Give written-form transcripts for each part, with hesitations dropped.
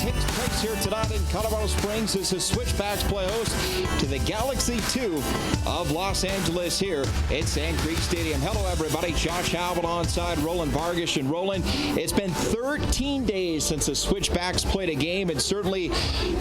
takes place here tonight in Colorado Springs as the Switchbacks play host to the Galaxy 2 of Los Angeles here at Sand Creek Stadium. Hello, everybody. Josh Howell onside, Roland Vargas. And Roland, it's been 13 days since the Switchbacks played a game, and certainly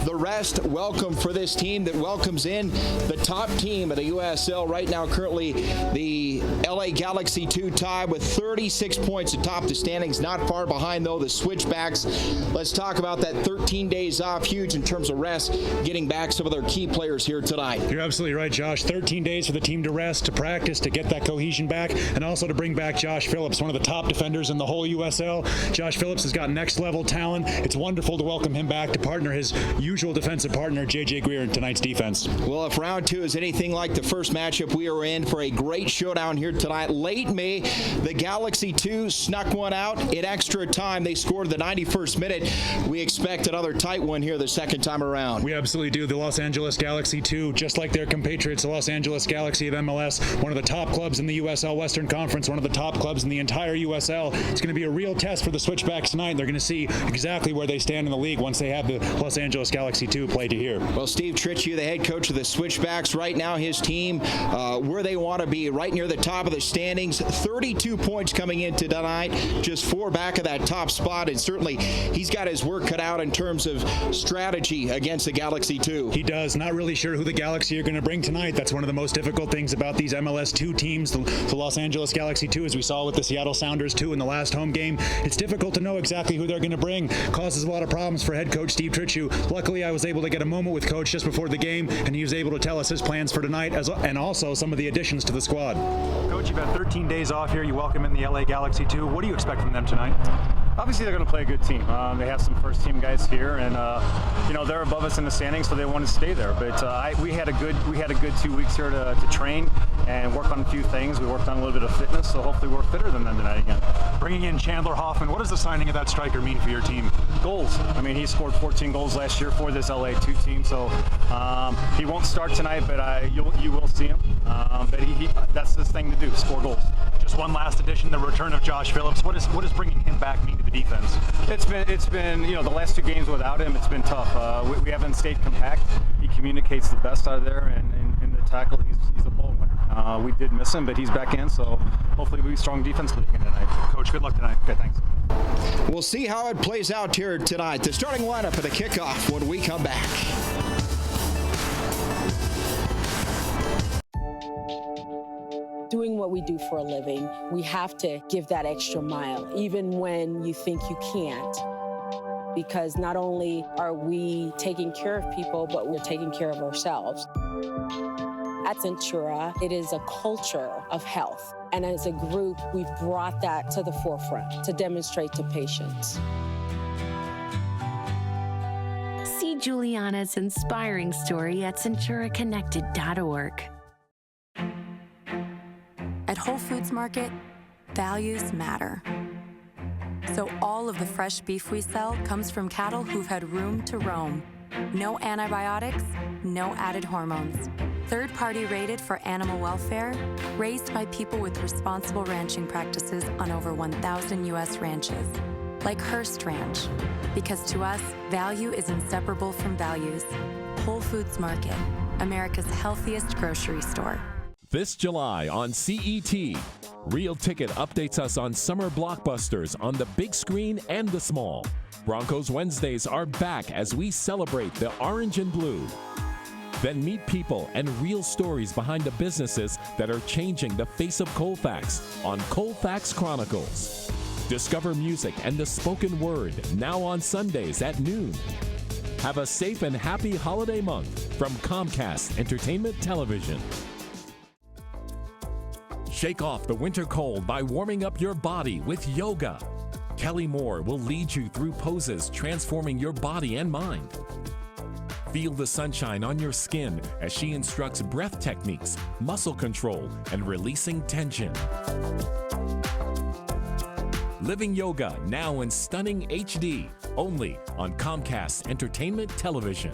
the rest welcome for this team that welcomes in the top team of the USL right now, currently the LA Galaxy 2 tie with 36 points atop the standings. Not far behind, though, the Switchbacks. Let's talk about that 13 days off, huge in terms of rest, getting back some of their key players here tonight. You're absolutely right, Josh. 13 days for the team to rest, to practice, to get that cohesion back, and also to bring back Josh Phillips, one of the top defenders in the whole USL. Josh Phillips has got next-level talent. It's wonderful to welcome him back to partner his usual defensive partner, J.J. Greer, in tonight's defense. Well, if round two is anything like the first matchup, we are in for a great showdown here tonight. Late May, the Galaxy 2 snuck one out in extra time. They scored the 91st minute. We expect another tight one here the second time around. We absolutely do. The Los Angeles Galaxy 2, just like their compatriots, the Los Angeles Galaxy of MLS, one of the top clubs in the USL Western Conference, one of the top clubs in the entire USL. It's going to be a real test for the Switchbacks tonight. They're going to see exactly where they stand in the league once they have the Los Angeles Galaxy 2 play to here. Well, Steve Tritchie, the head coach of the Switchbacks, right now his team where they want to be, right near the top of the standings. 32 points coming into tonight, just 4 back of that top spot, and certainly he's got his work cut out in terms of strategy against the Galaxy 2. He does. Not really sure who the Galaxy are going to bring tonight. That's one of the most difficult things about these MLS 2 teams, the Los Angeles Galaxy 2, as we saw with the Seattle Sounders 2 in the last home game. It's difficult to know exactly who they're going to bring. Causes a lot of problems for head coach Steve Tritchie. Luckily, I was able to get a moment with Coach just before the game, and he was able to tell us his plans for tonight and also some of the additions to the squad. Coach, you've had 13 days off here. You welcome in the LA Galaxy 2. What do you expect from them tonight? Obviously, they're going to play a good team. They have some first-team guys here, and they're above us in the standings, so they want to stay there. But we had a good 2 weeks here to train and work on a few things. We worked on a little bit of fitness, so hopefully we're fitter than them tonight again. Bringing in Chandler Hoffman, what does the signing of that striker mean for your team? Goals. I mean, he scored 14 goals last year for this LA 2 team, so he won't start tonight, but you will see him. But that's his thing to do, score goals. Just one last addition, the return of Josh Phillips. What does bringing him back mean to the defense? It's been the last 2 games without him, it's been tough. We haven't stayed compact. He communicates the best out of there, and in the tackle, he's a ball winner. We did miss him, but he's back in, so hopefully we'll be strong defensively again tonight. Coach, good luck tonight. Okay, thanks. We'll see how it plays out here tonight. The starting lineup for the kickoff when we come back. Doing what we do for a living, we have to give that extra mile, even when you think you can't. Because not only are we taking care of people, but we're taking care of ourselves. At Centura, it is a culture of health. And as a group, we've brought that to the forefront to demonstrate to patients. See Juliana's inspiring story at CenturaConnected.org. At Whole Foods Market, values matter. So all of the fresh beef we sell comes from cattle who've had room to roam. No antibiotics, no added hormones. Third-party rated for animal welfare, raised by people with responsible ranching practices on over 1,000 U.S. ranches. Like Hearst Ranch, because to us, value is inseparable from values. Whole Foods Market, America's healthiest grocery store. This July on CET, Real Ticket updates us on summer blockbusters on the big screen and the small. Broncos Wednesdays are back as we celebrate the orange and blue. Then meet people and real stories behind the businesses that are changing the face of Colfax on Colfax Chronicles. Discover music and the spoken word now on Sundays at noon. Have a safe and happy holiday month from Comcast Entertainment Television. Shake off the winter cold by warming up your body with yoga. Kelly Moore will lead you through poses transforming your body and mind. Feel the sunshine on your skin as she instructs breath techniques, muscle control, and releasing tension. Living Yoga now in stunning HD, only on Comcast Entertainment Television.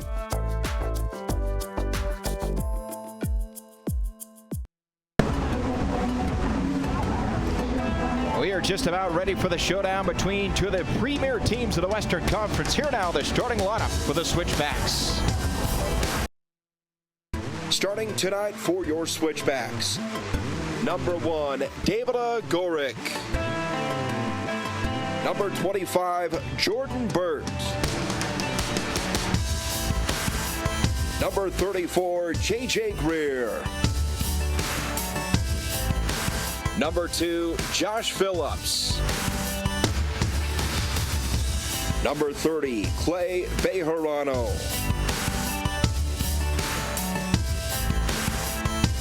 are just about ready for the showdown between two of the premier teams of the Western Conference. Here now, the starting lineup for the Switchbacks. Starting tonight for your Switchbacks. Number 1, David Gorick. Number 25, Jordan Burt. Number 34, J.J. Greer. Number 2, Josh Phillips. Number 30, Clay Bejarano.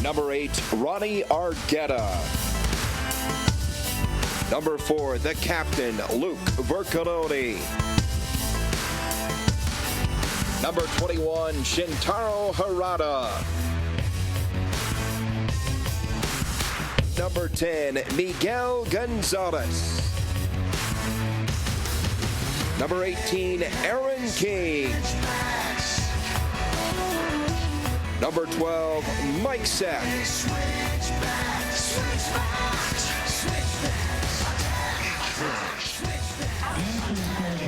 Number 8, Ronnie Argueta. Number 4, the captain, Luke Vercaloni. Number 21, Shintaro Harada. Number 10, Miguel Gonzalez. Number 18, Aaron King. Number 12, Mike Sack.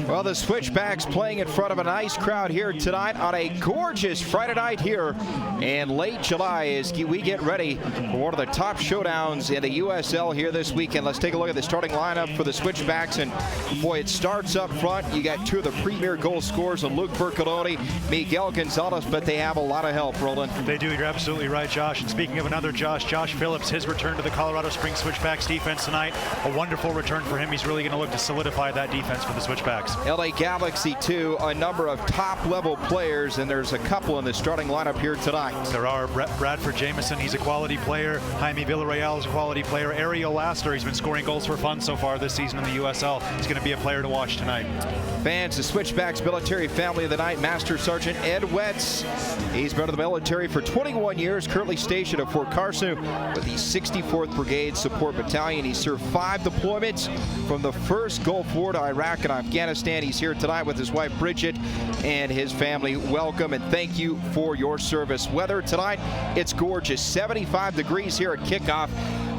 Well, the Switchbacks playing in front of a nice crowd here tonight on a gorgeous Friday night here in late July as we get ready for one of the top showdowns in the USL here this weekend. Let's take a look at the starting lineup for the Switchbacks, and boy, it starts up front. You got two of the premier goal scorers in Luke Vercaloni, Miguel Gonzalez, but they have a lot of help, Roland. They do. You're absolutely right, Josh. And speaking of another Josh Phillips, his return to the Colorado Springs Switchbacks defense tonight, a wonderful return for him. He's really going to look to solidify that defense for the Switchbacks. LA Galaxy, too, a number of top-level players, and there's a couple in the starting lineup here tonight. There are Bradford Jameson, he's a quality player. Jaime Villarreal is a quality player. Ariel Laster, he's been scoring goals for fun so far this season in the USL. He's going to be a player to watch tonight. Fans, the Switchbacks military family of the night, Master Sergeant Ed Wetz. He's been in the military for 21 years, currently stationed at Fort Carson with the 64th Brigade Support Battalion. He served 5 deployments from the first Gulf War to Iraq and Afghanistan. He's here tonight with his wife Bridget and his family. Welcome and thank you for your service. Weather tonight, it's gorgeous. 75 degrees here at kickoff.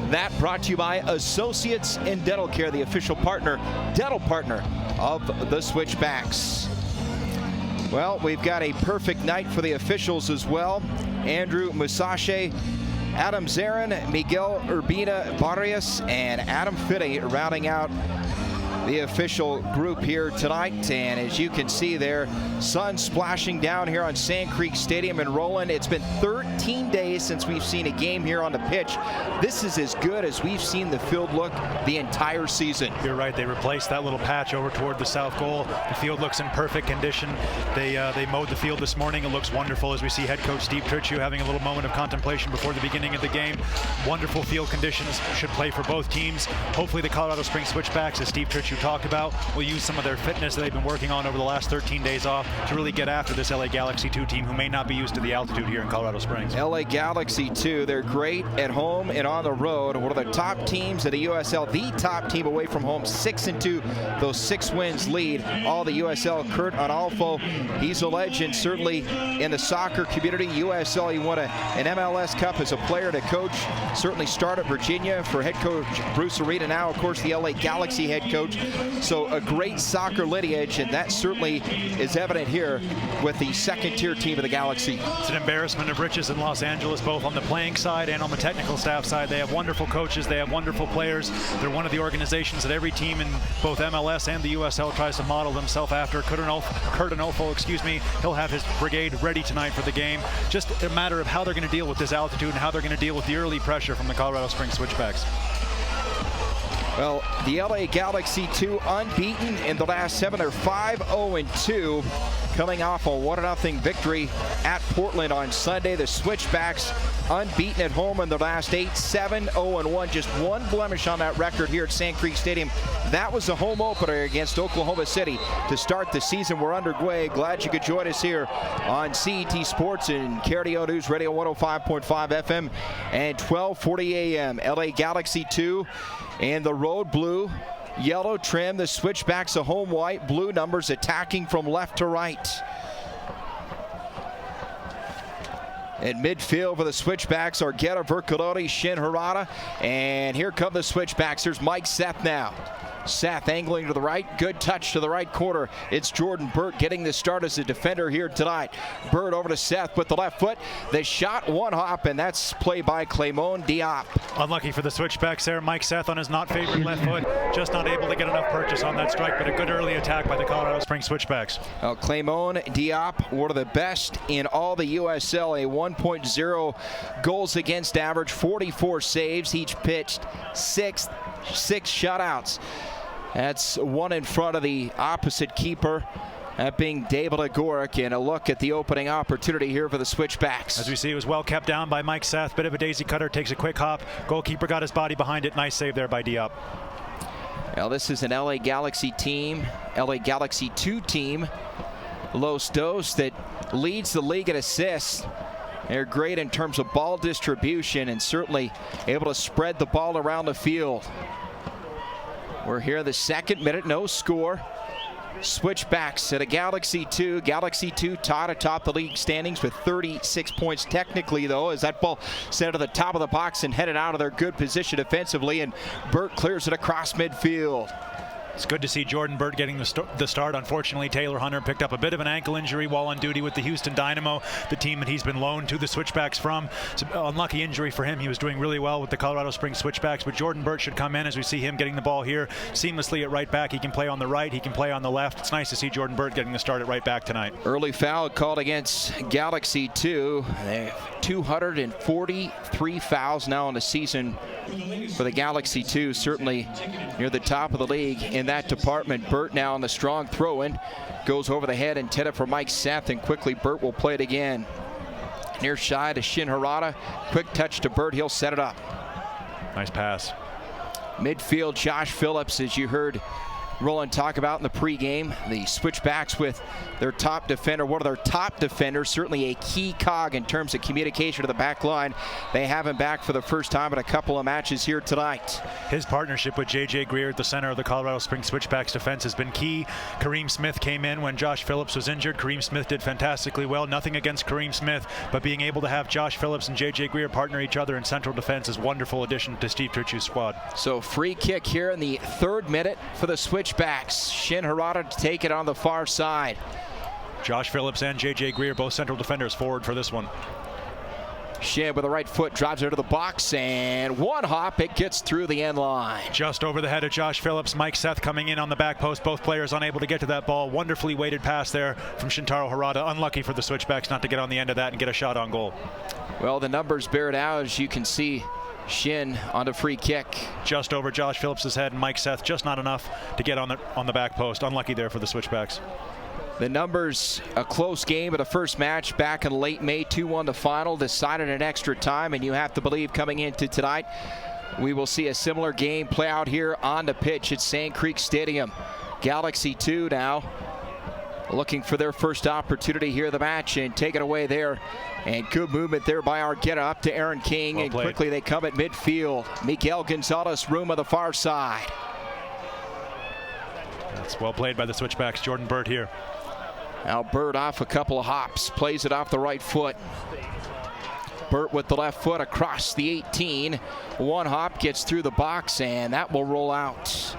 That brought to you by Associates in Dental Care, the official dental partner of the Switchbacks. Well, we've got a perfect night for the officials as well. Andrew Musashi, Adam Zarin, Miguel Urbina Barrios, and Adam Finney rounding out the official group here tonight. And as you can see there, sun splashing down here on Sand Creek Stadium in Roland. It's been 13 days since we've seen a game here on the pitch. This is as good as we've seen the field look the entire season. You're right, they replaced that little patch over toward the south goal. The field looks in perfect condition. They mowed the field this morning. It looks wonderful as we see head coach Steve Tritchie having a little moment of contemplation before the beginning of the game. Wonderful field conditions, should play for both teams. Hopefully the Colorado Springs Switchbacks, as Steve Tritchie talked about, will use some of their fitness that they've been working on over the last 13 days off to really get after this LA Galaxy 2 team who may not be used to the altitude here in Colorado Springs. LA Galaxy 2, they're great at home and on the road. One of the top teams of the USL, the top team away from home, 6-2. Those 6 wins lead all the USL. Kurt Analfo, he's a legend certainly in the soccer community. USL, he won an MLS Cup as a player to coach. Certainly started Virginia for head coach Bruce Arena. Now, of course, the LA Galaxy head coach. So a great soccer lineage, and that certainly is evident here with the second-tier team of the Galaxy. It's an embarrassment of riches in Los Angeles, both on the playing side and on the technical staff side. They have wonderful coaches. They have wonderful players. They're one of the organizations that every team in both MLS and the USL tries to model themselves after. Kurt Analfo, he'll have his brigade ready tonight for the game. Just a matter of how they're going to deal with this altitude and how they're going to deal with the early pressure from the Colorado Springs Switchbacks. Well, the LA Galaxy 2 unbeaten in the last 7. They're 5-0-2, coming off a 1-0 victory at Portland on Sunday. The Switchbacks unbeaten at home in the last 8, 7-0-1. Just one blemish on that record here at Sand Creek Stadium. That was the home opener against Oklahoma City to start the season. We're underway. Glad you could join us here on CET Sports and KRDO News Radio 105.5 FM and 1240 AM. LA Galaxy 2 and the road blue, yellow trim. The Switchbacks a home white, blue numbers attacking from left to right. At midfield for the Switchbacks are Geta Vercoloni, Shin Harada, and here come the Switchbacks. There's Mike Seth now. Seth angling to the right, good touch to the right corner. It's Jordan Burt getting the start as a defender here tonight. Burt over to Seth with the left foot. The shot, one hop, and that's play by Clemon Diop. Unlucky for the Switchbacks there. Mike Seth on his not favorite left foot, just not able to get enough purchase on that strike, but a good early attack by the Colorado Springs Switchbacks. Clemon Diop, one of the best in all the USL, a 1.0 goals against average, 44 saves. He's pitched six shutouts. That's one in front of the opposite keeper, that being David Agoric, and a look at the opening opportunity here for the Switchbacks. As we see, it was well kept down by Mike Seth. Bit of a daisy cutter, takes a quick hop. Goalkeeper got his body behind it. Nice save there by Diop. Well, this is an LA Galaxy team, LA Galaxy 2 team, Los Dos, that leads the league in assists. They're great in terms of ball distribution and certainly able to spread the ball around the field. We're here the second minute, no score. Switchbacks at a Galaxy 2. Galaxy 2 tied atop the league standings with 36 points technically, though, as that ball sent to the top of the box and headed out of their good position defensively, and Burt clears it across midfield. It's good to see Jordan Burt getting the start. Unfortunately, Taylor Hunter picked up a bit of an ankle injury while on duty with the Houston Dynamo, the team that he's been loaned to the Switchbacks from. It's an unlucky injury for him. He was doing really well with the Colorado Springs Switchbacks, but Jordan Burt should come in as we see him getting the ball here seamlessly at right back. He can play on the right, he can play on the left. It's nice to see Jordan Burt getting the start at right back tonight. Early foul called against Galaxy 2. They have 243 fouls now in the season for the Galaxy 2, certainly near the top of the league in that department. Burt now on the strong throw-in, goes over the head intended for Mike Seth, and quickly Burt will play it again. Near shy to Shin Harada, quick touch to Burt, he'll set it up. Nice pass. Midfield, Josh Phillips, as you heard Roland talk about in the pregame. The Switchbacks with their top defender, one of their top defenders, certainly a key cog in terms of communication to the back line. They have him back for the first time in a couple of matches here tonight. His partnership with J.J. Greer at the center of the Colorado Springs Switchbacks defense has been key. Kareem Smith came in when Josh Phillips was injured. Kareem Smith did fantastically well. Nothing against Kareem Smith, but being able to have Josh Phillips and J.J. Greer partner each other in central defense is a wonderful addition to Steve Turchu's squad. So free kick here in the third minute for the Switchbacks. Shin Harada to take it on the far side. Josh Phillips and J.J. Greer, both central defenders, forward for this one. Shin with the right foot drives it to the box, and one hop, it gets through the end line. Just over the head of Josh Phillips. Mike Seth coming in on the back post. Both players unable to get to that ball. Wonderfully weighted pass there from Shintaro Harada. Unlucky for the Switchbacks not to get on the end of that and get a shot on goal. Well, the numbers bear it out, as you can see. Shin on a free kick. Just over Josh Phillips' head, and Mike Seth just not enough to get on the back post. Unlucky there for the Switchbacks. The numbers, a close game of the first match back in late May, 2-1 the final, decided in extra time, and you have to believe coming into tonight we will see a similar game play out here on the pitch at Sand Creek Stadium. Galaxy 2 now looking for their first opportunity here of the match, and take it away there. And good movement there by Argueta up to Aaron King, well, and quickly they come at midfield. Miguel Gonzalez, room of the far side. That's well played by the Switchbacks. Jordan Burt here. Now Burt off a couple of hops, plays it off the right foot. Burt with the left foot across the 18. One hop gets through the box, and that will roll out.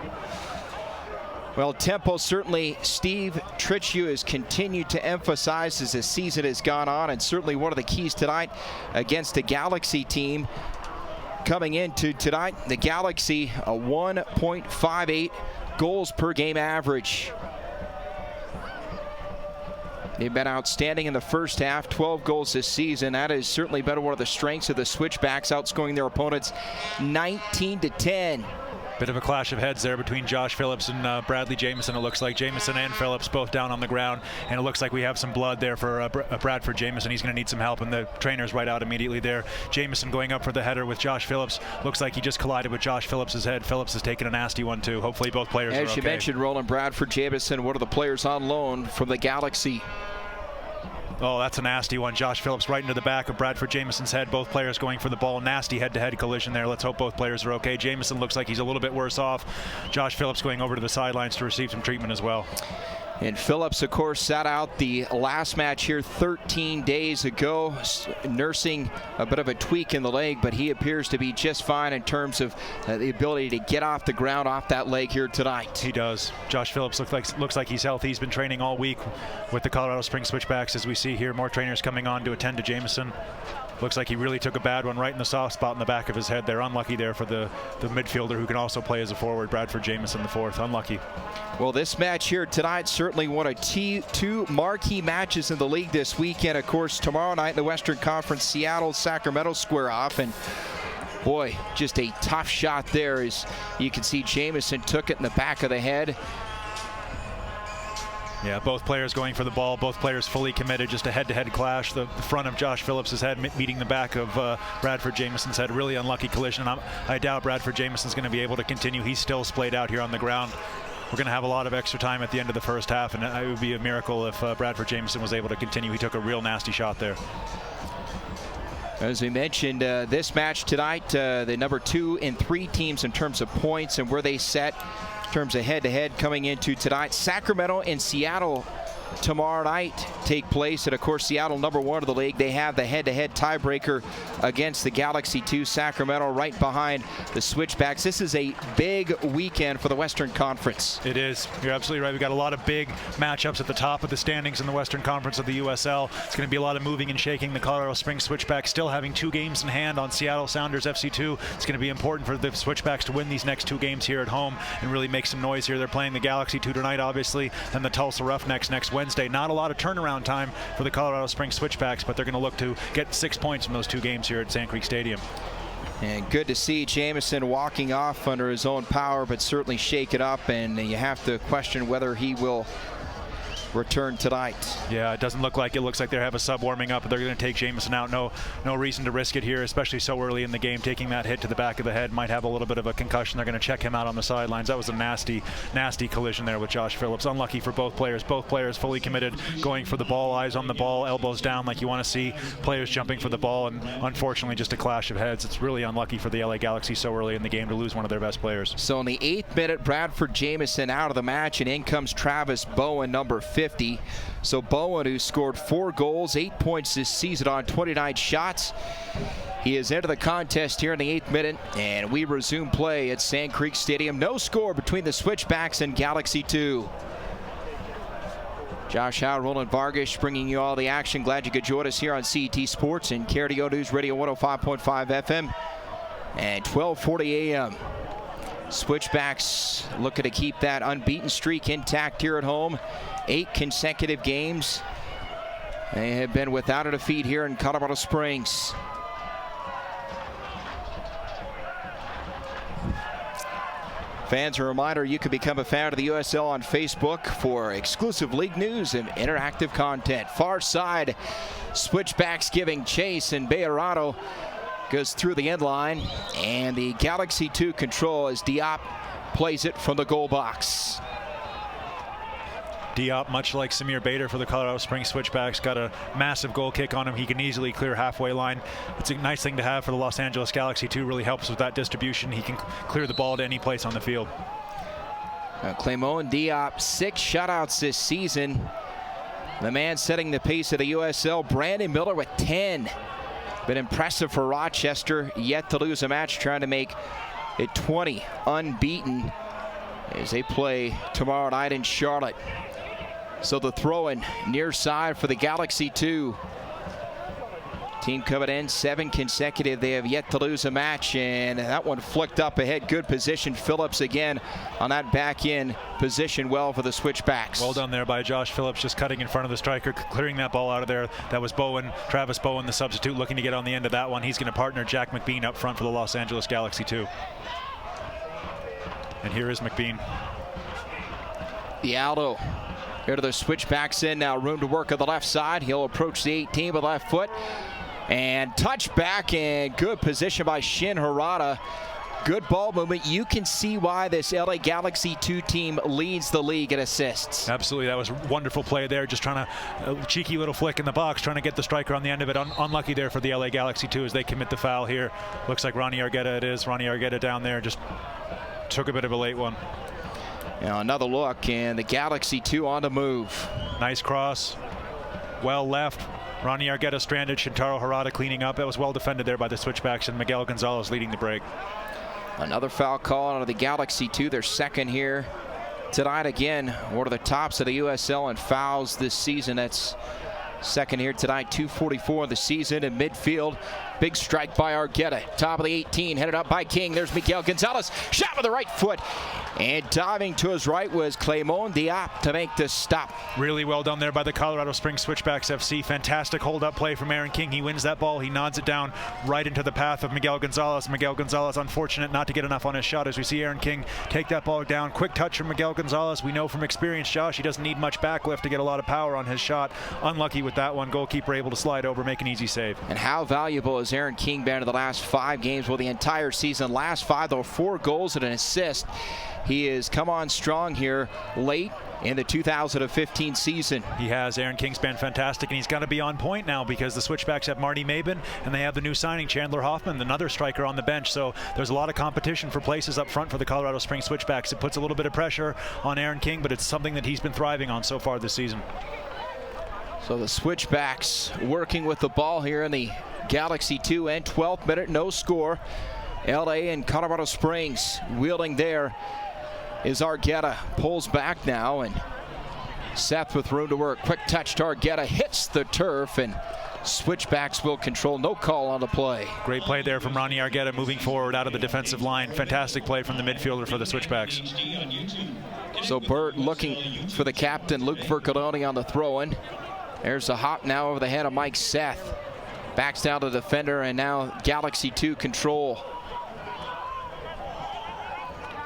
Well, tempo certainly Steve Turchu has continued to emphasize as the season has gone on, and certainly one of the keys tonight against the Galaxy team. Coming into tonight, the Galaxy a 1.58 goals per game average. They've been outstanding in the first half, 12 goals this season. That has certainly been one of the strengths of the Switchbacks, outscoring their opponents 19-10. Bit of a clash of heads there between Josh Phillips and Bradley Jamieson. It looks like Jamieson and Phillips both down on the ground, and it looks like we have some blood there for Bradford Jamieson. He's going to need some help, and the trainer's right out immediately there. Jamieson going up for the header with Josh Phillips. Looks like he just collided with Josh Phillips' head. Phillips has taken a nasty one too. Hopefully both players are okay. As you mentioned, Roland, Bradford Jamieson, one of the players on loan from the Galaxy. Oh, that's a nasty one. Josh Phillips right into the back of Bradford Jamison's head. Both players going for the ball. Nasty head-to-head collision there. Let's hope both players are okay. Jamieson looks like he's a little bit worse off. Josh Phillips going over to the sidelines to receive some treatment as well. And Phillips, of course, sat out the last match here 13 days ago, nursing a bit of a tweak in the leg, but he appears to be just fine in terms of the ability to get off the ground off that leg here tonight. He does. Josh Phillips looks like he's healthy. He's been training all week with the Colorado Springs Switchbacks, as we see here. More trainers coming on to attend to Jamison. Looks like he really took a bad one right in the soft spot in the back of his head. They're unlucky there for the midfielder who can also play as a forward, Bradford Jamison, the fourth. Unlucky. Well, this match here tonight, certainly one of two marquee matches in the league this weekend. Of course, tomorrow night in the Western Conference, Seattle-Sacramento square off. And boy, just a tough shot there, as you can see Jamison took it in the back of the head. Yeah, both players going for the ball, both players fully committed, just a head-to-head clash. The front of Josh Phillips' head meeting the back of Bradford Jamison's head. Really unlucky collision. I doubt Bradford Jamison's going to be able to continue. He's still splayed out here on the ground. We're going to have a lot of extra time at the end of the first half, and it would be a miracle if Bradford Jamison was able to continue. He took a real nasty shot there. As we mentioned, this match tonight, the number 2 and 3 teams in terms of points and where they set in terms of head-to-head coming into tonight. Sacramento and Seattle tomorrow night take place. And of course, Seattle, number 1 of the league, they have the head-to-head tiebreaker against the Galaxy 2. Sacramento right behind the Switchbacks. This is a big weekend for the Western Conference. It is. You're absolutely right. We've got a lot of big matchups at the top of the standings in the Western Conference of the USL. It's going to be a lot of moving and shaking. The Colorado Springs Switchbacks still having 2 games in hand on Seattle Sounders FC2. It's going to be important for the Switchbacks to win these next 2 games here at home and really make some noise here. They're playing the Galaxy 2 tonight, obviously, and the Tulsa Roughnecks next Wednesday. Not a lot of turnaround time for the Colorado Springs Switchbacks, but they're going to look to get 6 points from those 2 games here at Sand Creek Stadium. And good to see Jamison walking off under his own power, but certainly shake it up, and you have to question whether he will return tonight. Yeah, it doesn't look like it. Looks like they have a sub warming up. They're going to take Jamison out. No reason to risk it here, especially so early in the game. Taking that hit to the back of the head, might have a little bit of a concussion. They're going to check him out on the sidelines. That was a nasty collision there with Josh Phillips. Unlucky for both players. Both players fully committed, going for the ball, eyes on the ball, elbows down like you want to see. Players jumping for the ball, and unfortunately just a clash of heads. It's really unlucky for the LA Galaxy so early in the game to lose one of their best players. So in the 8th minute, Bradford Jamison out of the match, and in comes Travis Bowen, number 50. So Bowen, who scored 4 goals, 8 points this season on 29 shots. He is into the contest here in the 8th minute, and we resume play at Sand Creek Stadium. No score between the Switchbacks and Galaxy 2. Josh Howe, Roland Vargas bringing you all the action. Glad you could join us here on CET Sports and KRDO News Radio 105.5 FM and 1240 AM. Switchbacks looking to keep that unbeaten streak intact here at home. 8 consecutive games. They have been without a defeat here in Colorado Springs. Fans, a reminder, you can become a fan of the USL on Facebook for exclusive league news and interactive content. Far side, Switchbacks giving chase, and Bejarano goes through the end line, and the Galaxy 2 control as Diop plays it from the goal box. Diop, much like Samir Bader for the Colorado Springs Switchbacks, got a massive goal kick on him. He can easily clear halfway line. It's a nice thing to have for the Los Angeles Galaxy too. Really helps with that distribution. He can clear the ball to any place on the field. Clemon Diop, 6 shutouts this season. The man setting the pace of the USL. Brandon Miller with 10. Been impressive for Rochester, yet to lose a match, trying to make it 20 unbeaten as they play tomorrow night in Charlotte. So the throw-in near side for the Galaxy 2. Team coming in 7 consecutive. They have yet to lose a match, and that one flicked up ahead. Good position. Phillips again on that back end position well for the Switchbacks. Well done there by Josh Phillips, just cutting in front of the striker, clearing that ball out of there. That was Bowen, Travis Bowen, the substitute, looking to get on the end of that one. He's going to partner Jack McBean up front for the Los Angeles Galaxy 2. And here is McBean. The Aldo. Here to the Switchbacks in now. Room to work on the left side. He'll approach the 18 with left foot. And touch back, and good position by Shin Harada. Good ball movement. You can see why this LA Galaxy 2 team leads the league in assists. Absolutely. That was a wonderful play there. Just trying to, a cheeky little flick in the box, trying to get the striker on the end of it. Unlucky there for the LA Galaxy 2 as they commit the foul here. Looks like Ronnie Argueta it is. Ronnie Argueta down there just took a bit of a late one. Now another look, and the Galaxy 2 on the move. Nice cross. Well left. Ronnie Argueta stranded. Shintaro Harada cleaning up. That was well defended there by the Switchbacks, and Miguel Gonzalez leading the break. Another foul call out of the Galaxy 2. Their second here tonight. Again, one of the tops of the USL in fouls this season. That's second here tonight. 2:44 of the season in midfield. Big strike by Argueta. Top of the 18, headed up by King. There's Miguel Gonzalez. Shot with the right foot. And diving to his right was Clément Diop to make this stop. Really well done there by the Colorado Springs Switchbacks FC. Fantastic hold-up play from Aaron King. He wins that ball. He nods it down right into the path of Miguel Gonzalez. Miguel Gonzalez unfortunate not to get enough on his shot as we see Aaron King take that ball down. Quick touch from Miguel Gonzalez. We know from experience, Josh, he doesn't need much backlift to get a lot of power on his shot. Unlucky with that one. Goalkeeper able to slide over, make an easy save. And how valuable has Aaron King been in the last 5 games? Well, the entire season. Last 5, though, 4 goals and an assist. He has come on strong here late in the 2015 season. He has. Aaron King's been fantastic, and he's got to be on point now because the Switchbacks have Marty Mabin, and they have the new signing, Chandler Hoffman, another striker on the bench. So there's a lot of competition for places up front for the Colorado Springs Switchbacks. It puts a little bit of pressure on Aaron King, but it's something that he's been thriving on so far this season. So the Switchbacks working with the ball here in the Galaxy 2 and 12th minute, no score. LA and Colorado Springs wielding there is Argueta. Pulls back now, and Seth with room to work. Quick touch to Argueta, hits the turf, and Switchbacks will control. No call on the play. Great play there from Ronnie Argueta moving forward out of the defensive line. Fantastic play from the midfielder for the Switchbacks. So Burt looking for the captain, Luke Vercaloni, on the throw-in. There's a hop now over the head of Mike Seth. Backs down to the defender, and now Galaxy 2 control.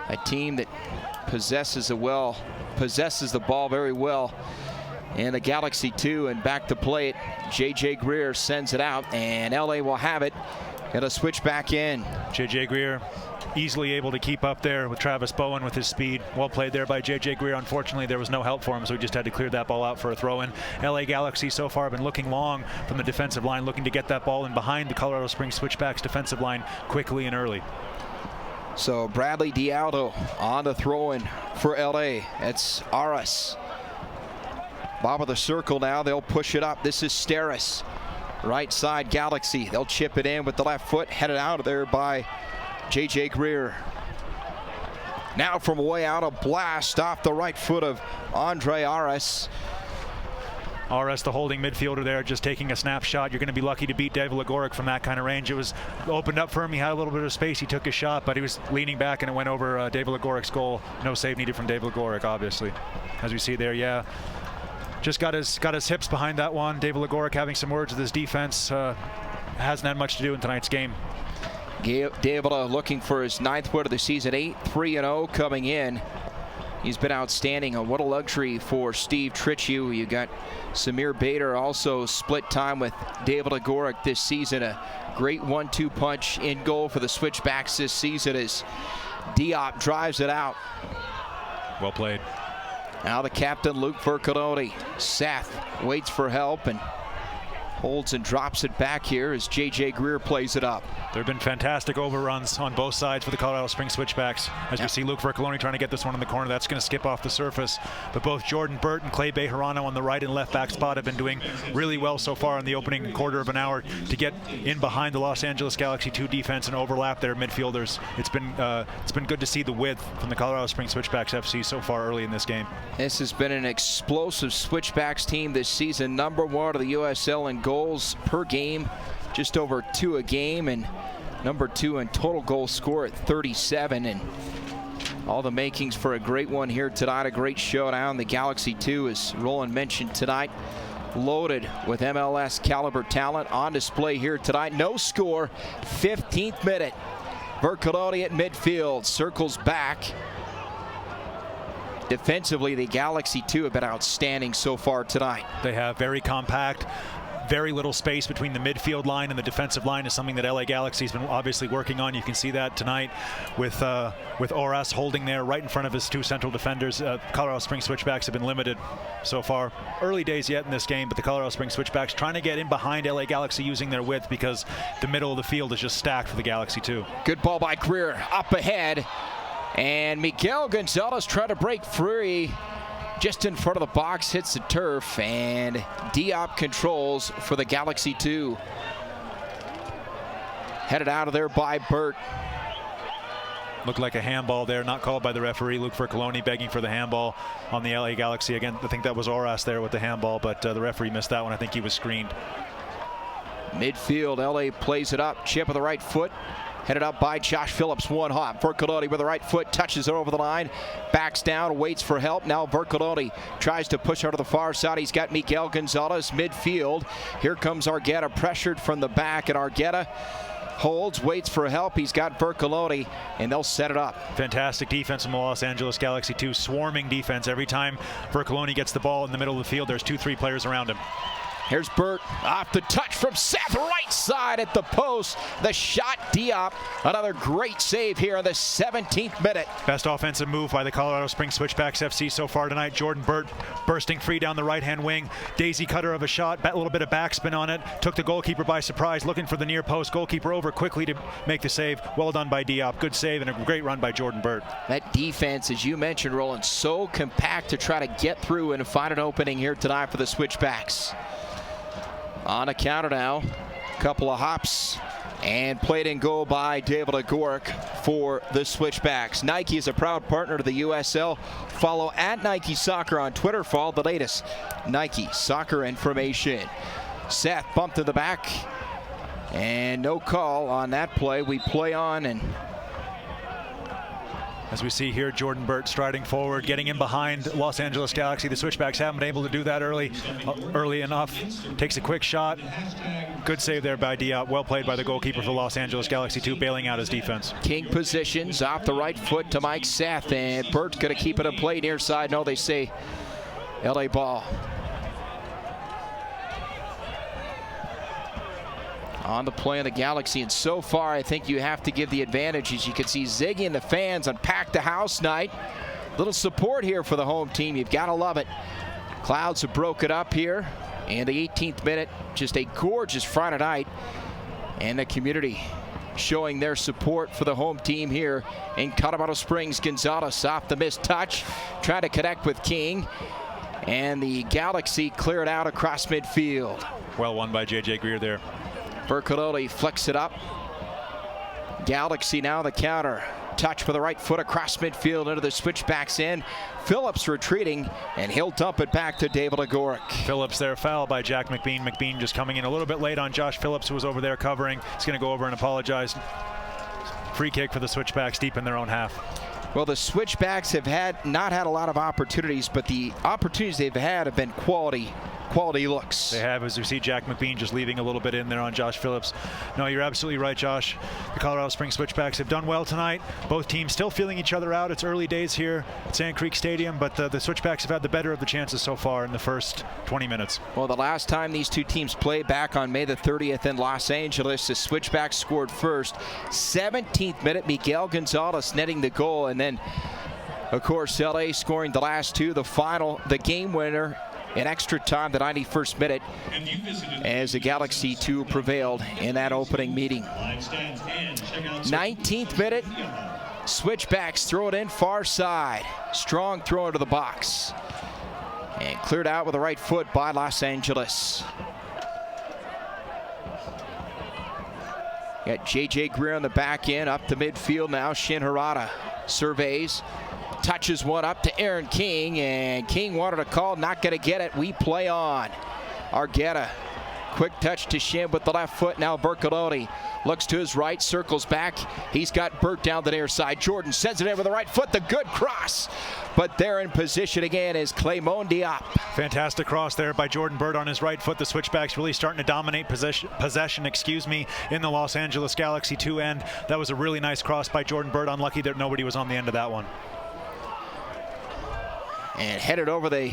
A team that possesses the ball very well. And the Galaxy 2, and back to play it. J.J. Greer sends it out, and LA will have it. Gonna switch back in. J.J. Greer easily able to keep up there with Travis Bowen with his speed. Well played there by J.J. Greer. Unfortunately, there was no help for him, so we just had to clear that ball out for a throw-in. LA Galaxy so far have been looking long from the defensive line, looking to get that ball in behind the Colorado Springs Switchbacks defensive line quickly and early. So Bradley Dialdo on the throw-in for LA. It's Aras. Bottom of the circle now. They'll push it up. This is Steris. Right side Galaxy. They'll chip it in with the left foot. Headed out of there by J.J. Greer. Now from way out, a blast off the right foot of Andre Aras. Aras, the holding midfielder there, just taking a snapshot. You're going to be lucky to beat David Legoric from that kind of range. It was opened up for him. He had a little bit of space. He took his shot, but he was leaning back, and it went over David Legoric's goal. No save needed from David Legoric, obviously. As we see there, yeah. Just got his hips behind that one. David Legoric having some words with his defense. Hasn't had much to do in tonight's game. David looking for his 9th win of the season, 8-3-0 coming in. He's been outstanding. What a luxury for Steve Tritchew. You got Samir Bader also split time with David Legoric this season. A great 1-2 punch in goal for the Switchbacks this season as Diop drives it out. Well played. Now the captain, Luke Vercaloni. Seth waits for help and holds and drops it back here as J.J. Greer plays it up. There have been fantastic overruns on both sides for the Colorado Springs Switchbacks. As we see Luke Vercaloni trying to get this one in the corner, that's going to skip off the surface. But both Jordan Burt and Clay Bejarano on the right and left back spot have been doing really well so far in the opening quarter of an hour to get in behind the Los Angeles Galaxy 2 defense and overlap their midfielders. It's been good to see the width from the Colorado Springs Switchbacks FC so far early in this game. This has been an explosive Switchbacks team this season. Number 1 of the USL in goals per game, just over 2 a game, and number 2 in total goal score at 37, and all the makings for a great one here tonight. A great showdown. The Galaxy 2, as Roland mentioned tonight, loaded with MLS caliber talent on display here tonight. No score, 15th minute. Vercaloni at midfield, circles back. Defensively, the Galaxy 2 have been outstanding so far tonight. They have very compact. Very little space between the midfield line and the defensive line is something that LA Galaxy's been obviously working on. You can see that tonight with Oras holding there right in front of his 2 central defenders. Colorado Springs Switchbacks have been limited so far. Early days yet in this game, but the Colorado Springs Switchbacks trying to get in behind LA Galaxy using their width because the middle of the field is just stacked for the Galaxy 2. Good ball by Greer, up ahead. And Miguel Gonzalez trying to break free just in front of the box, hits the turf, and Diop controls for the Galaxy 2. Headed out of there by Burt. Looked like a handball there, not called by the referee. Luke Fercoloni begging for the handball on the LA Galaxy. Again, I think that was Oras there with the handball, but the referee missed that one. I think he was screened. Midfield, LA plays it up. Chip with the right foot. Headed up by Josh Phillips, one hop. Vercoloni with the right foot, touches it over the line. Backs down, waits for help. Now Vercoloni tries to push out to the far side. He's got Miguel Gonzalez midfield. Here comes Argueta, pressured from the back, and Argueta holds, waits for help. He's got Vercoloni, and they'll set it up. Fantastic defense from the Los Angeles Galaxy 2. Swarming defense. Every time Vercoloni gets the ball in the middle of the field, there's 2-3 players around him. Here's Burt off the touch from Seth, right side at the post. The shot, Diop. Another great save here in the 17th minute. Best offensive move by the Colorado Springs Switchbacks FC so far tonight. Jordan Burt bursting free down the right-hand wing. Daisy cutter of a shot, a little bit of backspin on it. Took the goalkeeper by surprise, looking for the near post. Goalkeeper over quickly to make the save. Well done by Diop. Good save and a great run by Jordan Burt. That defense, as you mentioned, Roland, so compact to try to get through and find an opening here tonight for the Switchbacks. On a counter now, couple of hops, and played and goal by David Agoric for the Switchbacks. Nike is a proud partner to the USL. Follow at Nike Soccer on Twitter for all the latest Nike soccer information. Seth bumped to the back, and no call on that play. We play on, and as we see here, Jordan Burt striding forward, getting in behind Los Angeles Galaxy. The Switchbacks haven't been able to do that early enough. Takes a quick shot. Good save there by Diop. Well played by the goalkeeper for Los Angeles Galaxy 2, bailing out his defense. King positions off the right foot to Mike Seth, and Burt's going to keep it in play near side. No, they say LA ball. On the play of the Galaxy, and so far I think you have to give the advantage. As you can see, Ziggy and the fans on Pack the House night. Little support here for the home team. You've got to love it. Clouds have broken up here in the 18th minute. Just a gorgeous Friday night, and the community showing their support for the home team here in Colorado Springs. Gonzalez off the missed touch, trying to connect with King, and the Galaxy clear it out across midfield. Well won by J.J. Greer there. Vercoloni flicks it up. Galaxy now the counter. Touch with the right foot across midfield into the Switchbacks end. Phillips retreating, and he'll dump it back to David Agoric. Phillips there, foul by Jack McBean. McBean just coming in a little bit late on Josh Phillips, who was over there covering. He's going to go over and apologize. Free kick for the Switchbacks deep in their own half. Well, the Switchbacks have not had a lot of opportunities, but the opportunities they've had have been quality looks. They have, as you see Jack McBean just leaving a little bit in there on Josh Phillips. No, you're absolutely right, Josh. The Colorado Springs Switchbacks have done well tonight. Both teams still feeling each other out. It's early days here at Sand Creek Stadium, but the Switchbacks have had the better of the chances so far in the first 20 minutes. Well, the last time these two teams played back on May the 30th in Los Angeles, the Switchbacks scored first. 17th minute, Miguel Gonzalez netting the goal, and then, of course, LA scoring the last two. The game winner in extra time, the 91st minute, as the Galaxy 2 prevailed in that opening meeting. 19th minute, Switchbacks throw it in far side. Strong throw into the box. And cleared out with the right foot by Los Angeles. Got J.J. Greer on the back end, up to midfield now. Shin Harada surveys. Touches one up to Aaron King, and King wanted a call, not going to get it. We play on. Argueta, quick touch to Shin with the left foot. Now Vercoloni looks to his right, circles back. He's got Burt down the near side. Jordan sends it in with the right foot, the good cross. But there in position again is Clemon Diop. Fantastic cross there by Jordan Burt on his right foot. The Switchbacks really starting to dominate possession, in the Los Angeles Galaxy 2 end. That was a really nice cross by Jordan Burt. Unlucky that nobody was on the end of that one. And headed over the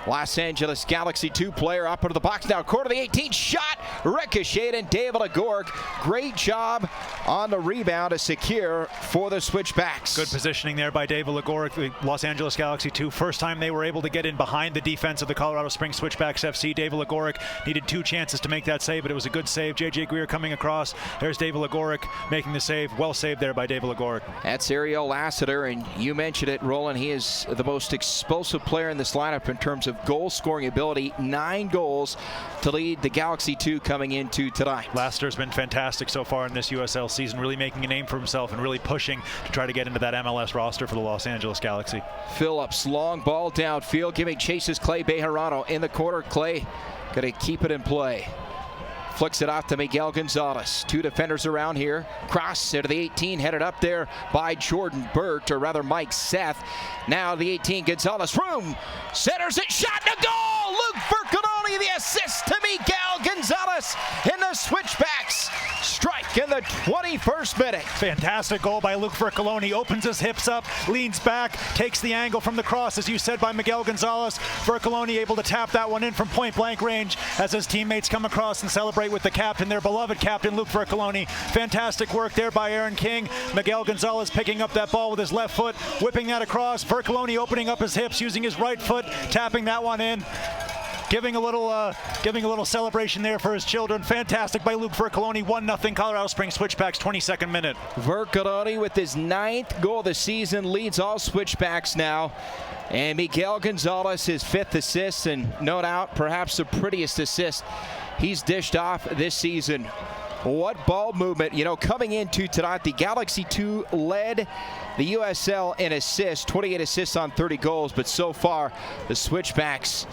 Los Angeles Galaxy 2 player up into the box now. Corner of the 18, shot, ricocheted, and David Agoric. Great job on the rebound to secure for the Switchbacks. Good positioning there by David Agoric, the Los Angeles Galaxy 2. First time they were able to get in behind the defense of the Colorado Springs Switchbacks FC. David Agoric needed 2 chances to make that save, but it was a good save. J.J. Greer coming across. There's David Agoric making the save. Well saved there by David Agoric. That's Ariel Lassiter, and you mentioned it, Roland. He is the most explosive player in this lineup in terms of goal scoring ability. 9 goals to lead the Galaxy 2 coming into tonight. Lassiter's been fantastic so far in this USL season, really making a name for himself and really pushing to try to get into that MLS roster for the Los Angeles Galaxy. Phillips, long ball downfield, giving chases Clay Bejarano in the corner. Clay going to keep it in play. Flicks it off to Miguel Gonzalez. 2 defenders around here. Cross into the 18, headed up there by Jordan Burt, or rather Mike Seth. Now the 18, Gonzalez, room, centers it, shot to goal! Luke Vercanoni, the assist to Miguel Gonzalez, and the Switchbacks strike in the 21st minute. Fantastic goal by Luke Vercanoni. Opens his hips up, leans back, takes the angle from the cross, as you said, by Miguel Gonzalez. Vercanoni able to tap that one in from point blank range as his teammates come across and celebrate with the captain, their beloved captain, Luke Vercanoni. Fantastic work there by Aaron King. Miguel Gonzalez picking up that ball with his left foot, whipping that across. Vercanoni opening up his hips, using his right foot, tapping that one in. Giving a little celebration there for his children. Fantastic by Luke Vercanoni. 1-0 Colorado Springs Switchbacks, 22nd minute. Vercanoni with his 9th goal of the season leads all Switchbacks now. And Miguel Gonzalez, his 5th assist, and no doubt perhaps the prettiest assist he's dished off this season. What ball movement. You know, coming into tonight, the Galaxy 2 led the USL in assists, 28 assists on 30 goals, but so far the Switchbacks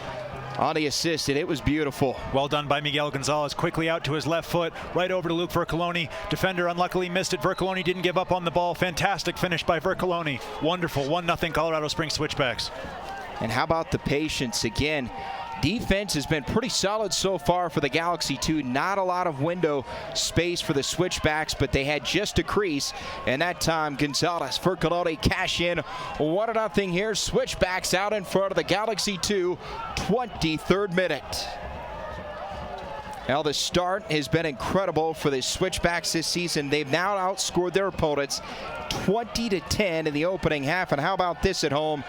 on the assist, and it was beautiful. Well done by Miguel Gonzalez. Quickly out to his left foot, right over to Luke Vercanoni. Defender unluckily missed it. Vercanoni didn't give up on the ball. Fantastic finish by Vercanoni. Wonderful. 1-0 Colorado Springs Switchbacks. And how about the patience again? Defense has been pretty solid so far for the Galaxy 2. Not a lot of window space for the Switchbacks, but they had just a crease. And that time, Gonzalez, Vercanoni cash in. 1-0 here. Switchbacks out in front of the Galaxy 2. 23rd minute. Now the start has been incredible for the Switchbacks this season. They've now outscored their opponents 20-10 in the opening half. And how about this at home,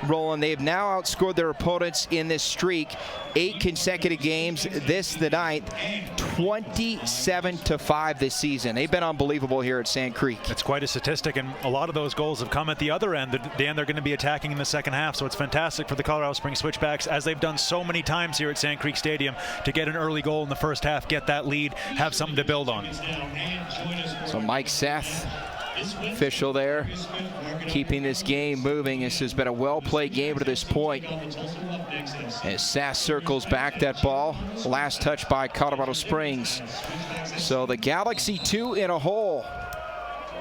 Roland? They've now outscored their opponents in this streak 8 consecutive games. This the 9th, 27-5 this season. They've been unbelievable here at Sand Creek. It's quite a statistic, and a lot of those goals have come at the other end, the end they're going to be attacking in the second half. So it's fantastic for the Colorado Springs Switchbacks, as they've done so many times here at Sand Creek Stadium, to get an early goal in the first half, get that lead, have something to build on. So Mike Seth, official there, keeping this game moving. This has been a well-played game to this point. As Seth circles back that ball, last touch by Colorado Springs. So the Galaxy 2 in a hole.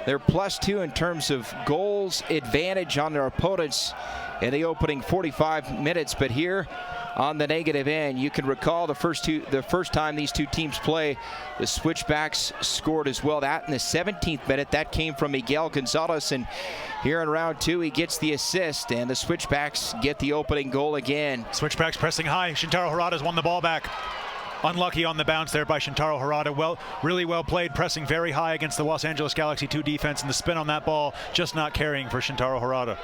They're +2 in terms of goals advantage on their opponents in the opening 45 minutes, but here on the negative end, you can recall the first time these two teams play, the Switchbacks scored as well. That in the 17th minute, that came from Miguel Gonzalez, and here in round 2 he gets the assist, and the Switchbacks get the opening goal again. Switchbacks pressing high. Shintaro Harada's won the ball back. Unlucky on the bounce there by Shintaro Harada. Really well played, pressing very high against the Los Angeles Galaxy 2 defense, and the spin on that ball just not carrying for Shintaro Harada.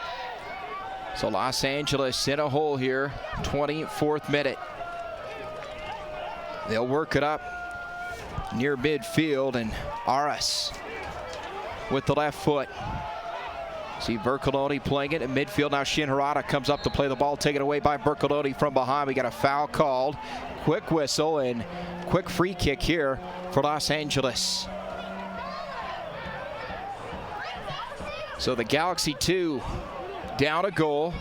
So Los Angeles in a hole here, 24th minute. They'll work it up near midfield, and Aras with the left foot. See Vercanoni playing it in midfield. Now Shin Harada comes up to play the ball, taken away by Vercanoni from behind. We got a foul called. Quick whistle and quick free kick here for Los Angeles. So the Galaxy 2 down a goal,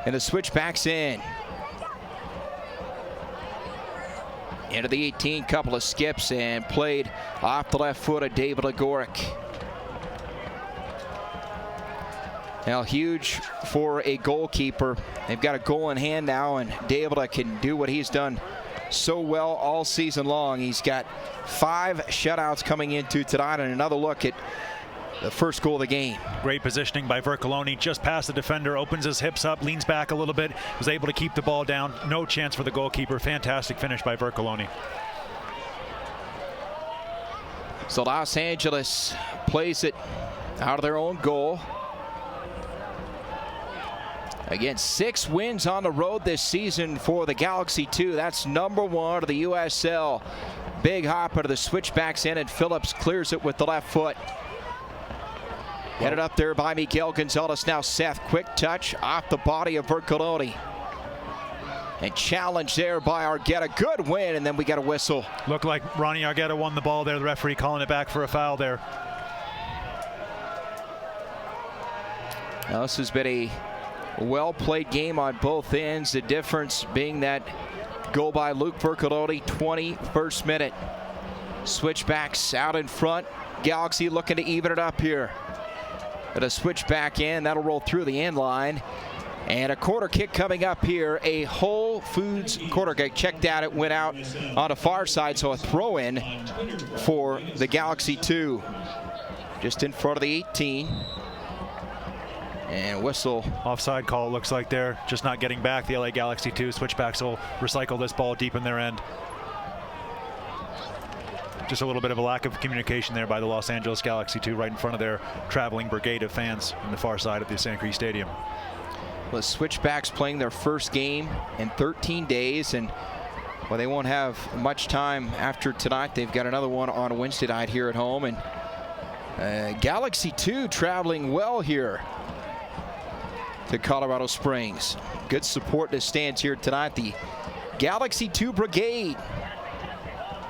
and the Switchbacks in. Into the 18, couple of skips, and played off the left foot of David Agoric. Now huge for a goalkeeper. They've got a goal in hand now, and David can do what he's done so well all season long. He's got 5 shutouts coming into tonight, and another look at the first goal of the game. Great positioning by Vercoloni, just past the defender, opens his hips up, leans back a little bit, was able to keep the ball down. No chance for the goalkeeper. Fantastic finish by Vercoloni. So Los Angeles plays it out of their own goal. Again, 6 wins on the road this season for the Galaxy 2. That's number 1 of the USL. Big hop out of the Switchbacks in, and Phillips clears it with the left foot. Headed up there by Miguel Gonzalez. Now Seth, quick touch off the body of Vercoloni. And challenge there by Argueta. Good win, and then we got a whistle. Looked like Ronnie Argueta won the ball there. The referee calling it back for a foul there. Now this has been a well-played game on both ends. The difference being that goal by Luke Vercoloni, 21st minute. Switchbacks out in front. Galaxy looking to even it up here. But a switchback in, that'll roll through the end line. And a corner kick coming up here. A Whole Foods corner kick. Checked out, it went out on the far side, so a throw in for the Galaxy 2. Just in front of the 18. And whistle. Offside call, it looks like they're just not getting back. The LA Galaxy 2 Switchbacks will recycle this ball deep in their end. Just a little bit of a lack of communication there by the Los Angeles Galaxy 2 right in front of their traveling brigade of fans on the far side of the Sancree Stadium. The Switchbacks playing their first game in 13 days, and well, they won't have much time after tonight. They've got another one on Wednesday night here at home, and Galaxy 2 traveling well here to Colorado Springs. Good support in the stands here tonight. The Galaxy 2 Brigade.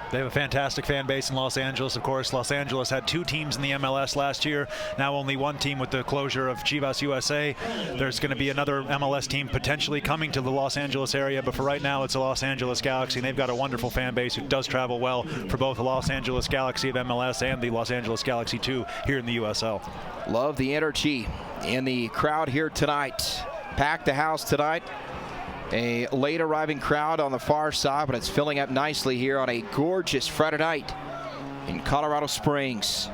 They have a fantastic fan base in Los Angeles, of course. Los Angeles had 2 teams in the MLS last year. Now only 1 team with the closure of Chivas USA. There's going to be another MLS team potentially coming to the Los Angeles area, but for right now it's the Los Angeles Galaxy, and they've got a wonderful fan base who does travel well for both the Los Angeles Galaxy of MLS and the Los Angeles Galaxy 2 here in the USL. Love the energy in the crowd here tonight. Packed the house tonight. A late arriving crowd on the far side, but it's filling up nicely here on a gorgeous Friday night in Colorado Springs.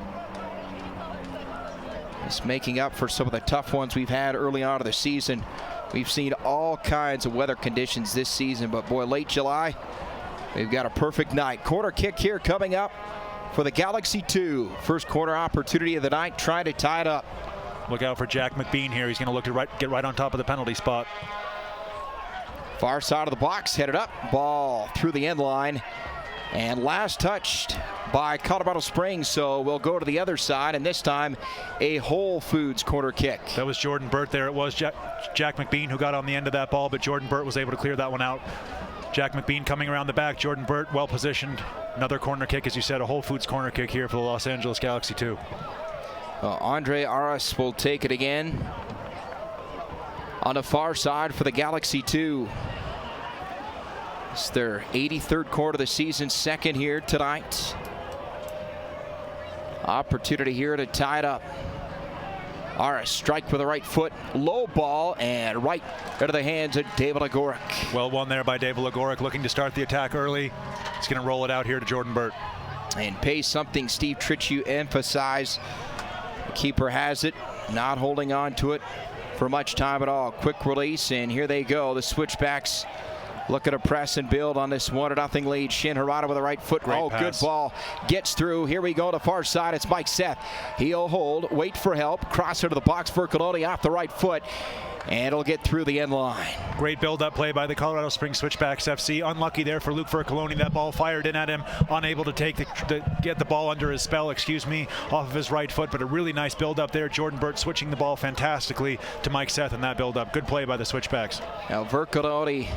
It's making up for some of the tough ones we've had early on in the season. We've seen all kinds of weather conditions this season, but boy, late July, we've got a perfect night. Corner kick here coming up for the Galaxy 2. First corner opportunity of the night, trying to tie it up. Look out for Jack McBean here. He's going to look to get right on top of the penalty spot. Far side of the box, headed up, ball through the end line, and last touched by Colorado Springs, so we'll go to the other side, and this time a Whole Foods corner kick. That was Jordan Burt there. It was Jack McBean who got on the end of that ball, but Jordan Burt was able to clear that one out. Jack McBean coming around the back, Jordan Burt well positioned. Another corner kick, as you said, a Whole Foods corner kick here for the Los Angeles Galaxy 2. Andre Aras will take it again on the far side for the Galaxy 2. It's their 83rd quarter of the season, second here tonight. Opportunity here to tie it up. Aras strike with the right foot, low ball, and right into the hands of David Agoric. Well won there by David Agoric, looking to start the attack early. He's going to roll it out here to Jordan Burt. And pace, something Steve Tritchie emphasized. The keeper has it, not holding on to it for much time at all. Quick release, and here they go. The Switchbacks looking to press and build on this 1-0 lead. Shin Harada with the right foot. Great pass. Good ball. Gets through. Here we go to far side. It's Mike Seth. He'll hold, wait for help. Cross into the box. Vercoloni off the right foot. And it'll get through the end line. Great build-up play by the Colorado Springs Switchbacks FC. Unlucky there for Luke Vercoloni. That ball fired in at him, unable to get the ball under his spell, off of his right foot. But a really nice build-up there. Jordan Burt switching the ball fantastically to Mike Seth in that build-up. Good play by the Switchbacks. Now Vercoloni,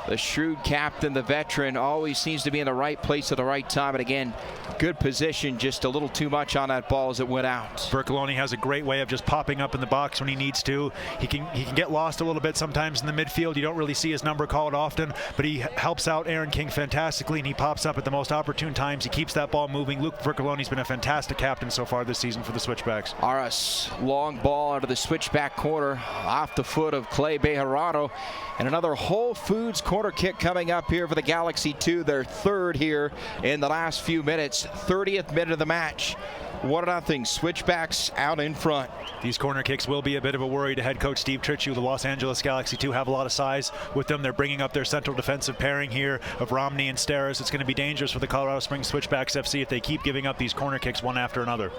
the shrewd captain, the veteran, always seems to be in the right place at the right time. And again, good position, just a little too much on that ball as it went out. Vercoloni has a great way of just popping up in the box when he needs to. He can get lost a little bit sometimes in the midfield. You don't really see his number called often, but he helps out Aaron King fantastically, and he pops up at the most opportune times. He keeps that ball moving. Luke Vercoloni's been a fantastic captain so far this season for the Switchbacks. Aras, long ball out of the switchback corner, off the foot of Clay Bejarano, and another Whole Foods corner corner kick coming up here for the Galaxy 2. Their third here in the last few minutes. 30th minute of the match. 1-0. Switchbacks out in front. These corner kicks will be a bit of a worry to head coach Steve Tritchie. The Los Angeles Galaxy 2 have a lot of size with them. They're bringing up their central defensive pairing here of Romney and Steres. It's going to be dangerous for the Colorado Springs Switchbacks FC if they keep giving up these corner kicks one after another.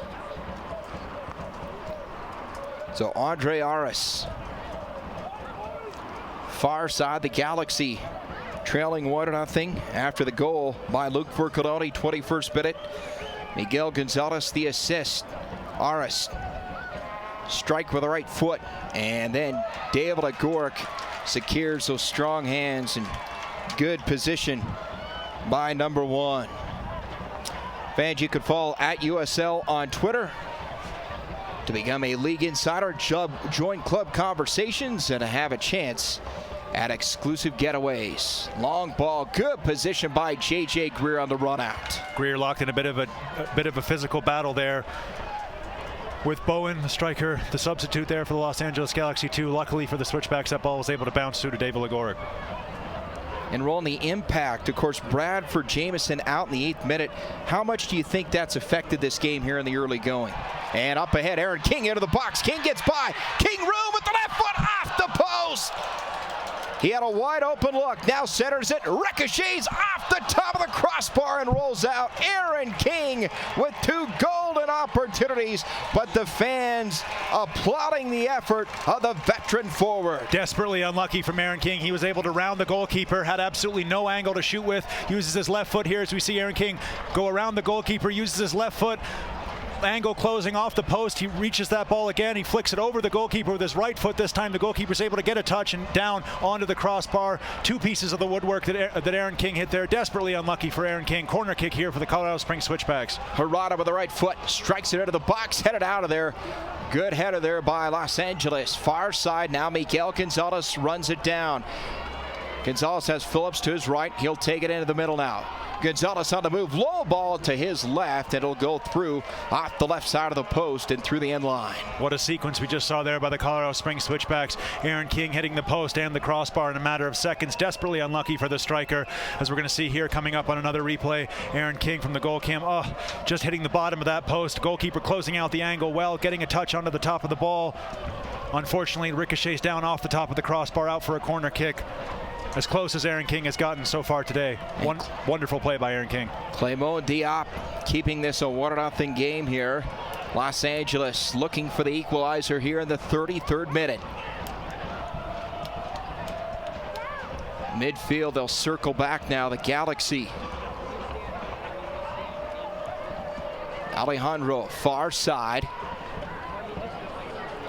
So Andre Aris, far side, the Galaxy trailing 1-0 after the goal by Luke Vercoloni, 21st minute. Miguel Gonzalez the assist. Aris strike with the right foot, and then David Agork secures those strong hands and good position by number 1. Fans, you could follow at USL on Twitter to become a league insider, join club conversations, and to have a chance at exclusive getaways. Long ball, good position by J.J. Greer on the run out. Greer locked in a bit of a physical battle there with Bowen, the striker, the substitute there for the Los Angeles Galaxy 2. Luckily for the Switchbacks, that ball was able to bounce through to David Agork. And rolling the impact, of course, Bradford Jamieson out in the 8th minute. How much do you think that's affected this game here in the early going? And up ahead, Aaron King into the box. King gets by. King room with the left foot off the post. He had a wide open look, now centers it, ricochets off the top of the crossbar and rolls out. Aaron King with 2 golden opportunities, but the fans applauding the effort of the veteran forward. Desperately unlucky from Aaron King. He was able to round the goalkeeper, had absolutely no angle to shoot with, uses his left foot here as we see Aaron King go around the goalkeeper, uses his left foot. Angle closing off the post. He reaches that ball again. He flicks it over the goalkeeper with his right foot. This time the goalkeeper's able to get a touch and down onto the crossbar. 2 pieces of the woodwork that Aaron King hit there. Desperately unlucky for Aaron King. Corner kick here for the Colorado Springs Switchbacks. Harada with the right foot strikes it into the box, headed out of there. Good header there by Los Angeles. Far side now. Miguel Gonzalez runs it down. Gonzalez has Phillips to his right. He'll take it into the middle now. Gonzalez on the move, low ball to his left, and it'll go through off the left side of the post and through the end line. What a sequence we just saw there by the Colorado Springs Switchbacks. Aaron King hitting the post and the crossbar in a matter of seconds. Desperately unlucky for the striker, as we're going to see here coming up on another replay. Aaron King from the goal cam, just hitting the bottom of that post. Goalkeeper closing out the angle well, getting a touch onto the top of the ball. Unfortunately, ricochets down off the top of the crossbar, out for a corner kick. As close as Aaron King has gotten so far today. Wonderful play by Aaron King. Claymo Diop keeping this a 1-0 game here. Los Angeles looking for the equalizer here in the 33rd minute. Midfield, they'll circle back now, the Galaxy. Alejandro, far side.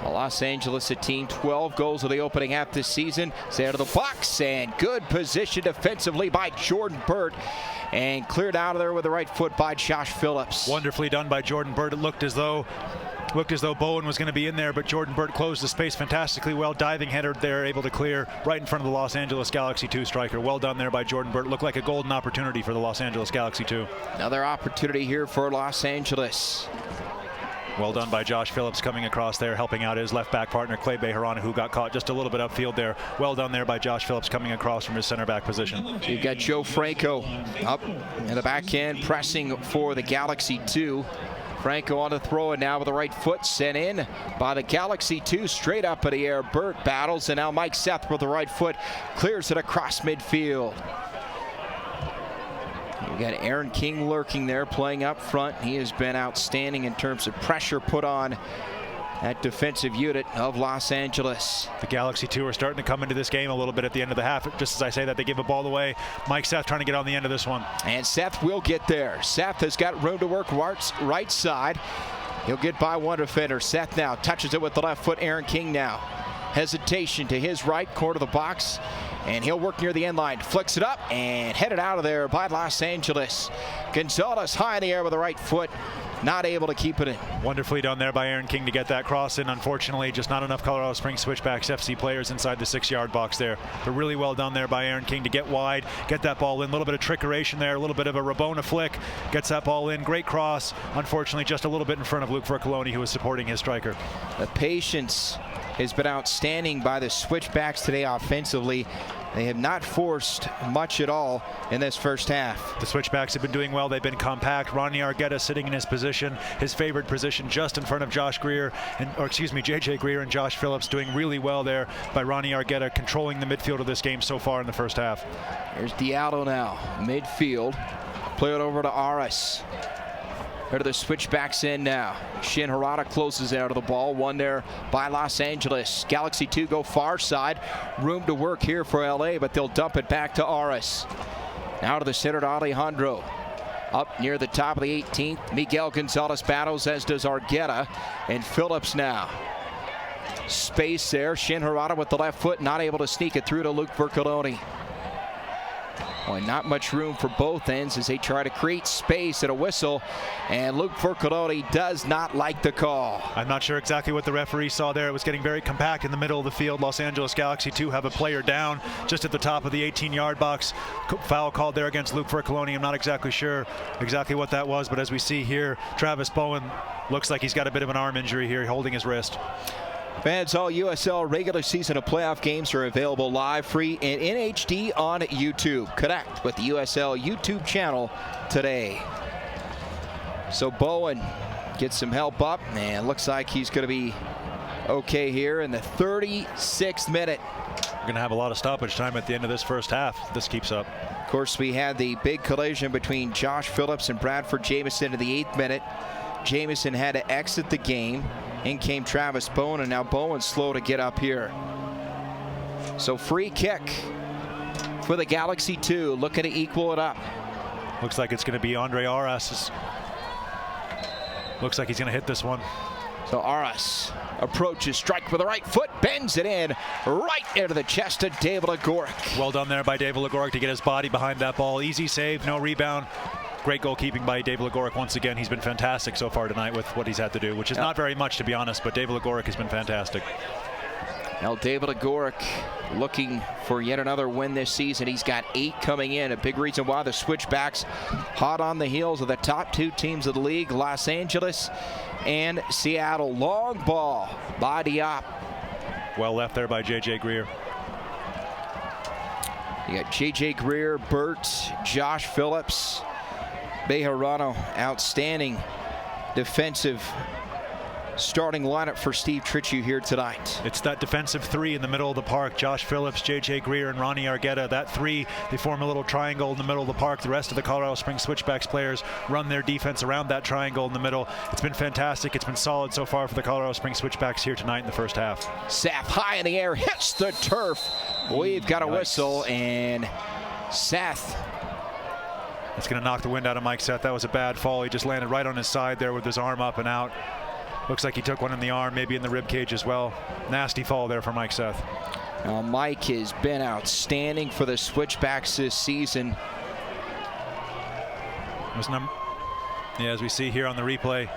Los Angeles, a team 12 goals of the opening half this season. Stay out of the box, and good position defensively by Jordan Burt, and cleared out of there with the right foot by Josh Phillips. Wonderfully done by Jordan Burt. It looked as though Bowen was going to be in there, but Jordan Burt closed the space fantastically well. Diving header there, able to clear right in front of the Los Angeles Galaxy 2 striker. Well done there by Jordan Burt. Looked like a golden opportunity for the Los Angeles Galaxy 2. Another opportunity here for Los Angeles. Well done by Josh Phillips coming across there, helping out his left back partner, Clay Bejarano, who got caught just a little bit upfield there. Well done there by Josh Phillips coming across from his center back position. You've got Joe Franco up in the back end, pressing for the Galaxy 2. Franco on the throw, and now with the right foot sent in by the Galaxy 2, straight up in the air. Burt battles, and now Mike Seth with the right foot clears it across midfield. You got Aaron King lurking there, playing up front. He has been outstanding in terms of pressure put on that defensive unit of Los Angeles. The Galaxy 2 are starting to come into this game a little bit at the end of the half. Just as I say that, they give a ball away. Mike Seth trying to get on the end of this one. And Seth will get there. Seth has got room to work right side. He'll get by one defender. Seth now touches it with the left foot. Aaron King now. Hesitation to his right, corner of the box. And he'll work near the end line. Flicks it up and headed out of there by Los Angeles. Gonzalez high in the air with the right foot. Not able to keep it in. Wonderfully done there by Aaron King to get that cross in. Unfortunately, just not enough Colorado Springs Switchbacks FC players inside the 6-yard box there. But really well done there by Aaron King to get wide, get that ball in. A little bit of trickeration there, a little bit of a Rabona flick. Gets that ball in. Great cross. Unfortunately, just a little bit in front of Luke Vercoloni, who was supporting his striker. The patience has been outstanding by the Switchbacks today offensively. They have not forced much at all in this first half. The Switchbacks have been doing well. They've been compact. Ronnie Argueta sitting in his position, his favorite position, just in front of JJ Greer and Josh Phillips, doing really well there by Ronnie Argueta, controlling the midfield of this game so far in the first half. Here's Diallo now, midfield. Play it over to Aras. Here to the Switchbacks in now. Shin Harada closes out of the ball. One there by Los Angeles. Galaxy 2 go far side. Room to work here for LA, but they'll dump it back to Aras. Now to the center to Alejandro. Up near the top of the 18th. Miguel Gonzalez battles, as does Argueta. And Phillips now. Space there. Shin Harada with the left foot, not able to sneak it through to Luke Vercoloni. Boy, not much room for both ends as they try to create space at a whistle, and Luke Vercoloni does not like the call. I'm not sure exactly what the referee saw there. It was getting very compact in the middle of the field. Los Angeles Galaxy 2 have a player down just at the top of the 18-yard box. Foul called there against Luke Vercoloni. I'm not exactly sure exactly what that was, but as we see here, Travis Bowen looks like he's got a bit of an arm injury here, holding his wrist. Fans, all USL regular season of playoff games are available live, free, and in HD on YouTube. Connect with the USL YouTube channel today. So Bowen gets some help up, and looks like he's going to be okay here in the 36th minute. We're going to have a lot of stoppage time at the end of this first half if this keeps up. Of course, we had the big collision between Josh Phillips and Bradford Jamieson in the 8th minute. Jamieson had to exit the game. In came Travis Bowen, and now Bowen's slow to get up here. So free kick for the Galaxy 2, looking to equal it up. Looks like it's going to be Andre Aras. Looks like he's going to hit this one. So Aras approaches, strike with the right foot, bends it in right into the chest of David Agoric. Well done there by David Agoric to get his body behind that ball. Easy save, no rebound. Great goalkeeping by David Agoric once again. He's been fantastic so far tonight with what he's had to do, which is not very much, to be honest, but David Agoric has been fantastic. Now David Agoric looking for yet another win this season. He's got 8 coming in. A big reason why the Switchbacks hot on the heels of the top 2 teams of the league, Los Angeles and Seattle. Long ball by Diop. Well left there by JJ Greer. You got JJ Greer, Burt, Josh Phillips, Bejarano. Outstanding defensive starting lineup for Steve Tritchie here tonight. It's that defensive 3 in the middle of the park. Josh Phillips, JJ Greer, and Ronnie Argueta. That 3, they form a little triangle in the middle of the park. The rest of the Colorado Springs Switchbacks players run their defense around that triangle in the middle. It's been fantastic. It's been solid so far for the Colorado Springs Switchbacks here tonight in the first half. Seth high in the air, hits the turf. We've got a whistle, and Seth. It's going to knock the wind out of Mike Seth. That was a bad fall. He just landed right on his side there with his arm up and out. Looks like he took one in the arm, maybe in the rib cage as well. Nasty fall there for Mike Seth. Now, Mike has been outstanding for the Switchbacks this season. As we see here on the replay,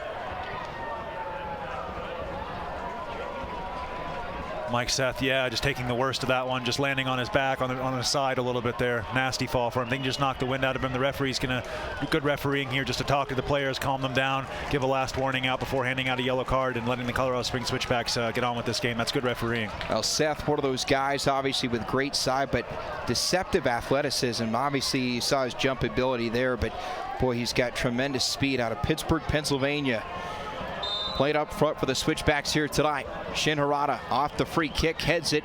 Mike Seth, just taking the worst of that one, just landing on his back, on his side a little bit there. Nasty fall for him. They can just knock the wind out of him. The referee's going to do good refereeing here just to talk to the players, calm them down, give a last warning out before handing out a yellow card and letting the Colorado Springs Switchbacks get on with this game. That's good refereeing. Well, Seth, one of those guys, obviously, with great side, but deceptive athleticism. Obviously, you saw his jump ability there, but, boy, he's got tremendous speed out of Pittsburgh, Pennsylvania. Played up front for the Switchbacks here tonight. Shin Harada off the free kick, heads it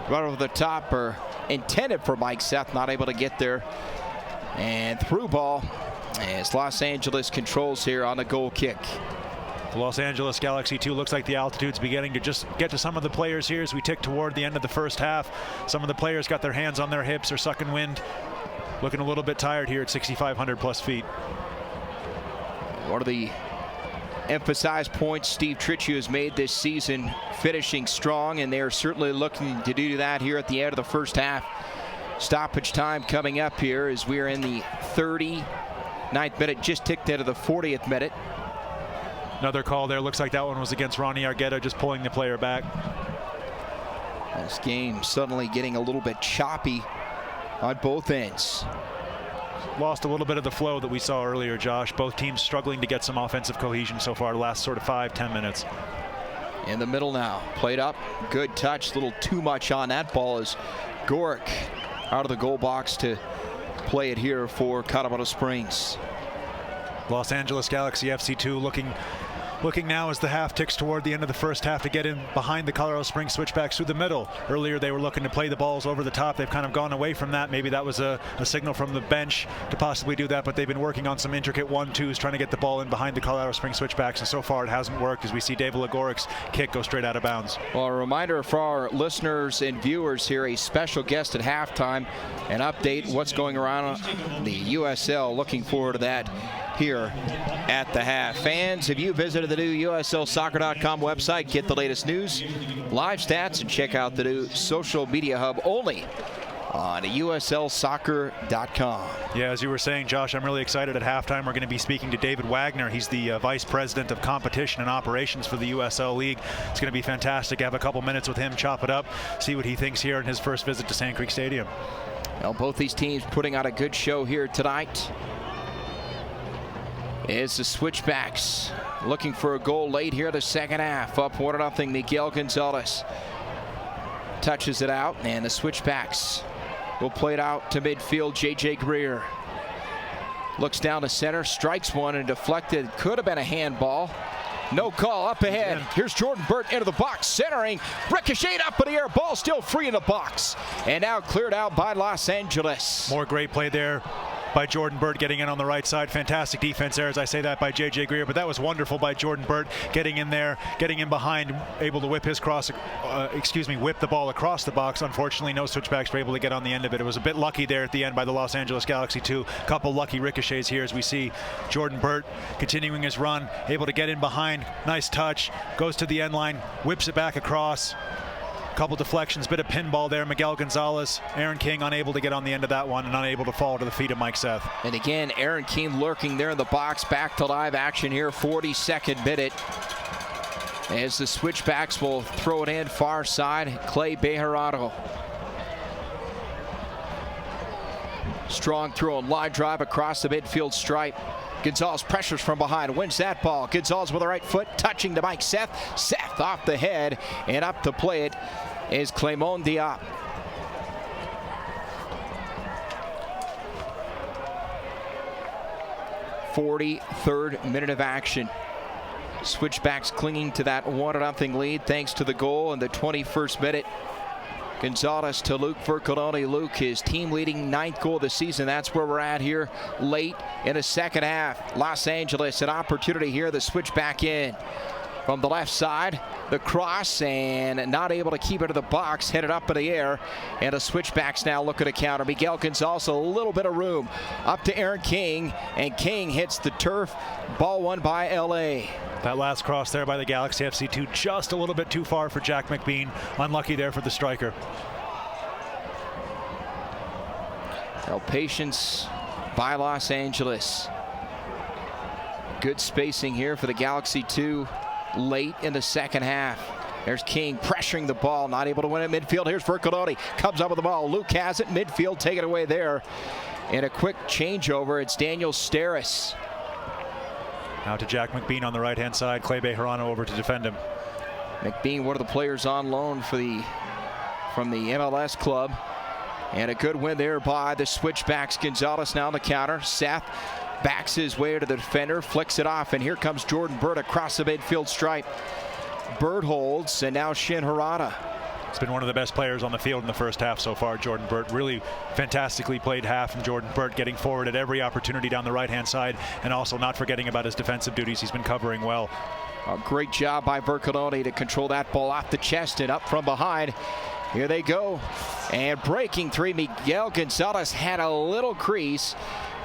right over the top, or intended for Mike Seth, not able to get there. And through ball as Los Angeles controls here on the goal kick. The Los Angeles Galaxy 2 looks like the altitude's beginning to just get to some of the players here as we tick toward the end of the first half. Some of the players got their hands on their hips or sucking wind. Looking a little bit tired here at 6,500 plus feet. One of the emphasized points Steve Tritchie has made this season, finishing strong, and they're certainly looking to do that here at the end of the first half. Stoppage time coming up here as we're in the 39th minute, just ticked into the 40th minute. Another call there. Looks like that one was against Ronnie Argueta, just pulling the player back. This game suddenly getting a little bit choppy on both ends. Lost a little bit of the flow that we saw earlier, Josh. Both teams struggling to get some offensive cohesion so far the last sort of 5-10 minutes. In the middle now, played up, good touch, a little too much on that ball as Goric out of the goal box to play it here for Colorado Springs. Los Angeles Galaxy FC2 looking now as the half ticks toward the end of the first half to get in behind the Colorado Springs Switchbacks through the middle. Earlier they were looking to play the balls over the top. They've kind of gone away from that. Maybe that was a signal from the bench to possibly do that, but they've been working on some intricate 1-2s trying to get the ball in behind the Colorado Springs Switchbacks, and so far it hasn't worked as we see David Legoric's kick go straight out of bounds. Well, a reminder for our listeners and viewers here, a special guest at halftime, an update what's going around the USL. Looking forward to that here at the half. Fans, have you visited the new USLsoccer.com website? Get the latest news, live stats, and check out the new social media hub only on USLsoccer.com. Yeah, as you were saying, Josh, I'm really excited. At halftime, we're going to be speaking to David Wagner. He's the Vice President of Competition and Operations for the USL League. It's going to be fantastic to have a couple minutes with him, chop it up, see what he thinks here in his first visit to Sand Creek Stadium. Well, both these teams putting on a good show here tonight. It's the Switchbacks looking for a goal late here in the second half. Up 1-0. Miguel Gonzalez touches it out, and the Switchbacks will play it out to midfield. J.J. Greer looks down the center, strikes one and deflected. Could have been a handball. No call. Up ahead. Here's Jordan Burt into the box, centering, ricocheted up in the air. Ball still free in the box, and now cleared out by Los Angeles. More great play there by Jordan Burt, getting in on the right side. Fantastic defense there, as I say that, by J.J. Greer, but that was wonderful by Jordan Burt, getting in there, getting in behind, able to whip the ball across the box. Unfortunately, no Switchbacks were able to get on the end of it. It was a bit lucky there at the end by the Los Angeles Galaxy too. Couple lucky ricochets here as we see Jordan Burt continuing his run, able to get in behind. Nice touch, goes to the end line, whips it back across. Couple deflections, bit of pinball there. Miguel Gonzalez, Aaron King unable to get on the end of that one and unable to fall to the feet of Mike Seth. And again, Aaron King lurking there in the box. Back to live action here, 42nd minute. As the Switchbacks will throw it in far side, Clay Bejarano. Strong throw and line drive across the midfield stripe. Gonzalez pressures from behind, wins that ball. Gonzalez with the right foot, touching to Mike Seth. Seth off the head, and up to play it is Clément Diop. .43rd minute of action. Switchbacks clinging to that 1-0 lead thanks to the goal in the 21st minute. Gonzalez to Luke Vercoloni. Luke, his team-leading 9th goal of the season. That's where we're at here late in the second half. Los Angeles, an opportunity here. The switch back in from the left side. The cross, and not able to keep it to the box. Headed up in the air, and the Switchbacks now looking to counter. Miguel Gonzalez, a little bit of room. Up to Aaron King, and King hits the turf. Ball won by L.A. That last cross there by the Galaxy FC2, just a little bit too far for Jack McBean. Unlucky there for the striker. Well, patience by Los Angeles. Good spacing here for the Galaxy 2 late in the second half. There's King pressuring the ball, not able to win it midfield. Here's Vercoloni, comes up with the ball. Luke has it, midfield, take it away there. And a quick changeover, it's Daniel Steris. Now to Jack McBean on the right-hand side. Clay Bejarano over to defend him. McBean, one of the players on loan from the MLS club. And a good win there by the Switchbacks. Gonzalez now on the counter. Seth backs his way to the defender, flicks it off, and here comes Jordan Burt across the midfield stripe. Burt holds, and now Shin Harada. It's been one of the best players on the field in the first half so far, Jordan Burt. Really fantastically played half, and Jordan Burt getting forward at every opportunity down the right-hand side, and also not forgetting about his defensive duties. He's been covering well. A great job by Vercoloni to control that ball off the chest and up from behind. Here they go. And breaking three, Miguel Gonzalez had a little crease,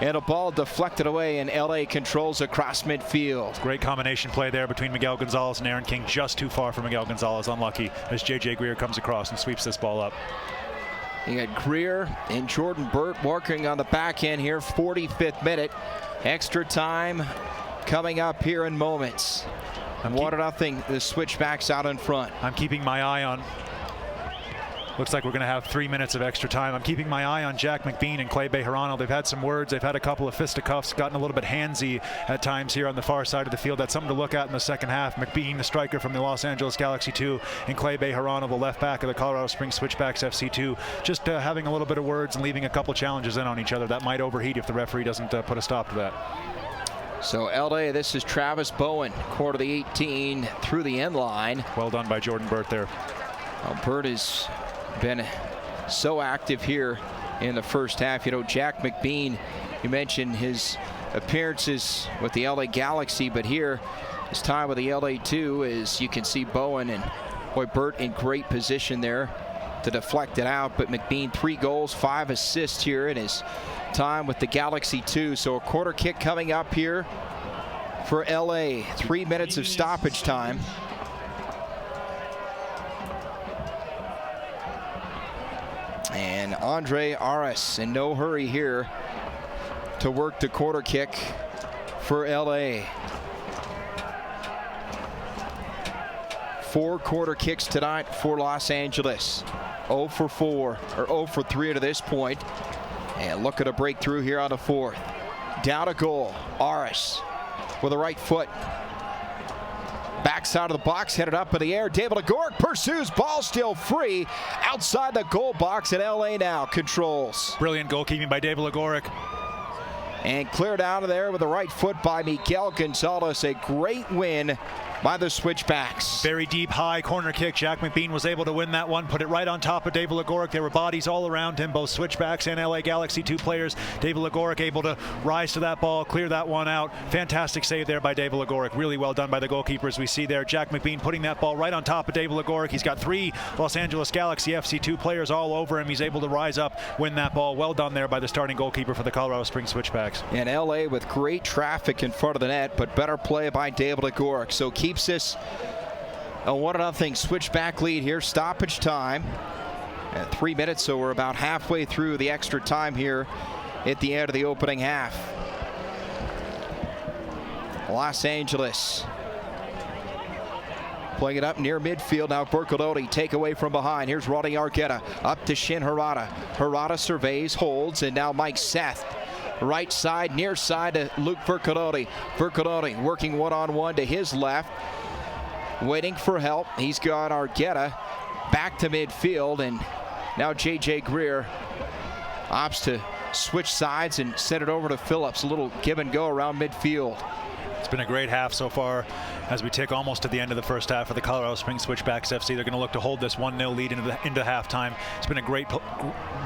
and a ball deflected away, and L.A. controls across midfield. Great combination play there between Miguel Gonzalez and Aaron King. Just too far for Miguel Gonzalez. Unlucky as J.J. Greer comes across and sweeps this ball up. You got Greer and Jordan Burt working on the back end here. 45th minute. Extra time coming up here in moments. 1-0, the Switchbacks out in front. I'm keeping my eye on Looks like we're going to have 3 minutes of extra time. I'm keeping my eye on Jack McBean and Clay Bejarano. They've had some words. They've had a couple of fisticuffs, gotten a little bit handsy at times here on the far side of the field. That's something to look at in the second half. McBean, the striker from the Los Angeles Galaxy 2, and Clay Bejarano, the left back of the Colorado Springs Switchbacks FC2, just having a little bit of words and leaving a couple challenges in on each other. That might overheat if the referee doesn't put a stop to that. So LA, this is Travis Bowen, quarter of the 18 through the end line. Well done by Jordan Burt there. Well, Burt has been so active here in the first half. You know, Jack McBean, you mentioned his appearances with the LA Galaxy, but here his time with the LA2 is, you can see Bowen and boy, Burt in great position there to deflect it out. But McBean, 3 goals, 5 assists here in his time with the Galaxy 2. So a quarter kick coming up here for LA. 3 minutes of stoppage time. And Andre Aras in no hurry here to work the quarter kick for LA. 4 quarter kicks tonight for Los Angeles. 0 for 4, or 0 for 3 to this point. And look at a breakthrough here on the 4th. Down a goal. Aras with the right foot. Backside of the box, headed up in the air. David Agoric pursues, ball still free. Outside the goal box, and LA now controls. Brilliant goalkeeping by David Agoric. And cleared out of there with the right foot by Miguel Gonzalez. A great win by the Switchbacks. Very deep, high corner kick. Jack McBean was able to win that one, put it right on top of David Agoric. There were bodies all around him, both Switchbacks and LA Galaxy 2 players. David Agoric able to rise to that ball, clear that one out. Fantastic save there by David Agoric. Really well done by the goalkeepers. We see there Jack McBean putting that ball right on top of David Agoric. He's got 3 Los Angeles Galaxy FC2 players all over him. He's able to rise up, win that ball. Well done there by the starting goalkeeper for the Colorado Springs Switchbacks. And LA with great traffic in front of the net, but better play by David Agoric. So keeps this a 1-0 Switchback lead here. Stoppage time at 3 minutes, so we're about halfway through the extra time here at the end of the opening half. Los Angeles playing it up near midfield. Now Bercolotti take away from behind. Here's Rodney Argueta up to Shin Harada. Harada surveys, holds, and now Mike Seth. Right side, near side to Luke Bercolotti. Bercolotti working one-on-one to his left. Waiting for help. He's got Argueta back to midfield, and now J.J. Greer opts to switch sides and send it over to Phillips. A little give and go around midfield. It's been a great half so far as we tick almost to the end of the first half for the Colorado Springs Switchbacks FC. They're going to look to hold this 1-0 lead into halftime. It's been a great,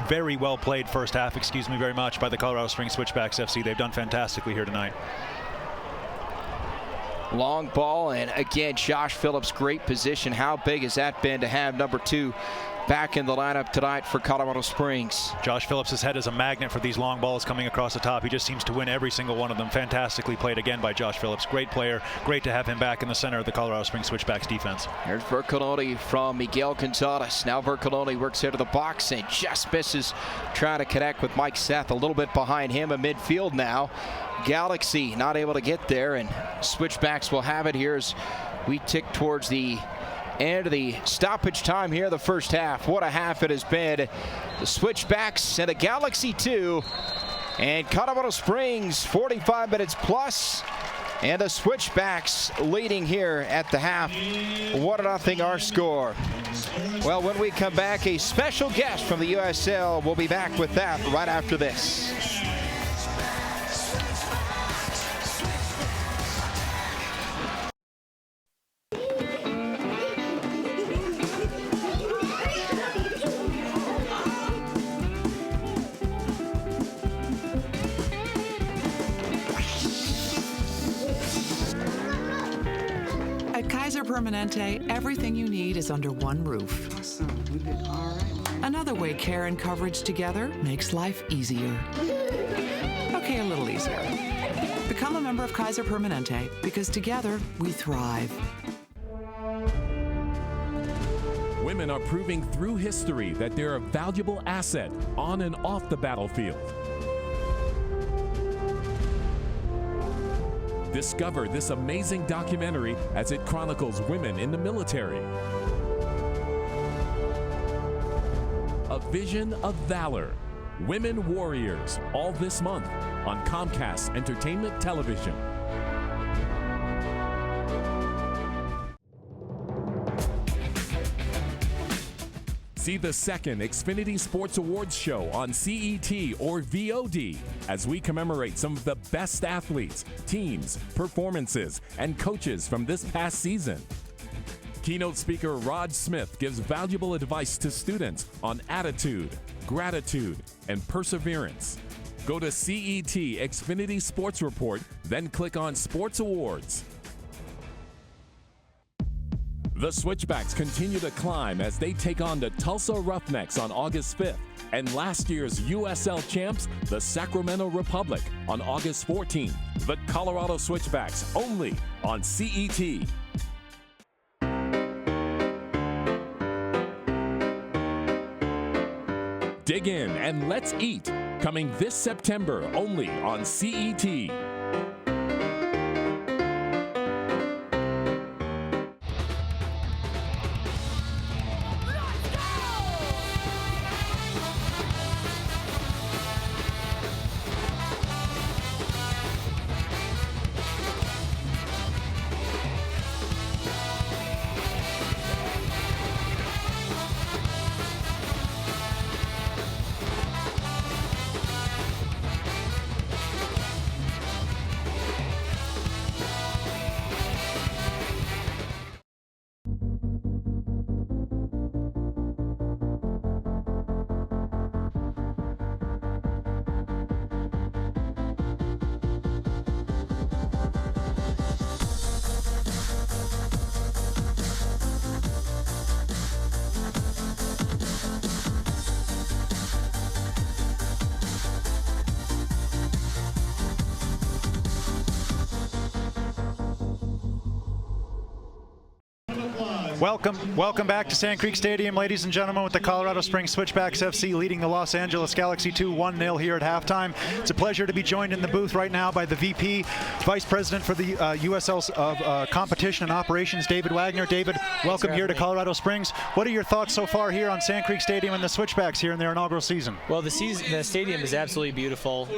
very well played first half, excuse me very much, by the Colorado Springs Switchbacks FC. They've done fantastically here tonight. Long ball, and again, Josh Phillips, great position. How big has that been to have number 2 back in the lineup tonight for Colorado Springs? Josh Phillips' head is a magnet for these long balls coming across the top. He just seems to win every single one of them. Fantastically played again by Josh Phillips. Great player. Great to have him back in the center of the Colorado Springs Switchbacks defense. Here's Bercolotti from Miguel Gonzalez. Now Bercolotti works into the box and just misses trying to connect with Mike Seth. A little bit behind him in midfield now. Galaxy not able to get there, and Switchbacks will have it here as we tick towards the end of the stoppage time here, the first half. What a half it has been. The Switchbacks and the Galaxy 2 and Colorado Springs 45 minutes plus, and the Switchbacks leading here at the half. 1-0 our score. Well, when we come back, a special guest from the USL. We'll be back with that right after this. Kaiser Permanente, everything you need is under one roof. Another way care and coverage together makes life easier. Okay, a little easier. Become a member of Kaiser Permanente, because together we thrive. Women are proving through history that they're a valuable asset on and off the battlefield. Discover this amazing documentary as it chronicles women in the military. Vision of Valor, Women Warriors, all this month on Comcast Entertainment Television. See the second Xfinity Sports Awards show on CET or VOD as we commemorate some of the best athletes, teams, performances, and coaches from this past season. Keynote speaker Rod Smith gives valuable advice to students on attitude, gratitude, and perseverance. Go to CET Xfinity Sports Report, then click on Sports Awards. The Switchbacks continue to climb as they take on the Tulsa Roughnecks on August 5th and last year's USL champs, the Sacramento Republic, on August 14th. The Colorado Switchbacks only on CET. Dig in and let's eat. Coming this September only on CET. Welcome back to Sand Creek Stadium, ladies and gentlemen, with the Colorado Springs Switchbacks FC leading the Los Angeles Galaxy 2 1-0 here at halftime. It's a pleasure to be joined in the booth right now by the VP, Vice President for the USL's Competition and Operations, David Wagner. David, welcome here to Colorado Springs. What are your thoughts so far here on Sand Creek Stadium and the Switchbacks here in their inaugural season? Well, the stadium is absolutely beautiful.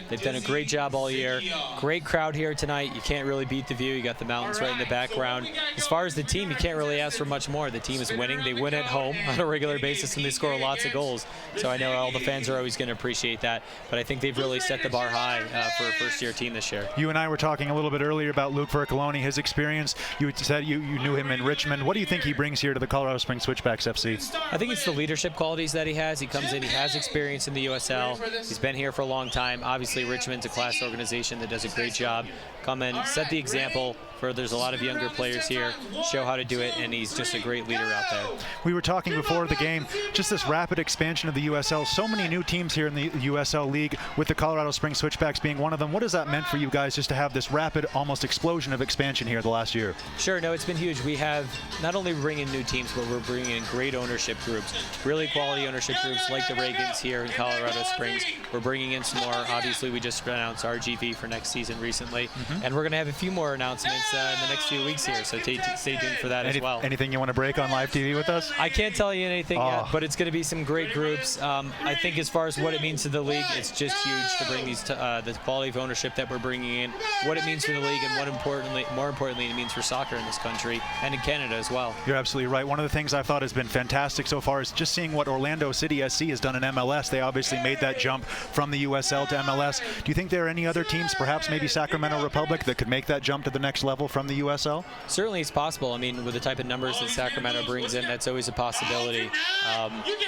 They've done a great job all year. Great crowd here tonight. You can't really beat the view. You got the mountains right in the background. As far as the team, you can't really ask for much more. The team is winning. They win at home on a regular basis, and they score lots of goals. So I know all the fans are always going to appreciate that. But I think they've really set the bar high for a first-year team this year. You and I were talking a little bit earlier about Luke Vercoloni, his experience. You said you knew him in Richmond. What do you think he brings here to the Colorado Springs Switchbacks FC? I think it's the leadership qualities that he has. He comes in, he has experience in the USL. He's been here for a long time. Obviously, Richmond's a class organization that does a great job. Come in, set the example for there's a lot of younger players here, show how to do it, and he's just a great leader out there. We were talking before the game, just this rapid expansion of the USL. So many new teams here in the USL League, with the Colorado Springs Switchbacks being one of them. What has that meant for you guys, just to have this rapid, almost explosion of expansion here the last year? Sure, no, it's been huge. We have not only bringing in new teams, but we're bringing in great ownership groups, really quality ownership groups like the Reagans here in Colorado Springs. We're bringing in some more. Obviously, we just announced RGV for next season recently, and we're going to have a few more announcements in the next few weeks here, so stay tuned for that as well. Anything you want to break on live TV with us? I can't tell you anything yet, but it's going to be some great groups. I think as far as what it means to the league, it's just huge to bring these the quality of ownership that we're bringing in, what it means for the league, and more importantly, it means for soccer in this country and in Canada as well. You're absolutely right. One of the things I thought has been fantastic so far is just seeing what Orlando City SC has done in MLS. They obviously made that jump from the USL to MLS. Do you think there are any other teams, perhaps maybe Sacramento Republic, that could make that jump to the next level from the USL? Certainly it's possible. I mean, with the type of numbers that Sacramento brings in, that's always a possibility.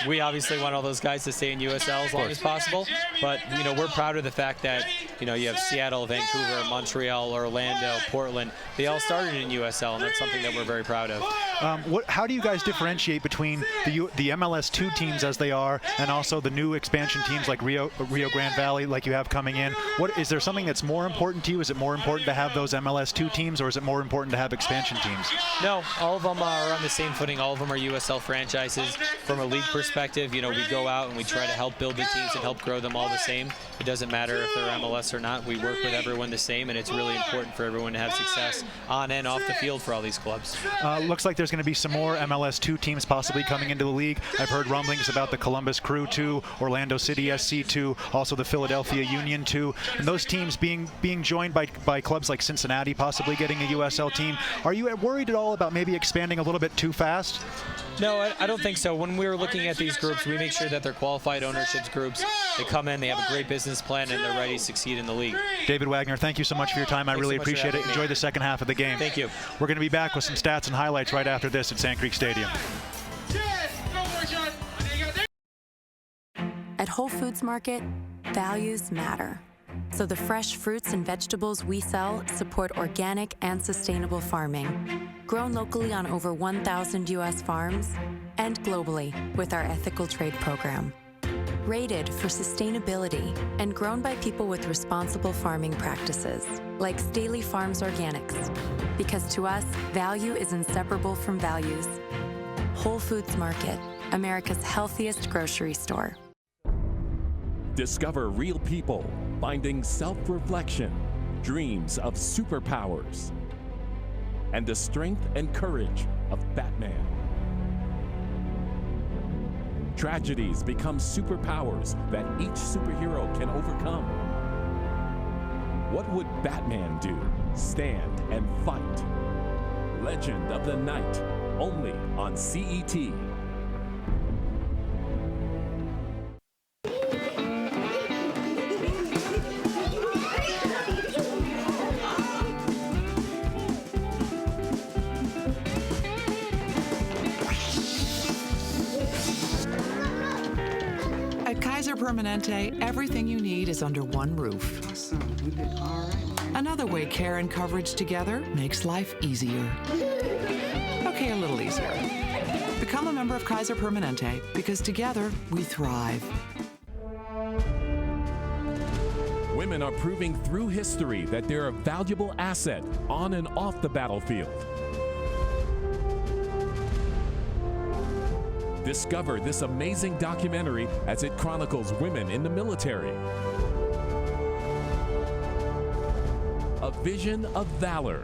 We obviously want all those guys to stay in USL as long as possible, but we're proud of the fact that you have Seattle, Vancouver, Montreal, Orlando, Portland. They all started in USL, and that's something that we're very proud of. How do you guys differentiate between the MLS 2 teams as they are, and also the new expansion teams like Rio Grande Valley, like you have coming in? Is there something that's more important to you? Is it more important to have those MLS 2 teams, or is it more important to have expansion teams? No, all of them are on the same footing. All of them are USL franchises. From a league perspective, we go out and we try to help build the teams and help grow them all the same. It doesn't matter if they're MLS or not. We work with everyone the same, and it's really important for everyone to have success on and off the field for all these clubs. Looks like there's there's going to be some more MLS 2 teams possibly coming into the league. I've heard rumblings about the Columbus Crew 2, Orlando City SC 2, also the Philadelphia Union 2, and those teams being joined by clubs like Cincinnati possibly getting a USL team. Are you worried at all about maybe expanding a little bit too fast? No, I don't think so. When we were looking at these groups, we make sure that they're qualified ownerships groups. They come in, they have a great business plan, and they're ready to succeed in the league. David Wagner, thank you so much for your time. I really appreciate it. Enjoy the second half of the game. Thank you. We're going to be back with some stats and highlights right after this at Sand Creek Stadium. At Whole Foods Market, values matter. So the fresh fruits and vegetables we sell support organic and sustainable farming, grown locally on over 1,000 U.S. farms, and globally with our ethical trade program. Rated for sustainability and grown by people with responsible farming practices, like Staley Farms Organics. Because to us, value is inseparable from values. Whole Foods Market, America's healthiest grocery store. Discover real people, finding self-reflection, dreams of superpowers, and the strength and courage of Batman. Tragedies become superpowers that each superhero can overcome. What would Batman do? Stand and fight. Legend of the Night, only on CET. At Kaiser Permanente, everything you need is under one roof. Another way care and coverage together makes life easier. Okay, a little easier. Become a member of Kaiser Permanente, because together we thrive. Women are proving through history that they're a valuable asset on and off the battlefield. Discover this amazing documentary as it chronicles women in the military. A Vision of Valor,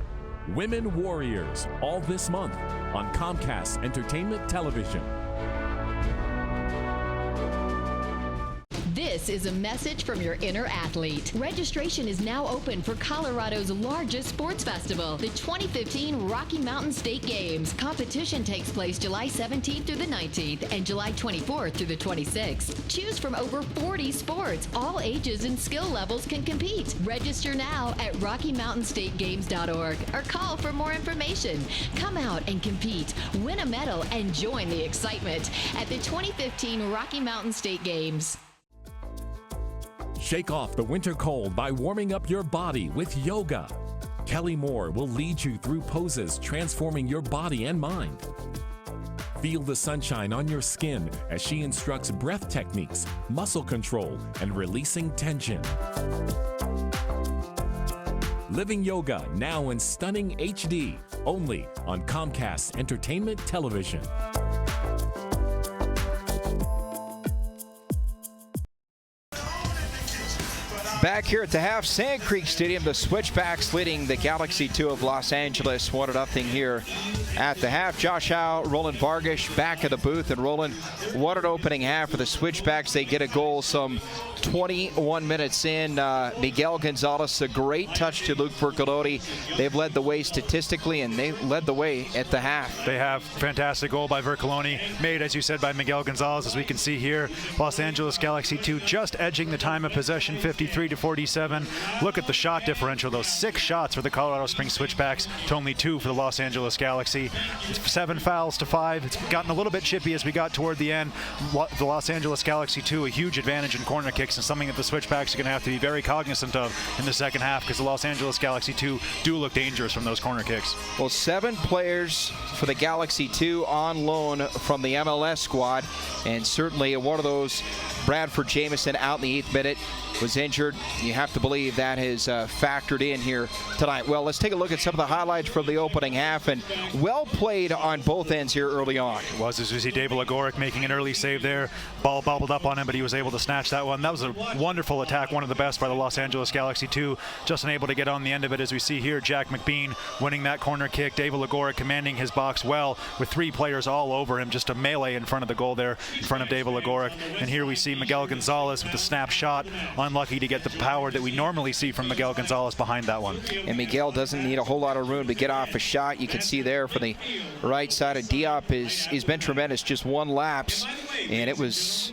Women Warriors, all this month on Comcast Entertainment Television. This is a message from your inner athlete. Registration is now open for Colorado's largest sports festival, the 2015 Rocky Mountain State Games. Competition takes place July 17th through the 19th and July 24th through the 26th. Choose from over 40 sports. All ages and skill levels can compete. Register now at RockyMountainStateGames.org or call for more information. Come out and compete, win a medal, and join the excitement at the 2015 Rocky Mountain State Games. Shake off the winter cold by warming up your body with yoga. Kelly Moore will lead you through poses transforming your body and mind. Feel the sunshine on your skin as she instructs breath techniques, muscle control, and releasing tension. Living Yoga now in stunning HD, only on Comcast Entertainment Television. Back here at the half, Sand Creek Stadium, the Switchbacks leading the Galaxy 2 of Los Angeles 1-0 here at the half. Josh Howe, Roland Vargas back at the booth. And Roland, what an opening half for the Switchbacks. They get a goal some 21 minutes in. Miguel Gonzalez, a great touch to Luke Bercolotti. They've led the way statistically, and they led the way at the half. They have. Fantastic goal by Vercoloni, made, as you said, by Miguel Gonzalez, as we can see here. Los Angeles Galaxy 2 just edging the time of possession, 53-47. Look at the shot differential, those 6 shots for the Colorado Springs Switchbacks to only 2 for the Los Angeles Galaxy. 7 fouls to 5. It's gotten a little bit chippy as we got toward the end. The Los Angeles Galaxy 2, a huge advantage in corner kicks, and something that the Switchbacks are going to have to be very cognizant of in the second half, because the Los Angeles Galaxy 2 do look dangerous from those corner kicks. Well, 7 players for the Galaxy 2 on loan from the MLS squad, and certainly one of those, Bradford Jamieson, out in the 8th minute, was injured. you have to believe that has factored in here tonight. Well, let's take a look at some of the highlights from the opening half, and well played on both ends here early on. It was, as we see David Legoric making an early save there. Ball bobbled up on him, but he was able to snatch that one. That was a wonderful attack, one of the best by the Los Angeles Galaxy 2. Just unable to get on the end of it, as we see here. Jack McBean winning that corner kick. David Legoric commanding his box well with 3 players all over him. Just a melee in front of the goal there, in front of David Legoric. And here we see Miguel Gonzalez with the snap shot. Unlucky to get the power that we normally see from Miguel Gonzalez behind that one. And Miguel doesn't need a whole lot of room to get off a shot. You can see there from the right side of Diop has been tremendous. Just one lapse, and it was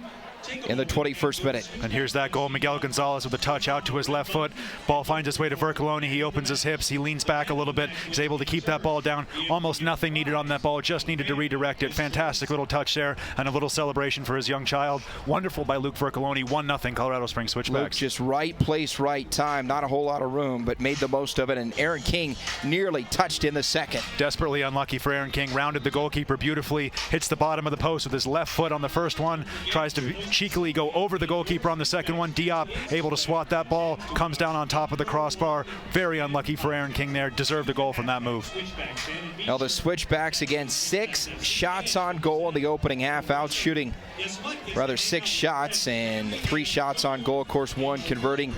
in the 21st minute. And here's that goal. Miguel Gonzalez with a touch out to his left foot. Ball finds its way to Vercoloni. He opens his hips. He leans back a little bit. He's able to keep that ball down. Almost nothing needed on that ball. Just needed to redirect it. Fantastic little touch there, and a little celebration for his young child. Wonderful by Luke Vercoloni. 1-0 Colorado Springs Switchbacks. Luke just right place, right time. Not a whole lot of room, but made the most of it. And Aaron King nearly touched in the second. Desperately unlucky for Aaron King. Rounded the goalkeeper beautifully. Hits the bottom of the post with his left foot on the first one. Tries to cheekily go over the goalkeeper on the second one. Diop able to swat that ball. Comes down on top of the crossbar. Very unlucky for Aaron King there. Deserved a goal from that move. Now the Switchbacks again, 6 shots on goal in the opening half, out shooting rather 6 shots and 3 shots on goal. Of course, 1 converting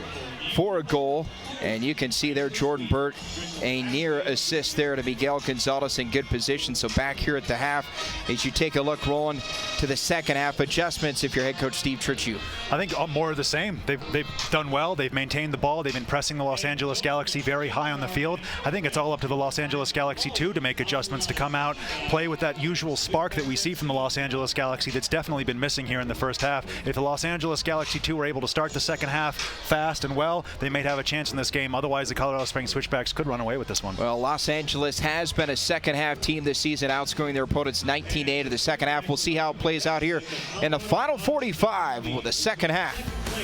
for a goal. And you can see there Jordan Burt, a near assist there to Miguel Gonzalez in good position. So back here at the half, as you take a look, Roland, to the second half, adjustments if you're head coach Steve Tritchie. I think more of the same. They've done well. They've maintained the ball. They've been pressing the Los Angeles Galaxy very high on the field. I think it's all up to the Los Angeles Galaxy 2 to make adjustments, to come out, play with that usual spark that we see from the Los Angeles Galaxy that's definitely been missing here in the first half. If the Los Angeles Galaxy 2 were able to start the second half fast and well, they may have a chance in this game. Otherwise, the Colorado Springs Switchbacks could run away with this one. Well, Los Angeles has been a second half team this season, outscoring their opponents 19-8 in the second half. We'll see how it plays out here in the final 45 with the second half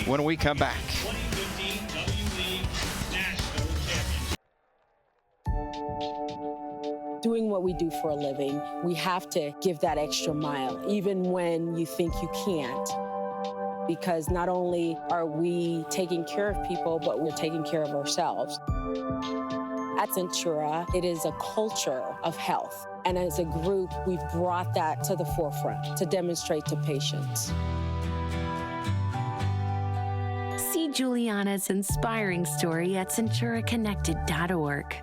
when we come back. Doing what we do for a living, we have to give that extra mile, even when you think you can't. Because not only are we taking care of people, but we're taking care of ourselves. At Centura, it is a culture of health. And as a group, we've brought that to the forefront to demonstrate to patients. See Juliana's inspiring story at CenturaConnected.org.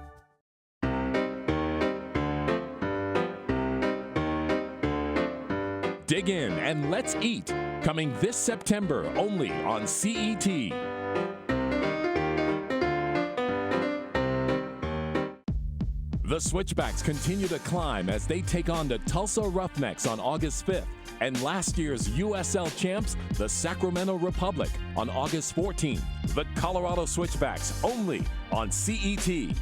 Dig in and let's eat. Coming this September only on CET. The Switchbacks continue to climb as they take on the Tulsa Roughnecks on August 5th and last year's USL champs, the Sacramento Republic, on August 14th. The Colorado Switchbacks only on CET.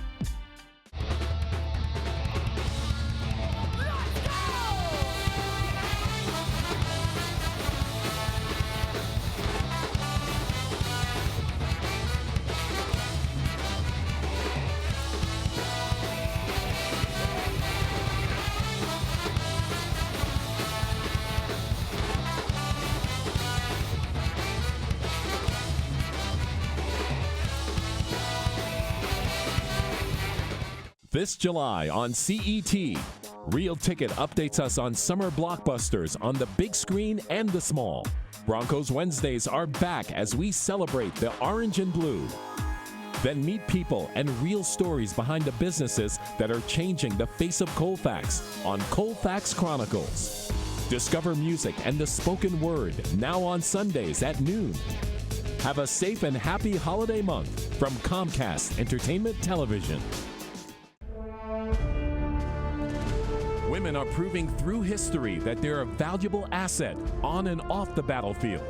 This July on CET, Real Ticket updates us on summer blockbusters on the big screen and the small. Broncos Wednesdays are back as we celebrate the orange and blue. Then meet people and real stories behind the businesses that are changing the face of Colfax on Colfax Chronicles. Discover music and the spoken word now on Sundays at noon. Have a safe and happy holiday month from Comcast Entertainment Television. Women are proving through history that they're a valuable asset on and off the battlefield.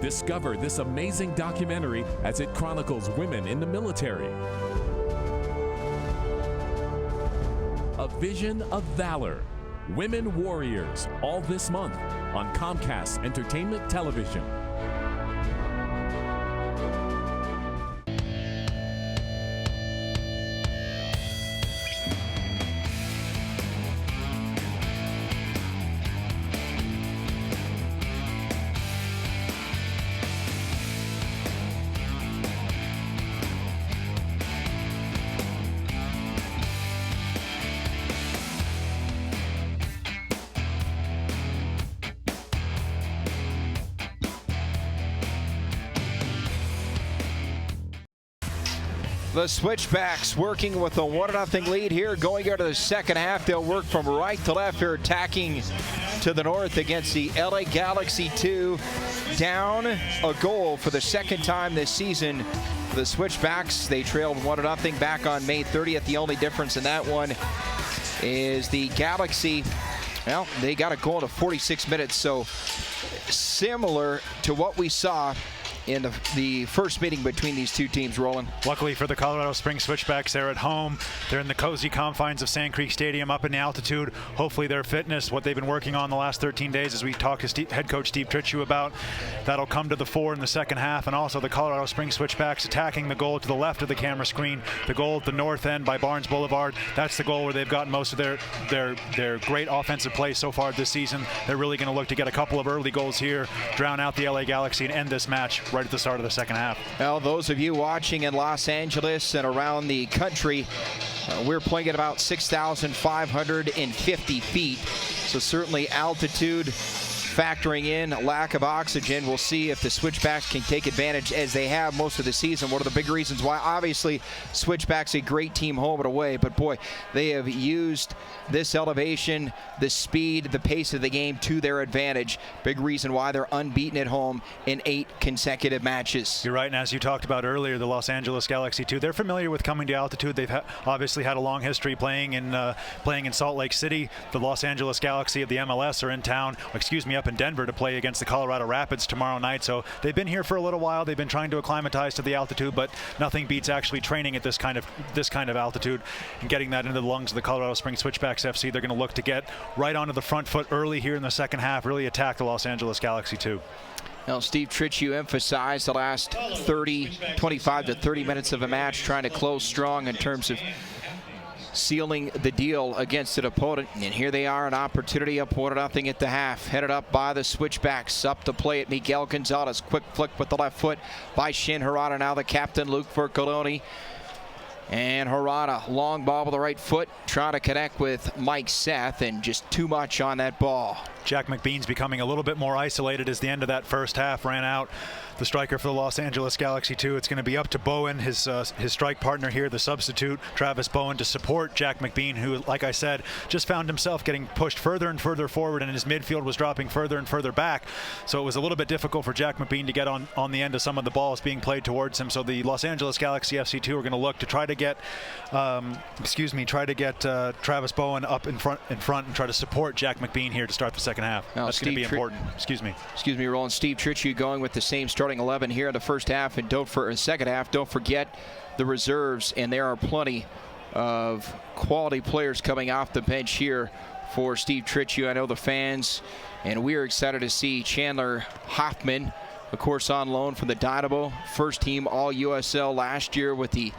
Discover this amazing documentary as it chronicles women in the military. A Vision of Valor. Women Warriors, all this month on Comcast Entertainment Television. The Switchbacks working with a 1-0 lead here. Going into the second half, they'll work from right to left here, attacking to the north against the LA Galaxy 2. Down a goal for the second time this season. The Switchbacks, they trailed 1-0 back on May 30th. The only difference in that one is the Galaxy, well, they got a goal in 46 minutes, so similar to what we saw in the first meeting between these two teams, Roland. Luckily for the Colorado Springs Switchbacks, they're at home. They're in the cozy confines of Sand Creek Stadium, up in the altitude. Hopefully their fitness, what they've been working on the last 13 days, as we talked to head coach Steve Tritchue about, that'll come to the fore in the second half. And also the Colorado Springs Switchbacks attacking the goal to the left of the camera screen, the goal at the north end by Barnes Boulevard. That's the goal where they've gotten most of their great offensive play so far this season. They're really going to look to get a couple of early goals here, drown out the LA Galaxy, and end this match right at the start of the second half. Well, those of you watching in Los Angeles and around the country, we're playing at about 6,550 feet. So certainly altitude factoring in lack of oxygen. We'll see if the Switchbacks can take advantage, as they have most of the season. One of the big reasons why, obviously, Switchbacks a great team home and away, but boy, they have used this elevation, the speed, the pace of the game to their advantage. Big reason why they're unbeaten at home in 8 consecutive matches. You're right, and as you talked about earlier, the Los Angeles Galaxy too, they're familiar with coming to altitude. They've obviously had a long history playing in Salt Lake City. The Los Angeles Galaxy of the MLS are in town, up in Denver to play against the Colorado Rapids tomorrow night. So they've been here for a little while. They've been trying to acclimatize to the altitude, but nothing beats actually training at this kind of altitude and getting that into the lungs of the Colorado Springs Switchbacks FC. They're going to look to get right onto the front foot early here in the second half, really attack the Los Angeles Galaxy too. Now, Steve Tritchue emphasized the last 25 to 30 minutes of a match, trying to close strong in terms of sealing the deal against an opponent. And here they are, an opportunity up 1-0 at the half. Headed up by the Switchbacks. Up to play it, Miguel Gonzalez. Quick flick with the left foot by Shin Harada. Now the captain, Luke Furcoloni. And Harada, long ball with the right foot, trying to connect with Mike Seth, and just too much on that ball. Jack McBean's becoming a little bit more isolated as the end of that first half ran out. The striker for the Los Angeles Galaxy 2. It's going to be up to Bowen, his strike partner here, the substitute, Travis Bowen, to support Jack McBean, who, like I said, just found himself getting pushed further and further forward, and his midfield was dropping further and further back. So it was a little bit difficult for Jack McBean to get on the end of some of the balls being played towards him. So the Los Angeles Galaxy FC 2 are going to look to try to get, Travis Bowen up in front and try to support Jack McBean here to start the second half. Now, that's going to be important. Excuse me, Roland. Steve Tritchue going with the same starting 11 here in the first half, and second half. Don't forget the reserves, and there are plenty of quality players coming off the bench here for Steve Tritchue. I know the fans, and we are excited to see Chandler Hoffman, of course, on loan from the Dynamo, first team All-USL last year with the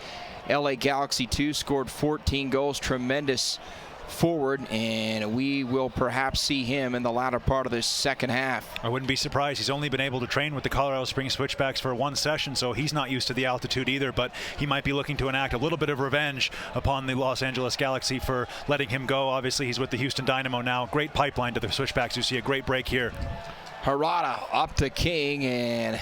LA Galaxy 2, scored 14 goals, tremendous forward, and we will perhaps see him in the latter part of this second half. I wouldn't be surprised. He's only been able to train with the Colorado Springs Switchbacks for one session, so he's not used to the altitude either, but he might be looking to enact a little bit of revenge upon the Los Angeles Galaxy for letting him go. Obviously, he's with the Houston Dynamo now. Great pipeline to the Switchbacks, who see a great break here. Harada up to King, and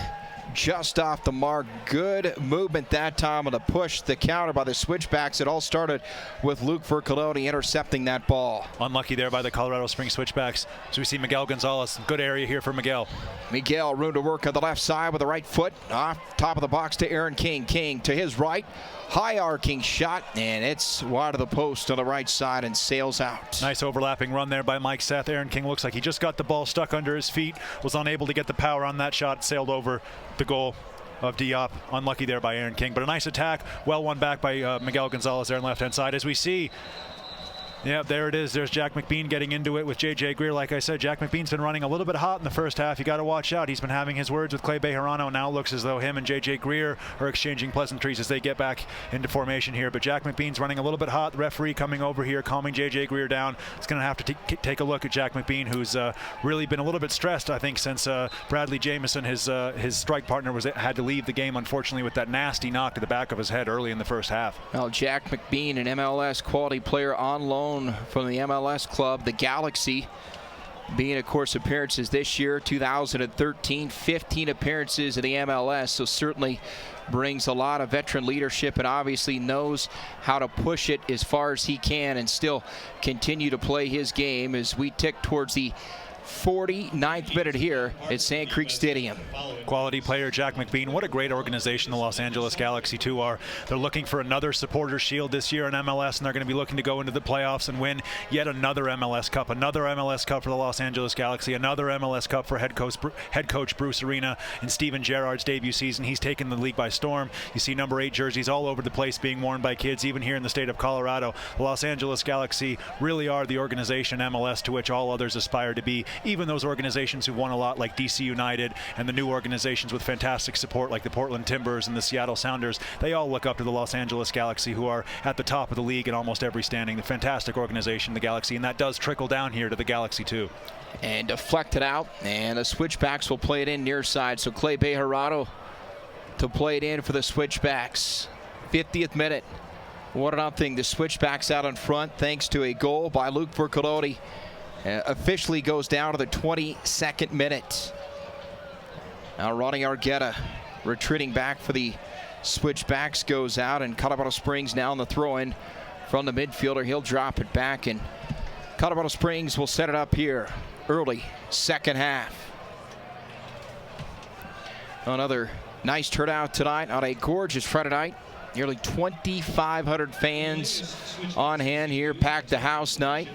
just off the mark. Good movement that time on the push, the counter by the Switchbacks. It all started with Luke Furcoloni intercepting that ball. Unlucky there by the Colorado Springs Switchbacks. So we see Miguel Gonzalez. Good area here for Miguel. Miguel, room to work on the left side with the right foot. Off top of the box to Aaron King. King to his right. High arcing shot, and it's wide of the post on the right side and sails out. Nice overlapping run there by Mike Seth. Aaron King looks like he just got the ball stuck under his feet, was unable to get the power on that shot, sailed over the goal of Diop. Unlucky there by Aaron King, but a nice attack. Well won back by Miguel Gonzalez there on the left-hand side. As we see, yeah, there it is. There's Jack McBean getting into it with J.J. Greer. Like I said, Jack McBean's been running a little bit hot in the first half. You got to watch out. He's been having his words with Clay Bejarano. Now it looks as though him and J.J. Greer are exchanging pleasantries as they get back into formation here. But Jack McBean's running a little bit hot. The referee coming over here, calming J.J. Greer down. It's going to have to take a look at Jack McBean, who's really been a little bit stressed, I think, since Bradley Jameson, his strike partner, had to leave the game, unfortunately, with that nasty knock to the back of his head early in the first half. Well, Jack McBean, an MLS quality player on loan from the MLS club, the Galaxy. being, of course, appearances this year, 2013, 15 appearances in the MLS, so certainly brings a lot of veteran leadership and obviously knows how to push it as far as he can and still continue to play his game as we tick towards the 49th minute here at Sand Creek Stadium. Quality player Jack McBean. What a great organization the Los Angeles Galaxy 2 are. They're looking for another Supporters Shield this year in MLS, and they're going to be looking to go into the playoffs and win yet another MLS Cup. Another MLS Cup for the Los Angeles Galaxy. Another MLS Cup for head coach Bruce Arena in Steven Gerrard's debut season. He's taken the league by storm. You see number 8 jerseys all over the place being worn by kids, even here in the state of Colorado. The Los Angeles Galaxy really are the organization MLS to which all others aspire to be. Even those organizations who won a lot like DC United and the new organizations with fantastic support like the Portland Timbers and the Seattle Sounders, they all look up to the Los Angeles Galaxy, who are at the top of the league in almost every standing. The fantastic organization, the Galaxy, and that does trickle down here to the Galaxy too. And deflected out, and the Switchbacks will play it in near side. So Clay Bejarano to play it in for the Switchbacks. 50th minute. 1-0. The Switchbacks out in front thanks to a goal by Luke Vercolodi. Officially goes down to the 22nd minute. Now Ronnie Argueta retreating back for the Switchbacks goes out, and Colorado Springs now on the throw-in from the midfielder. He'll drop it back, and Colorado Springs will set it up here early second half. Another nice turnout tonight on a gorgeous Friday night. Nearly 2,500 fans on hand here, packed the house night.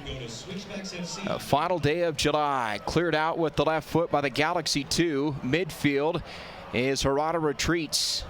Final day of July, cleared out with the left foot by the Galaxy 2. Midfield as Hirata retreats.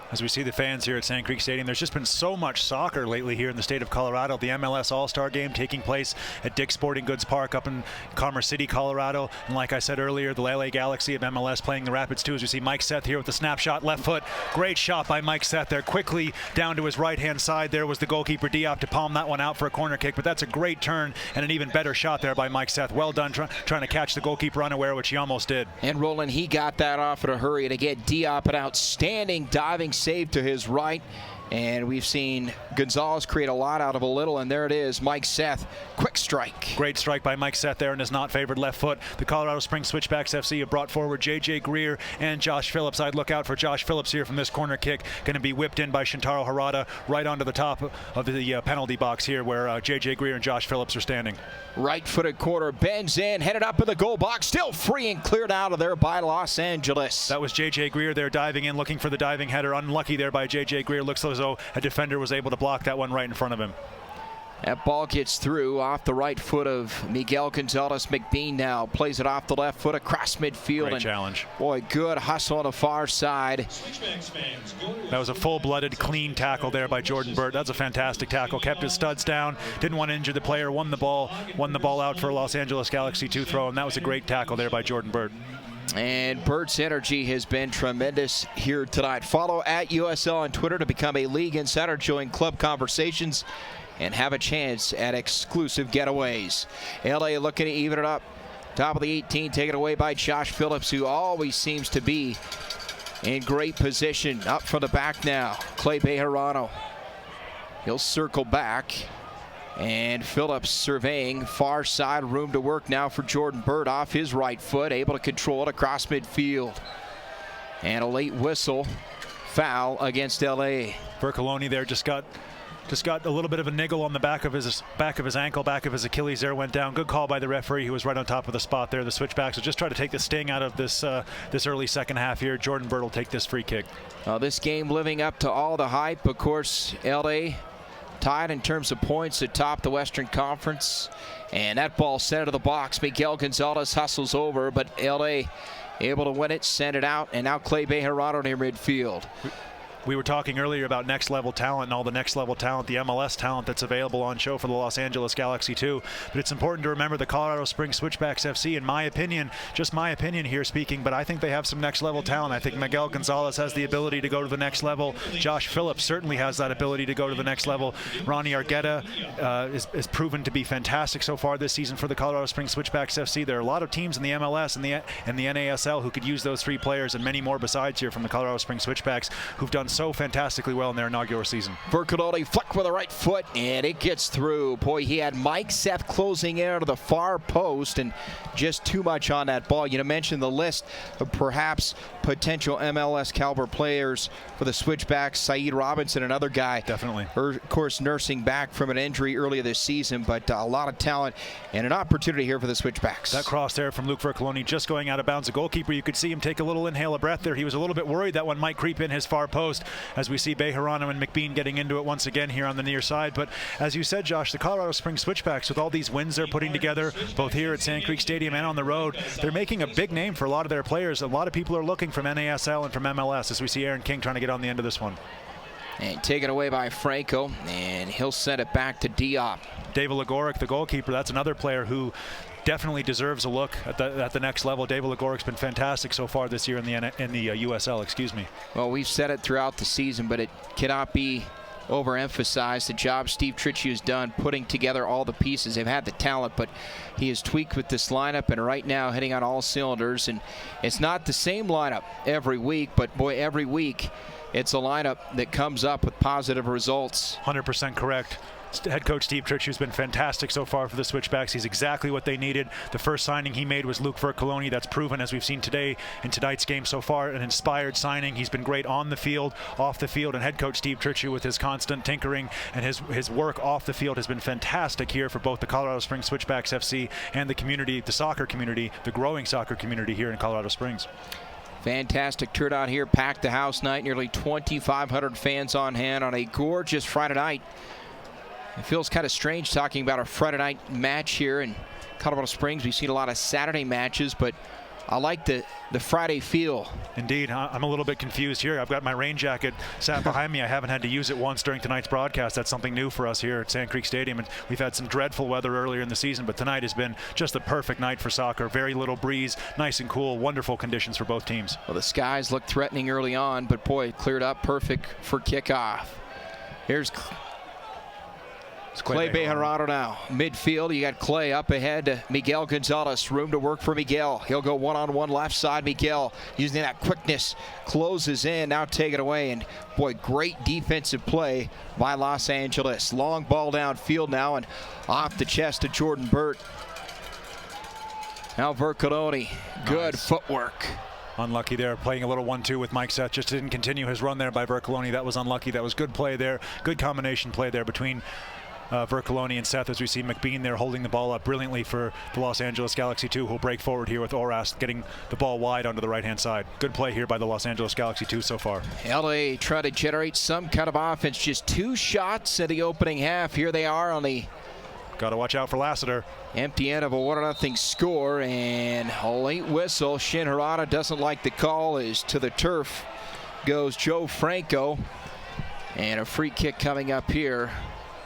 As we see the fans here at Sand Creek Stadium, there's just been so much soccer lately here in the state of Colorado. The MLS All-Star Game taking place at Dick's Sporting Goods Park up in Commerce City, Colorado. And like I said earlier, the LA Galaxy of MLS playing the Rapids too. As we see Mike Seth here with the snapshot, left foot. Great shot by Mike Seth there. Quickly down to his right-hand side. There was the goalkeeper Diop to palm that one out for a corner kick. But that's a great turn and an even better shot there by Mike Seth. Well done trying to catch the goalkeeper unaware, which he almost did. And Roland, he got that off in a hurry to get Diop an outstanding diving save to his right, and we've seen Gonzalez create a lot out of a little, and there it is, Mike Seth, quick strike. Great strike by Mike Seth there in his not favored left foot. The Colorado Springs Switchbacks FC have brought forward J.J. Greer and Josh Phillips. I'd look out for Josh Phillips here from this corner kick. Going to be whipped in by Shintaro Hirata right onto the top of the penalty box here where J.J. Greer and Josh Phillips are standing. Right-footed corner, bends in, headed up in the goal box, still free and cleared out of there by Los Angeles. That was J.J. Greer there diving in, looking for the diving header. Unlucky there by J.J. Greer. Looks as though a defender was able to block that one right in front of him. That ball gets through off the right foot of Miguel Gonzalez. McBean now plays it off the left foot across midfield. Great and challenge. Boy, good hustle on the far side. That was a full-blooded, clean tackle there by Jordan Burt. That's a fantastic tackle. Kept his studs down. Didn't want to injure the player. Won the ball out for a Los Angeles Galaxy 2 throw, and that was a great tackle there by Jordan Burt. And Bert's energy has been tremendous here tonight. Follow at USL on Twitter to become a league insider. Join club conversations and have a chance at exclusive getaways. LA looking to even it up. Top of the 18, taken away by Josh Phillips, who always seems to be in great position. Up from the back now, Clay Bejarano. He'll circle back. And Phillips surveying far side, room to work now for Jordan Burt off his right foot, able to control it across midfield. And a late whistle, foul against LA. Vercoloni there just got a little bit of a niggle on the back of his ankle, back of his Achilles there, went down. Good call by the referee, who was right on top of the spot there. The Switchbacks will just try to take the sting out of this early second half here. Jordan Burt will take this free kick. This game living up to all the hype. Of course, LA tied in terms of points atop the Western Conference, and that ball sent into the box. Miguel Gonzalez hustles over, but LA able to win it, send it out, and now Clay Bejarano near midfield. We were talking earlier about next level talent and all the next level talent, the MLS talent that's available on show for the Los Angeles Galaxy 2. But it's important to remember the Colorado Springs Switchbacks FC, in my opinion, just my opinion here speaking, but I think they have some next level talent. I think Miguel Gonzalez has the ability to go to the next level. Josh Phillips certainly has that ability to go to the next level. Ronnie Argueta is proven to be fantastic so far this season for the Colorado Springs Switchbacks FC. There are a lot of teams in the MLS and the NASL who could use those three players and many more besides here from the Colorado Springs Switchbacks who've done so fantastically well in their inaugural season. Vercaloni flick with the right foot, and it gets through. Boy, he had Mike Seth closing in to the far post, and just too much on that ball. You mentioned the list of perhaps potential MLS caliber players for the Switchbacks. Saeed Robinson, another guy. Definitely. Of course, nursing back from an injury earlier this season, but a lot of talent and an opportunity here for the Switchbacks. That cross there from Luke Vercaloni just going out of bounds. The goalkeeper, you could see him take a little inhale of breath there. He was a little bit worried that one might creep in his far post, as we see Bejarano and McBean getting into it once again here on the near side. But as you said, Josh, the Colorado Springs Switchbacks, with all these wins they're putting together, both here at Sand Creek Stadium and on the road, they're making a big name for a lot of their players. A lot of people are looking from NASL and from MLS, as we see Aaron King trying to get on the end of this one. And taken away by Franco, and he'll send it back to Diop. David Legoric, the goalkeeper, that's another player who definitely deserves a look at the next level. David Legoric's been fantastic so far this year in the USL. Excuse me. Well, we've said it throughout the season, but it cannot be overemphasized. The job Steve Tritchie has done putting together all the pieces. They've had the talent, but he has tweaked with this lineup, and right now hitting on all cylinders. And it's not the same lineup every week, but boy, every week it's a lineup that comes up with positive results. 100% correct. Head coach Steve Tritchie has been fantastic so far for the Switchbacks. He's exactly what they needed. The first signing he made was Luke Vercaloni. That's proven, as we've seen today in tonight's game so far, an inspired signing. He's been great on the field, off the field, and head coach Steve Tritchie, with his constant tinkering and his work off the field, has been fantastic here for both the Colorado Springs Switchbacks FC and the community, the soccer community, the growing soccer community here in Colorado Springs. Fantastic turnout here, packed the house night, nearly 2,500 fans on hand on a gorgeous Friday night. It feels kind of strange talking about a Friday night match here in Colorado Springs. We've seen a lot of Saturday matches, but I like the Friday feel. Indeed. I'm a little bit confused here. I've got my rain jacket sat behind me. I haven't had to use it once during tonight's broadcast. That's something new for us here at Sand Creek Stadium. And we've had some dreadful weather earlier in the season, but tonight has been just the perfect night for soccer. Very little breeze, nice and cool, wonderful conditions for both teams. Well, the skies looked threatening early on, but boy, it cleared up perfect for kickoff. Here's Clay Bejarano now. Midfield, you got Clay up ahead to Miguel Gonzalez. Room to work for Miguel. He'll go one-on-one left side. Miguel using that quickness. Closes in, now take it away. And boy, great defensive play by Los Angeles. Long ball downfield now and off the chest to Jordan Burt. Now Vercaloni. Good footwork. Unlucky there, playing a little 1-2 with Mike Seth. Just didn't continue his run there by Vercaloni. That was unlucky. That was good play there. Good combination play there between Vercaloni and Seth, as we see McBean there holding the ball up brilliantly for the Los Angeles Galaxy 2, who'll break forward here with Oras getting the ball wide onto the right-hand side. Good play here by the Los Angeles Galaxy 2 so far. LA trying to generate some kind of offense. Just 2 shots in the opening half. Here they are on the... Got to watch out for Lassiter. Empty end of a 1-0 score, and a late whistle. Shin Harada doesn't like the call, as to the turf goes Joe Franco. And a free kick coming up here.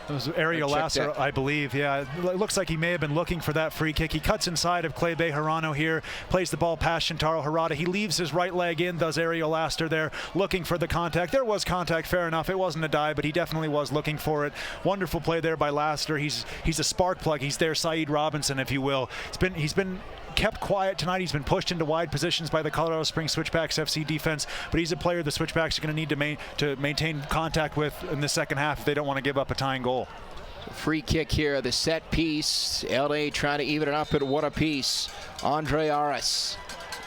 It was Ariel Lassiter, I believe. Yeah, it looks like he may have been looking for that free kick. He cuts inside of Clay Bejarano here, plays the ball past Shintaro Harada. He leaves his right leg in, does Ariel Lassiter there, looking for the contact. There was contact, fair enough. It wasn't a dive, but he definitely was looking for it. Wonderful play there by Lassiter. He's a spark plug. He's their Saeed Robinson, if you will. He's been kept quiet tonight. He's been pushed into wide positions by the Colorado Springs Switchbacks FC defense, but he's a player the Switchbacks are going to need to maintain contact with in the second half if they don't want to give up a tying goal. Free kick here, the set piece. LA trying to even it up at 1 apiece. Andre Aras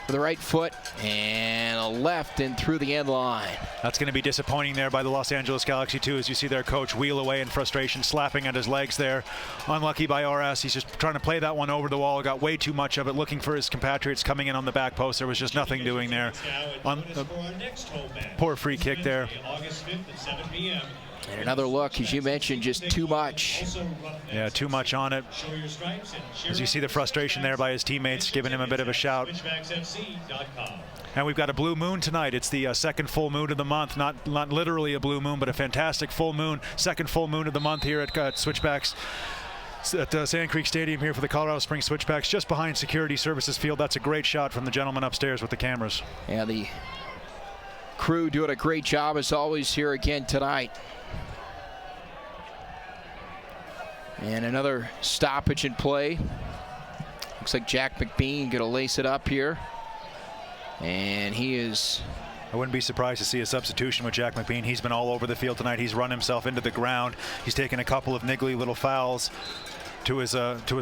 with the right foot and a left and through the end line. That's going to be disappointing there by the Los Angeles Galaxy 2, as you see their coach wheel away in frustration, slapping at his legs there. Unlucky by Aras. He's just trying to play that one over the wall. Got way too much of it, looking for his compatriots coming in on the back post. There was just nothing doing there. Poor free kick there. And another look, as you mentioned, just too much. Yeah, too much on it. As you see the frustration there by his teammates, giving him a bit of a shout. And we've got a blue moon tonight. It's the second full moon of the month. Not literally a blue moon, but a fantastic full moon. Second full moon of the month here at Switchbacks at Sand Creek Stadium here for the Colorado Springs Switchbacks, just behind Security Services Field. That's a great shot from the gentleman upstairs with the cameras. Yeah, the crew doing a great job as always here again tonight. And another stoppage in play. Looks like Jack McBean going to lace it up here. And he is I wouldn't be surprised to see a substitution with Jack McBean. He's been all over the field tonight. He's run himself into the ground. He's taken a couple of niggly little fouls to his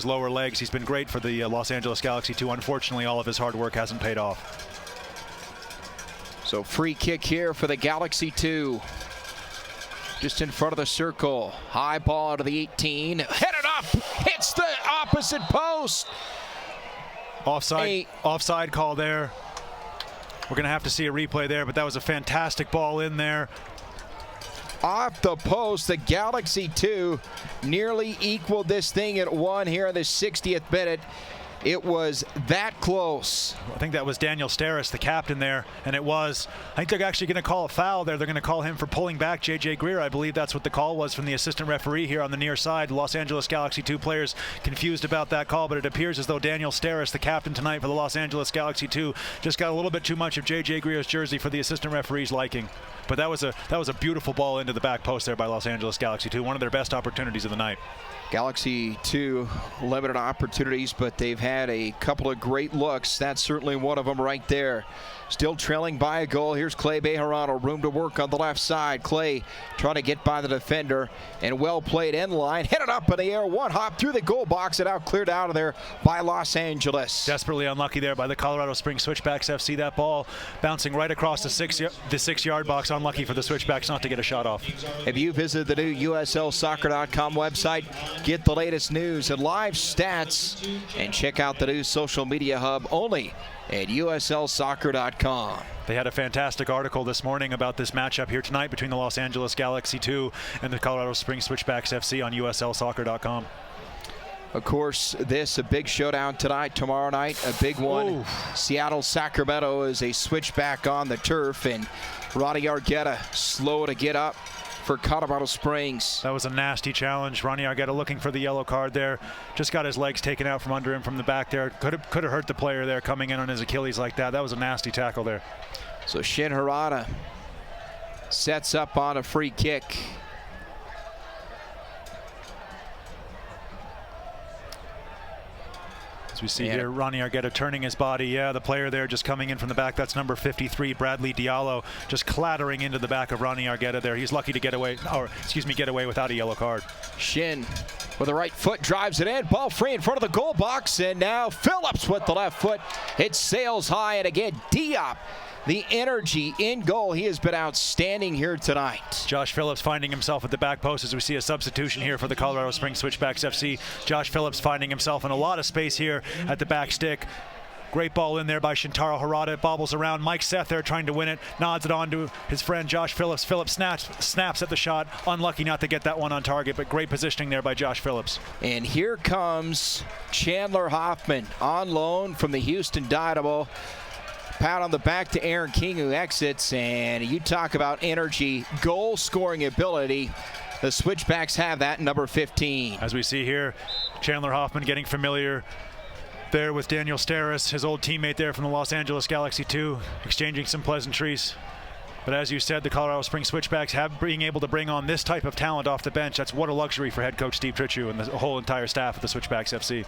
lower legs. He's been great for the Los Angeles Galaxy 2. Unfortunately, all of his hard work hasn't paid off. So free kick here for the Galaxy 2. Just in front of the circle. High ball to the 18. Headed up. Hits the opposite post. Offside call there. We're going to have to see a replay there, but that was a fantastic ball in there. Off the post, the Galaxy 2 nearly equaled this thing at 1 here in the 60th minute. It was that close. I think that was Daniel Steres, the captain there, and it was. I think they're actually going to call a foul there. They're going to call him for pulling back J.J. Greer. I believe that's what the call was from the assistant referee here on the near side. Los Angeles Galaxy 2 players confused about that call, but it appears as though Daniel Steres, the captain tonight for the Los Angeles Galaxy 2, just got a little bit too much of J.J. Greer's jersey for the assistant referee's liking. But that was a beautiful ball into the back post there by Los Angeles Galaxy 2, one of their best opportunities of the night. Galaxy 2, limited opportunities, but they've had a couple of great looks. That's certainly one of them right there. Still trailing by a goal. Here's Clay Bejarano, room to work on the left side. Clay trying to get by the defender, and well played end line. Hit it up in the air, one hop through the goal box, and out cleared out of there by Los Angeles. Desperately unlucky there by the Colorado Springs Switchbacks FC. That ball bouncing right across the 6-yard box. Unlucky for the Switchbacks not to get a shot off. If you visit the new USLsoccer.com website, get the latest news and live stats, and check out the new social media hub only at USLsoccer.com. They had a fantastic article this morning about this matchup here tonight between the Los Angeles Galaxy 2 and the Colorado Springs Switchbacks FC on USLsoccer.com. Of course, this a big showdown tonight. Tomorrow night, a big one. Ooh. Seattle-Sacramento is a switchback on the turf, and Ronnie Argueta slow to get up for Colorado Springs. That was a nasty challenge. Ronnie Argueta looking for the yellow card there. Just got his legs taken out from under him from the back there. Could have hurt the player there coming in on his Achilles like that. That was a nasty tackle there. So Shin Harada sets up on a free kick. We see here Ronnie Argueta turning his body. Yeah, the player there just coming in from the back. That's number 53, Bradley Diallo, just clattering into the back of Ronnie Argueta there. He's lucky to get away without a yellow card. Shin with the right foot drives it in. Ball free in front of the goal box, and now Phillips with the left foot. It sails high, and again Diop, the energy in goal. He has been outstanding here tonight. Josh Phillips finding himself at the back post as we see a substitution here for the Colorado Springs Switchbacks FC. Josh Phillips finding himself in a lot of space here at the back stick. Great ball in there by Shintaro Harada. It bobbles around. Mike Seth there trying to win it. Nods it on to his friend Josh Phillips. Phillips snaps at the shot. Unlucky not to get that one on target, but great positioning there by Josh Phillips. And here comes Chandler Hoffman on loan from the Houston Dynamo. Pat on the back to Aaron King, who exits, and you talk about energy, goal scoring ability. The Switchbacks have that, number 15. As we see here, Chandler Hoffman getting familiar there with Daniel Steres, his old teammate there from the Los Angeles Galaxy 2, exchanging some pleasantries. But as you said, the Colorado Springs Switchbacks being able to bring on this type of talent off the bench. That's what a luxury for head coach Steve Tritchue and the whole entire staff of the Switchbacks FC.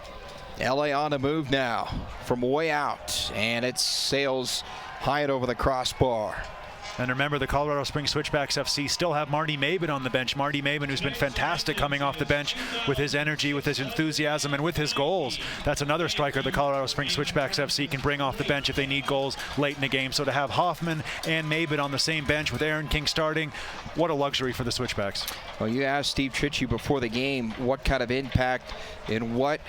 LA on the move now from way out, and it sails high and over the crossbar. And remember, the Colorado Springs Switchbacks FC still have Marty Maben on the bench. Marty Maben, who's been fantastic coming off the bench with his energy, with his enthusiasm, and with his goals. That's another striker the Colorado Springs Switchbacks FC can bring off the bench if they need goals late in the game. So to have Hoffman and Maben on the same bench with Aaron King starting, what a luxury for the Switchbacks. Well, you asked Steve Tritchue before the game what kind of impact and what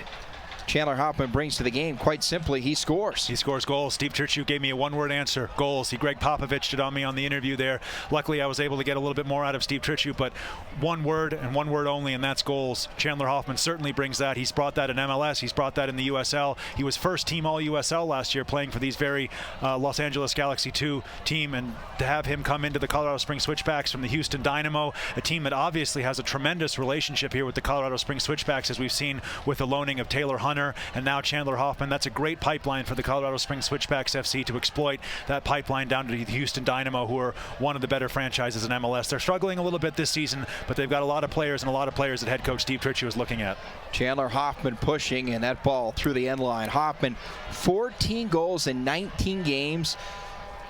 Chandler Hoffman brings to the game. Quite simply, he scores. He scores goals. Steve Tritchue gave me a one-word answer: goals. Greg Popovich did on me on the interview there. Luckily, I was able to get a little bit more out of Steve Tritchue, but one word and one word only, and that's goals. Chandler Hoffman certainly brings that. He's brought that in MLS. He's brought that in the USL. He was first team All-USL last year, playing for these very Los Angeles Galaxy 2 team, and to have him come into the Colorado Springs Switchbacks from the Houston Dynamo, a team that obviously has a tremendous relationship here with the Colorado Springs Switchbacks, as we've seen with the loaning of Taylor Hunter and now Chandler Hoffman. That's a great pipeline for the Colorado Springs Switchbacks FC to exploit that pipeline down to the Houston Dynamo, who are one of the better franchises in MLS. They're struggling a little bit this season, but they've got a lot of players that head coach Steve Tritchue is looking at. Chandler Hoffman pushing, and that ball through the end line. Hoffman, 14 goals in 19 games.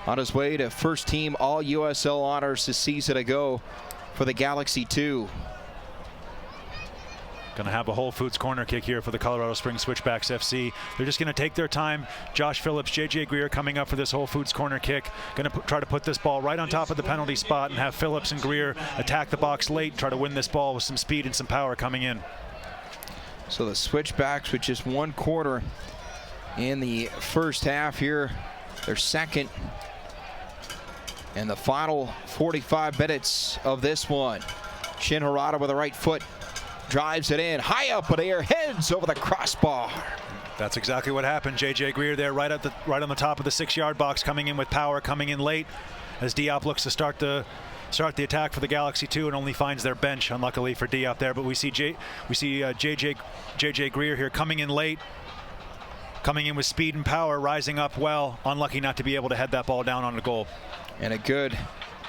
on his way to first team All-USL honors a season ago for the Galaxy 2. Going to have a Whole Foods corner kick here for the Colorado Springs Switchbacks FC. They're just going to take their time. Josh Phillips, JJ Greer coming up for this Whole Foods corner kick. Going to try to put this ball right on top of the penalty spot and have Phillips and Greer attack the box late, try to win this ball with some speed and some power coming in. So the Switchbacks with just one quarter in the first half here. Their second and the final 45 minutes of this one. Shin Harada with the right foot. Drives it in, high up in the air, heads over the crossbar. That's exactly what happened. JJ Greer there right on the top of the 6-yard box, coming in with power, coming in late as Diop looks to start the attack for the Galaxy 2 and only finds their bench, unluckily for Diop there. But we see JJ Greer here coming in late, coming in with speed and power, rising up well, unlucky not to be able to head that ball down on the goal. And a good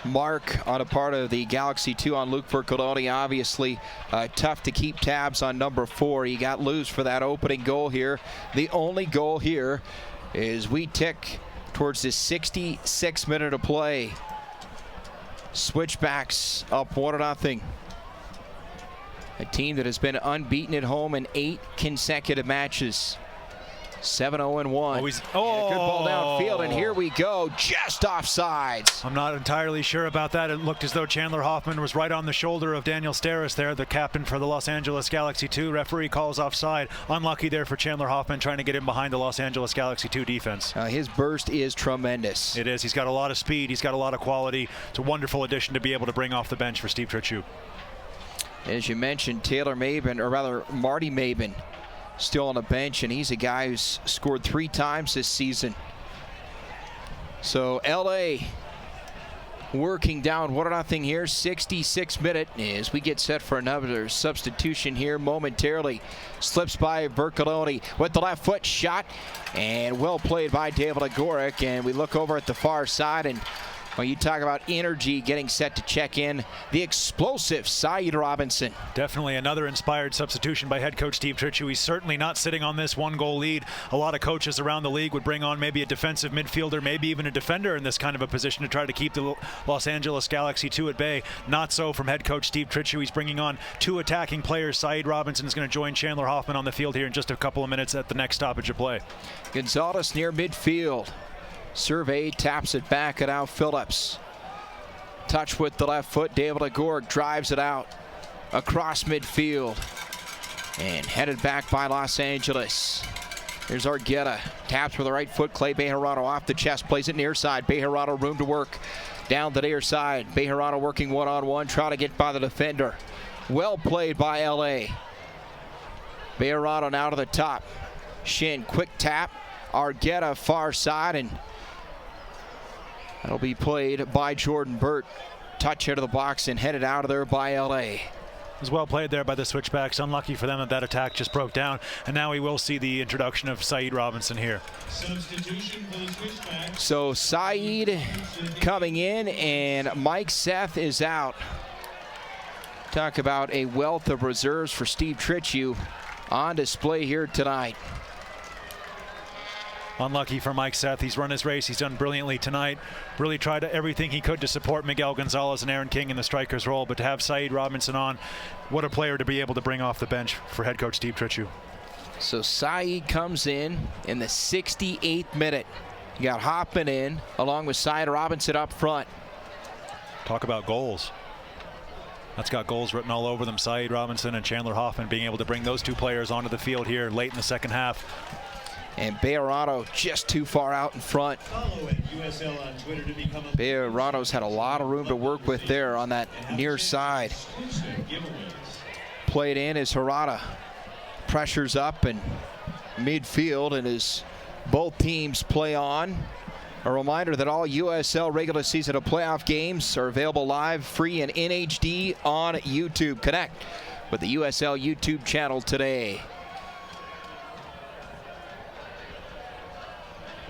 mark on a part of the Galaxy 2 on Luke Vercodoni. Obviously tough to keep tabs on number 4. He got loose for that opening goal here. The only goal here is we tick towards the 66th minute of play. Switchbacks up 1-0. A team that has been unbeaten at home in 8 consecutive matches. 7-0-1. Good ball downfield, and here we go, just offsides. I'm not entirely sure about that. It looked as though Chandler Hoffman was right on the shoulder of Daniel Steris there, the captain for the Los Angeles Galaxy 2. Referee calls offside. Unlucky there for Chandler Hoffman, trying to get in behind the Los Angeles Galaxy 2 defense. His burst is tremendous. It is. He's got a lot of speed. He's got a lot of quality. It's a wonderful addition to be able to bring off the bench for Steve Tritchuk. As you mentioned, Taylor Mabin, or rather Marty Mabin, still on the bench, and he's a guy who's scored 3 times this season. So LA working down 1-0 here, 66th minute, as we get set for another substitution here momentarily. Slips by Vercodoni with the left foot shot, and well played by David Agoric. And we look over at the far side, and when you talk about energy, getting set to check in, the explosive Saeed Robinson. Definitely another inspired substitution by head coach Steve Tritchuk. He's certainly not sitting on this 1-goal lead. A lot of coaches around the league would bring on maybe a defensive midfielder, maybe even a defender in this kind of a position to try to keep the Los Angeles Galaxy 2 at bay. Not so from head coach Steve Tritchuk. He's bringing on 2 attacking players. Saeed Robinson is going to join Chandler Hoffman on the field here in just a couple of minutes at the next stoppage of play. Gonzalez near midfield. Survey taps it back, and out Phillips. Touch with the left foot. David Agoric drives it out across midfield and headed back by Los Angeles. Here's Argueta. Taps with the right foot. Clay Bejarano off the chest. Plays it near side. Bejarano room to work down the near side. Bejarano working one-on-one. Trying to get by the defender. Well played by LA. Bejarano now to the top. Shin, quick tap. Argueta far side, and that'll be played by Jordan Burt. Touch out of the box and headed out of there by LA. It was well played there by the Switchbacks. Unlucky for them that attack just broke down. And now we will see the introduction of Saeed Robinson here. Substitution for the Switchbacks. So Saeed coming in, and Mike Seth is out. Talk about a wealth of reserves for Steve Tritchuk on display here tonight. Unlucky for Mike Seth. He's run his race. He's done brilliantly tonight. Really tried everything he could to support Miguel Gonzalez and Aaron King in the striker's role. But to have Saeed Robinson on, what a player to be able to bring off the bench for head coach Steve Tritchuk. So Saeed comes in the 68th minute. You got Hoffman in, along with Saeed Robinson up front. Talk about goals. That's got goals written all over them. Saeed Robinson and Chandler Hoffman being able to bring those 2 players onto the field here late in the second half. And Bejarano just too far out in front. Bejarano's had a lot of room to work with there on that near side. Played in as Harada pressures up in midfield, and as both teams play on, a reminder that all USL regular season and playoff games are available live, free, and in HD on YouTube. Connect with the USL YouTube channel today.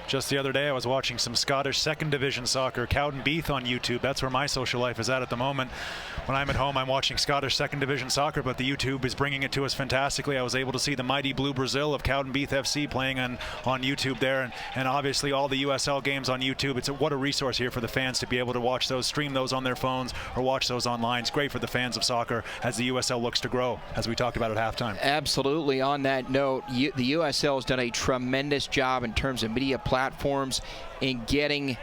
Just the other day, I was watching some Scottish second division soccer, Cowdenbeath on YouTube. That's where my social life is at the moment. When I'm at home, I'm watching Scottish second division soccer, but the YouTube is bringing it to us fantastically. I was able to see the mighty Blue Brazil of Cowdenbeath FC playing on YouTube there, and obviously all the USL games on YouTube. What a resource here for the fans to be able to watch those, stream those on their phones, or watch those online. It's great for the fans of soccer as the USL looks to grow, as we talked about at halftime. Absolutely. On that note, the USL has done a tremendous job in terms of media platforms in getting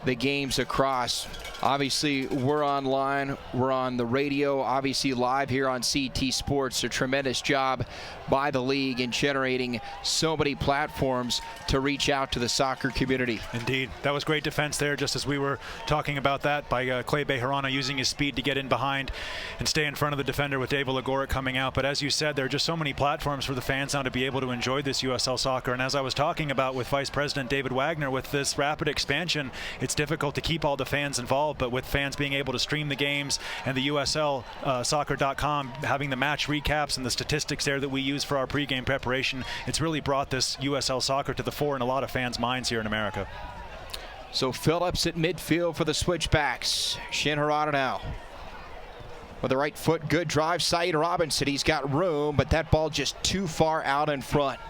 the games across. Obviously, we're online, we're on the radio, obviously live here on CT Sports. A tremendous job by the league in generating so many platforms to reach out to the soccer community. Indeed. That was great defense there, just as we were talking about that, by Clay Bejarano using his speed to get in behind and stay in front of the defender with David Lagoric coming out. But as you said, there are just so many platforms for the fans now to be able to enjoy this USL soccer. And as I was talking about with Vice President David Wagner, with this rapid expansion, it's difficult to keep all the fans involved, but with fans being able to stream the games and the USL soccer.com having the match recaps and the statistics there that we use for our pregame preparation, it's really brought this USL soccer to the fore in a lot of fans' minds here in America. So Phillips at midfield for the Switchbacks. Shin Harada now with the right foot, good drive. Saeed Robinson, he's got room, but that ball just too far out in front.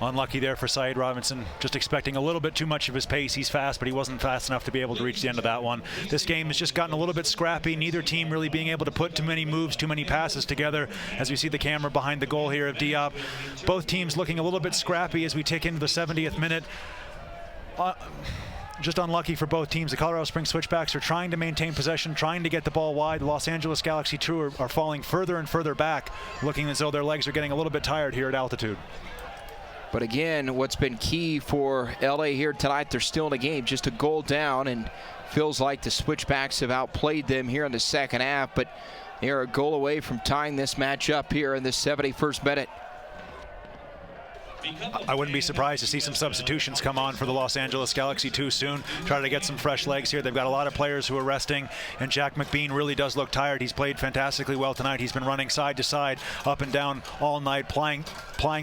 Unlucky there for Saeed Robinson, just expecting a little bit too much of his pace. He's fast, but he wasn't fast enough to be able to reach the end of that one. This game has just gotten a little bit scrappy, neither team really being able to put too many moves, too many passes together. As we see the camera behind the goal here of Diop, both teams looking a little bit scrappy as we tick into the 70th minute. Just unlucky for both teams. The Colorado Springs Switchbacks are trying to maintain possession, trying to get the ball wide. The Los Angeles Galaxy 2 are falling further and further back, looking as though their legs are getting a little bit tired here at altitude. But again, what's been key for LA here tonight, they're still in the game, just a goal down, and feels like the Switchbacks have outplayed them here in the second half, but they're a goal away from tying this match up here in the 71st minute. I wouldn't be surprised to see some substitutions come on for the Los Angeles Galaxy 2 soon. Try to get some fresh legs here. They've got a lot of players who are resting, and Jack McBean really does look tired. He's played fantastically well tonight. He's been running side to side, up and down all night, plying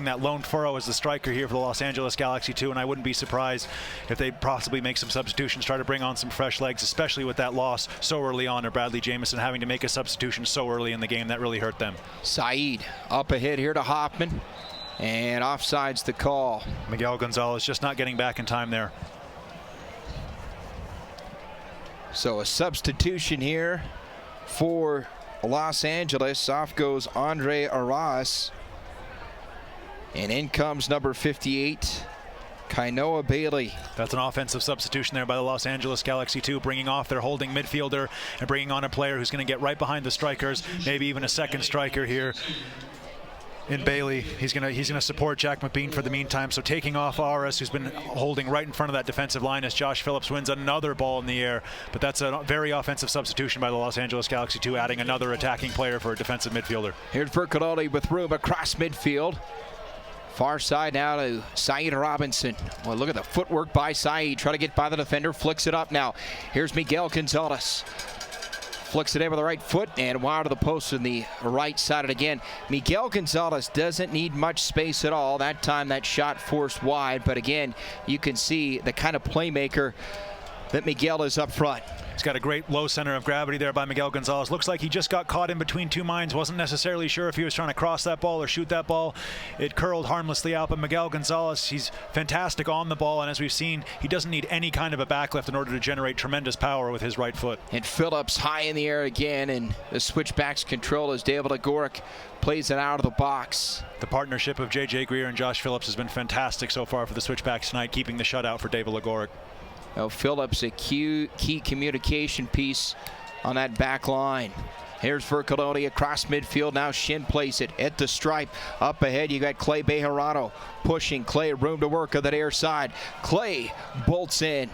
that lone furrow as the striker here for the Los Angeles Galaxy 2, and I wouldn't be surprised if they possibly make some substitutions, try to bring on some fresh legs, especially with that loss so early on, or Bradley Jamieson having to make a substitution so early in the game. That really hurt them. Saeed up ahead here to Hoffman. And offside's the call. Miguel Gonzalez just not getting back in time there. So a substitution here for Los Angeles. Off goes Andre Arras. And in comes number 58, Kainoa Bailey. That's an offensive substitution there by the Los Angeles Galaxy 2, bringing off their holding midfielder and bringing on a player who's going to get right behind the strikers, maybe even a second striker here in Bailey. He's gonna support Jack McBean for the meantime. So taking off Aras, who's been holding right in front of that defensive line, as Josh Phillips wins another ball in the air. But that's a very offensive substitution by the Los Angeles Galaxy 2, adding another attacking player for a defensive midfielder. Here's Vercaloli with room across midfield. Far side now to Saeed Robinson. Well, look at the footwork by Saeed. Try to get by the defender, flicks it up now. Here's Miguel Gonzalez. Flicks it in with the right foot and wide to the post on the right side it again. Miguel Gonzalez doesn't need much space at all. That time that shot forced wide, but again, you can see the kind of playmaker that Miguel is up front. He's got a great low center of gravity there by Miguel Gonzalez. Looks like he just got caught in between two minds. Wasn't necessarily sure if he was trying to cross that ball or shoot that ball. It curled harmlessly out, but Miguel Gonzalez, he's fantastic on the ball, and as we've seen, he doesn't need any kind of a backlift in order to generate tremendous power with his right foot. And Phillips high in the air again, and the Switchbacks control as David Agoric plays it out of the box. The partnership of J.J. Greer and Josh Phillips has been fantastic so far for the Switchbacks tonight, keeping the shutout for David Agoric. Now Phillips, a key communication piece on that back line. Here's Vercaloni across midfield. Now Shin plays it at the stripe. Up ahead, you got Clay Bejarano pushing. Clay, room to work on that air side. Clay bolts in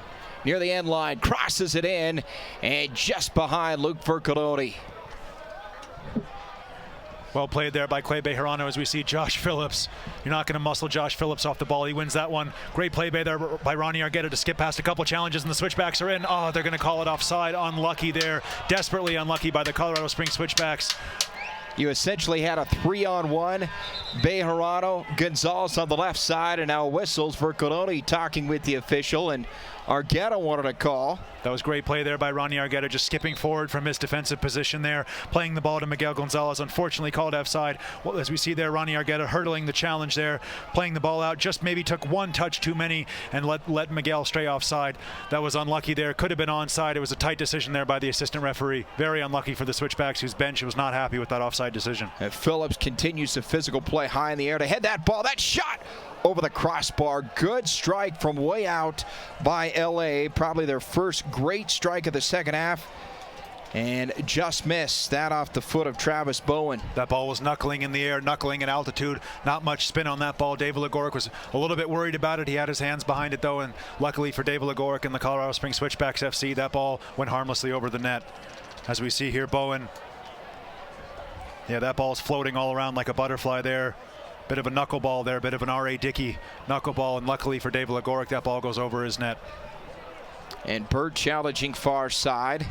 near the end line, crosses it in, and just behind Luke Vercaloni. Well played there by Clay Bejarano as we see Josh Phillips. You're not going to muscle Josh Phillips off the ball. He wins that one. Great play there by Ronnie Argueta to skip past a couple challenges, and the Switchbacks are in. Oh, they're going to call it offside. Unlucky there. Desperately unlucky by the Colorado Springs Switchbacks. You essentially had a 3-on-1. Bejarano, Gonzalez on the left side, and now whistles. Vercoloni talking with the official, and Argueta wanted a call. That was great play there by Ronnie Argueta, just skipping forward from his defensive position there, playing the ball to Miguel Gonzalez, unfortunately called offside. Well, as we see there, Ronnie Argueta hurdling the challenge there, playing the ball out, just maybe took one touch too many and let Miguel stray offside. That was unlucky there. Could have been onside. It was a tight decision there by the assistant referee. Very unlucky for the Switchbacks, whose bench was not happy with that offside decision. And Phillips continues the physical play high in the air to head that ball. That shot over the crossbar. Good strike from way out by LA. Probably their first great strike of the second half. And just missed that off the foot of Travis Bowen. That ball was knuckling in the air, knuckling in altitude. Not much spin on that ball. David Legorek was a little bit worried about it. He had his hands behind it, though, and luckily for David Legorek and the Colorado Springs Switchbacks FC, that ball went harmlessly over the net. As we see here, Bowen. Yeah, that ball's floating all around like a butterfly there. Bit of a knuckleball there, bit of an R.A. Dickey knuckleball, and luckily for David Legorek, that ball goes over his net. And Bird challenging far side.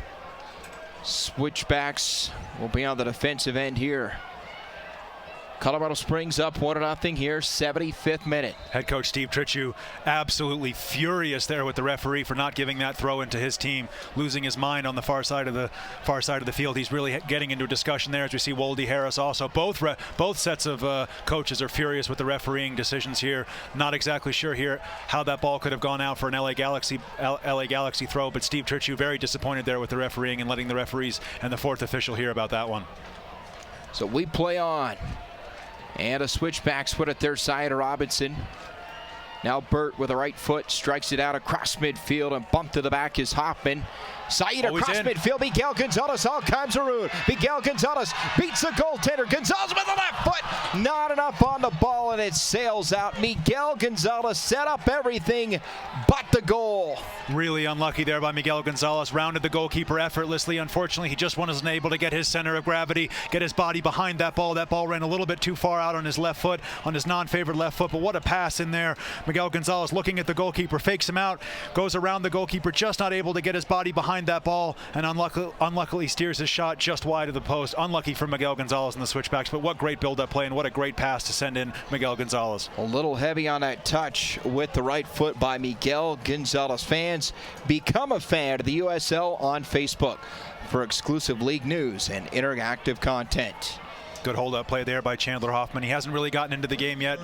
Switchbacks will be on the defensive end here. Colorado Springs up 1-0 here, 75th minute. Head coach Steve Tritchue absolutely furious there with the referee for not giving that throw into his team, losing his mind on the far side of the field. He's really getting into a discussion there, as we see Woldy Harris also. Both sets of coaches are furious with the refereeing decisions here. Not exactly sure here how that ball could have gone out for an LA Galaxy throw, but Steve Tritchue very disappointed there with the refereeing and letting the referees and the fourth official hear about that one. So we play on. And a Switchbacks put at their side, Robinson. Now Burt with a right foot strikes it out across midfield, and bump to the back is Hoffman. Saeed across midfield. Miguel Gonzalez all kinds of rude. Miguel Gonzalez beats the goaltender. Gonzalez with the left foot. Not enough on the ball, and it sails out. Miguel Gonzalez set up everything but the goal. Really unlucky there by Miguel Gonzalez. Rounded the goalkeeper effortlessly. Unfortunately, he just wasn't able to get his center of gravity, get his body behind that ball. That ball ran a little bit too far out on his left foot, on his non-favored left foot, but what a pass in there. Miguel Gonzalez looking at the goalkeeper, fakes him out, goes around the goalkeeper, just not able to get his body behind that ball, and unluckily steers his shot just wide of the post. Unlucky for Miguel Gonzalez and the Switchbacks, but what great build-up play and what a great pass to send in Miguel Gonzalez. A little heavy on that touch with the right foot by Miguel Gonzalez. Fans, become a fan of the USL on Facebook for exclusive league news and interactive content. Good hold-up play there by Chandler Hoffman. He hasn't really gotten into the game yet.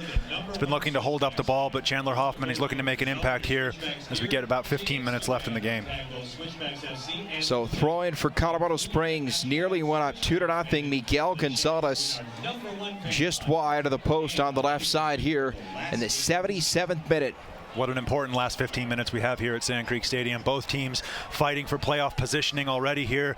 He's been looking to hold up the ball, but Chandler Hoffman, he's looking to make an impact here as we get about 15 minutes left in the game. So throw-in for Colorado Springs. Nearly went up 2-0. Miguel Gonzalez just wide of the post on the left side here in the 77th minute. What an important last 15 minutes we have here at Sand Creek Stadium. Both teams fighting for playoff positioning already here.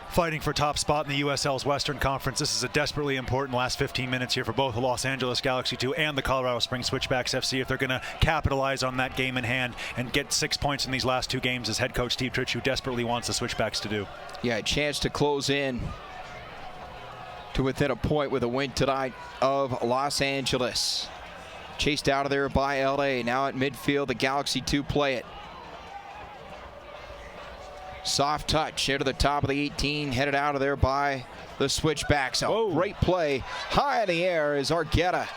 Fighting for top spot in the USL's Western Conference. This is a desperately important last 15 minutes here for both the Los Angeles Galaxy 2 and the Colorado Springs Switchbacks FC if they're going to capitalize on that game in hand and get 6 points in these last 2 games, as head coach Steve Tritchue desperately wants the Switchbacks to do. Yeah, a chance to close in to within a point with a win tonight of Los Angeles. Chased out of there by LA. Now at midfield, the Galaxy 2 play it. Soft touch into the top of the 18, headed out of there by the Switchbacks. A great play high in the air is Argueta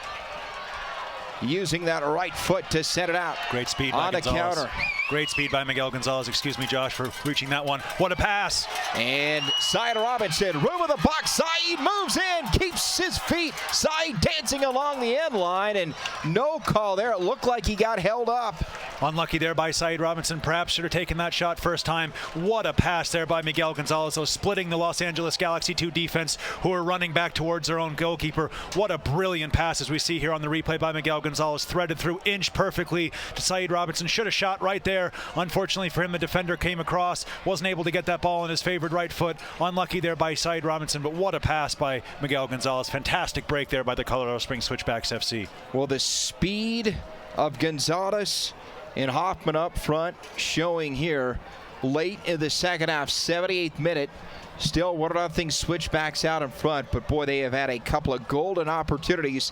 using that right foot to set it out. Great speed by on the counter. Great speed by Miguel Gonzalez. Excuse me, Josh, for reaching that one. What a pass. And Saeed Robinson, room of the box. Saeed moves in, keeps his feet. Saeed dancing along the end line, and no call there. It looked like he got held up. Unlucky there by Saeed Robinson. Perhaps should have taken that shot first time. What a pass there by Miguel Gonzalez, though, splitting the Los Angeles Galaxy 2 defense, who are running back towards their own goalkeeper. What a brilliant pass, as we see here on the replay by Miguel Gonzalez, threaded through, inch perfectly to Saeed Robinson. Should have shot right there. Unfortunately for him, the defender came across, wasn't able to get that ball on his favored right foot. Unlucky there by Saeed Robinson, but what a pass by Miguel Gonzalez. Fantastic break there by the Colorado Springs Switchbacks FC. Well, the speed of Gonzalez and Hoffman up front showing here late in the second half, 78th minute. Still 1-0 Switchbacks out in front, but boy, they have had a couple of golden opportunities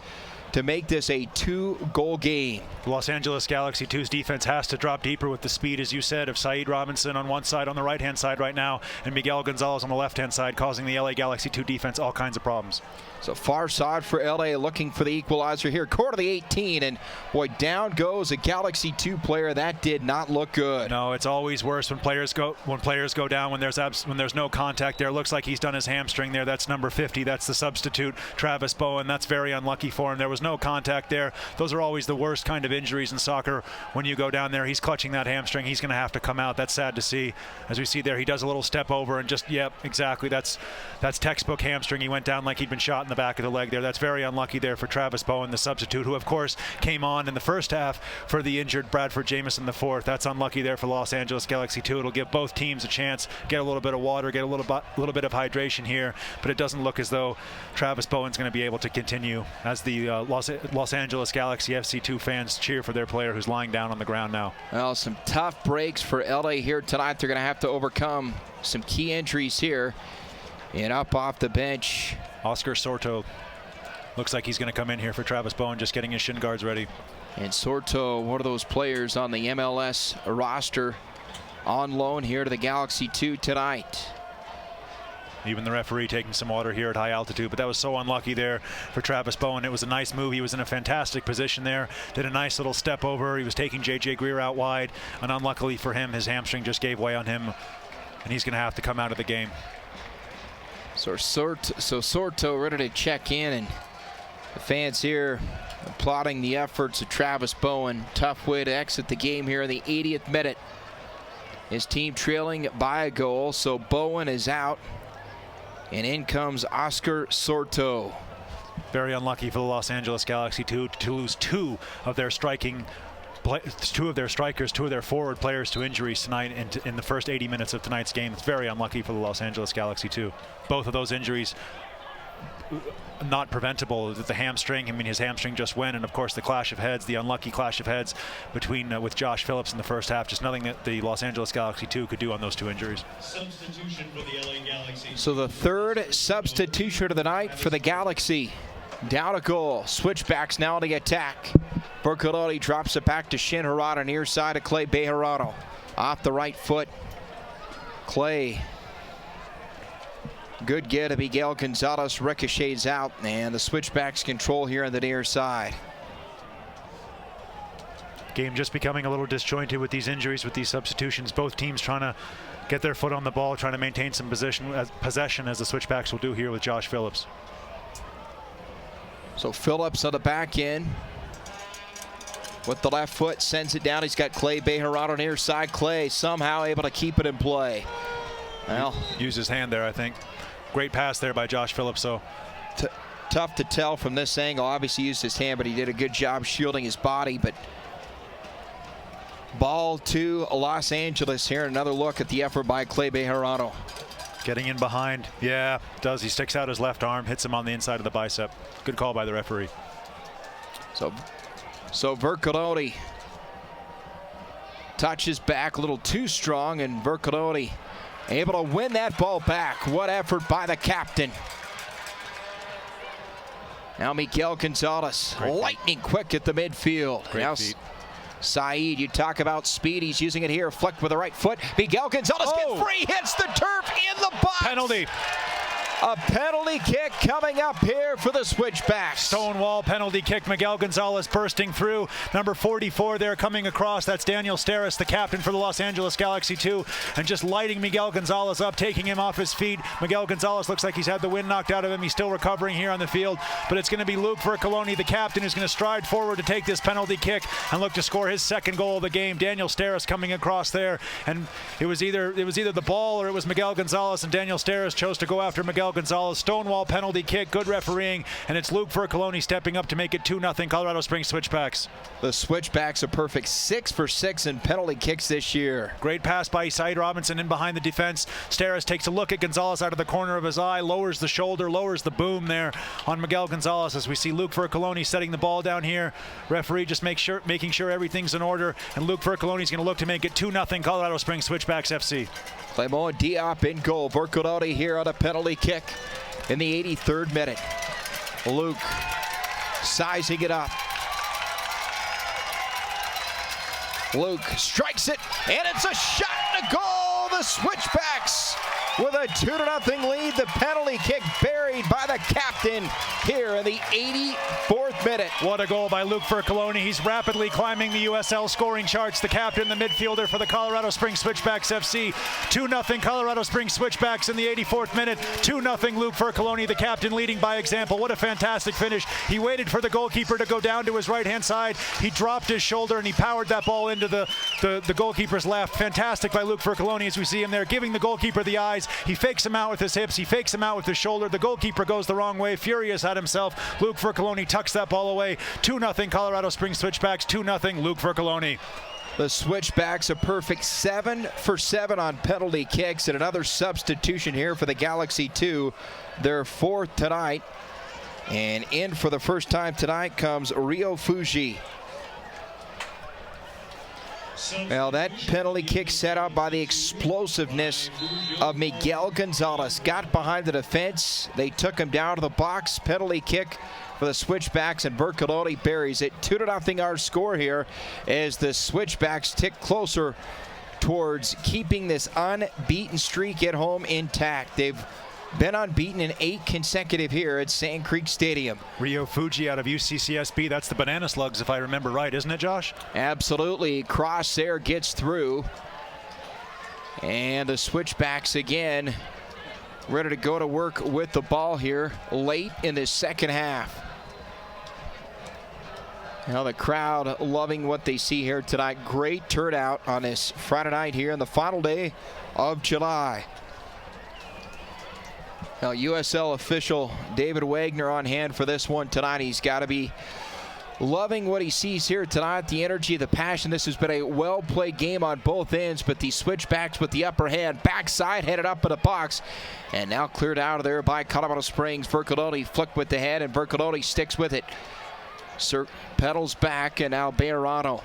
to make this a 2-goal game. Los Angeles Galaxy 2's defense has to drop deeper with the speed, as you said, of Saeed Robinson on one side, on the right-hand side right now, and Miguel Gonzalez on the left-hand side, causing the LA Galaxy 2 defense all kinds of problems. So far side for LA looking for the equalizer here. Quarter of the 18, and boy, down goes a Galaxy 2 player. That did not look good. No, it's always worse when players go down, when there's no contact there. Looks like he's done his hamstring there. That's number 50. That's the substitute, Travis Bowen. That's very unlucky for him. There was no contact there. Those are always the worst kind of injuries in soccer when you go down there. He's clutching that hamstring. He's going to have to come out. That's sad to see. As we see there, he does a little step over and just, yep, exactly. That's textbook hamstring. He went down like he'd been shot in the back of the leg there. That's very unlucky there for Travis Bowen, the substitute, who of course came on in the first half for the injured Bradford Jamison the fourth. That's unlucky there for Los Angeles Galaxy 2. It'll give both teams a chance, get a little bit of water, get a little bit of hydration here, but it doesn't look as though Travis Bowen's going to be able to continue as the Los Angeles Galaxy FC2 fans cheer for their player who's lying down on the ground now. Well, some tough breaks for LA here tonight. They're going to have to overcome some key injuries here. And up off the bench, Oscar Sorto looks like he's going to come in here for Travis Bowen, just getting his shin guards ready. And Sorto, one of those players on the MLS roster, on loan here to the Galaxy 2 tonight. Even the referee taking some water here at high altitude, but that was so unlucky there for Travis Bowen. It was a nice move. He was in a fantastic position there, did a nice little step over. He was taking J.J. Greer out wide, and unluckily for him, his hamstring just gave way on him, and he's going to have to come out of the game. So Sorto ready to check in, and the fans here applauding the efforts of Travis Bowen. Tough way to exit the game here in the 80th minute. His team trailing by a goal, so Bowen is out, and in comes Oscar Sorto. Very unlucky for the Los Angeles Galaxy 2 to lose two of their strikers, two of their forward players to injuries tonight in the first 80 minutes of tonight's game. It's very unlucky for the Los Angeles Galaxy 2. Both of those injuries not preventable. The hamstring, I mean, his hamstring just went, and of course the clash of heads, the unlucky clash of heads between with Josh Phillips in the first half. Just nothing that the Los Angeles Galaxy 2 could do on those two injuries. Substitution for the LA Galaxy. So the third substitution of the night for the Galaxy. Down a goal. Switchbacks now on the attack. Bercolotti drops it back to Shin Harada, near side of Clay Bejarano. Off the right foot. Clay. Good get of Miguel Gonzalez, ricochets out, and the Switchbacks control here on the near side. Game just becoming a little disjointed with these injuries, with these substitutions. Both teams trying to get their foot on the ball, trying to maintain some possession as the Switchbacks will do here with Josh Phillips. So Phillips on the back end with the left foot, sends it down. He's got Clay Bejarano near side. Clay somehow able to keep it in play. Well, use his hand there, I think. Great pass there by Josh Phillips. So tough to tell from this angle. Obviously used his hand, but he did a good job shielding his body. But ball to Los Angeles here. Another look at the effort by Clay Bejarano. Getting in behind. Yeah, does. He sticks out his left arm, hits him on the inside of the bicep. Good call by the referee. So Vercolotti touches back a little too strong, and Vercolotti able to win that ball back. What effort by the captain. Now Miguel Gonzalez, lightning quick at the midfield. Great now feet. Saeed, you talk about speed. He's using it here. Flicked with the right foot. Miguel Gonzalez gets free, hits the turf in the box. Penalty. A penalty kick coming up here for the Switchbacks. Stonewall penalty kick. Miguel Gonzalez bursting through. Number 44 there coming across. That's Daniel Steres, the captain for the Los Angeles Galaxy 2, and just lighting Miguel Gonzalez up, taking him off his feet. Miguel Gonzalez looks like he's had the wind knocked out of him. He's still recovering here on the field, but it's going to be Luke Vercolotti, the captain, who's going to stride forward to take this penalty kick and look to score his second goal of the game. Daniel Steres coming across there, and it was either the ball or it was Miguel Gonzalez, and Daniel Steres chose to go after Miguel Gonzalez. Stonewall penalty kick, good refereeing, and it's Luke Vercolotti stepping up to make it 2-0 Colorado Springs Switchbacks. The Switchbacks are perfect 6 for 6 in penalty kicks this year. Great pass by Saeed Robinson in behind the defense. Steres takes a look at Gonzalez out of the corner of his eye, lowers the shoulder, lowers the boom there on Miguel Gonzalez as we see Luke Vercolotti setting the ball down here. Referee just making sure everything's in order, and Luke Vercoloni's going to look to make it 2-0 Colorado Springs Switchbacks FC. Clement Diop in goal. Vercolotti here on a penalty kick in the 83rd minute. Luke sizing it up. Luke strikes it, and it's a shot and a goal. The Switchbacks with a 2-0 lead. The penalty kick buried by the captain here in the 84th minute. What a goal by Luke Furcoloni. He's rapidly climbing the USL scoring charts. The captain, the midfielder for the Colorado Springs Switchbacks FC. 2-0 Colorado Springs Switchbacks in the 84th minute. 2-0 Luke Furcoloni, the captain, leading by example. What a fantastic finish. He waited for the goalkeeper to go down to his right-hand side. He dropped his shoulder and he powered that ball into the goalkeeper's left. Fantastic by Luke Furcoloni as we see him there, giving the goalkeeper the eyes. He fakes him out with his hips. He fakes him out with his shoulder. The goalkeeper goes the wrong way, furious at himself. Luke Furcoloni tucks that ball away. 2-0 Colorado Springs Switchbacks, 2-0 Luke Furcoloni. The Switchbacks a perfect 7 for 7 on penalty kicks, and another substitution here for the Galaxy 2, their 4th tonight. And in for the first time tonight comes Rio Fuji. Well, that penalty kick set up by the explosiveness of Miguel Gonzalez. Got behind the defense. They took him down to the box. Penalty kick for the Switchbacks, and Bercoloni buries it. 2-0 our score here as the Switchbacks tick closer towards keeping this unbeaten streak at home intact. They've been unbeaten in 8 consecutive here at Sand Creek Stadium. Rio Fuji out of UCCSB. That's the Banana Slugs, if I remember right, isn't it, Josh? Absolutely. Cross there gets through. And the Switchbacks again ready to go to work with the ball here late in the second half. Now the crowd loving what they see here tonight. Great turnout on this Friday night here on the final day of July. Now, USL official David Wagner on hand for this one tonight. He's got to be loving what he sees here tonight, the energy, the passion. This has been a well-played game on both ends, but the Switchbacks with the upper hand. Backside, headed up in the box, and now cleared out of there by Colorado Springs. Vercoloni flicked with the head, and Vercoloni sticks with it. Pedals back, and now Bejarano.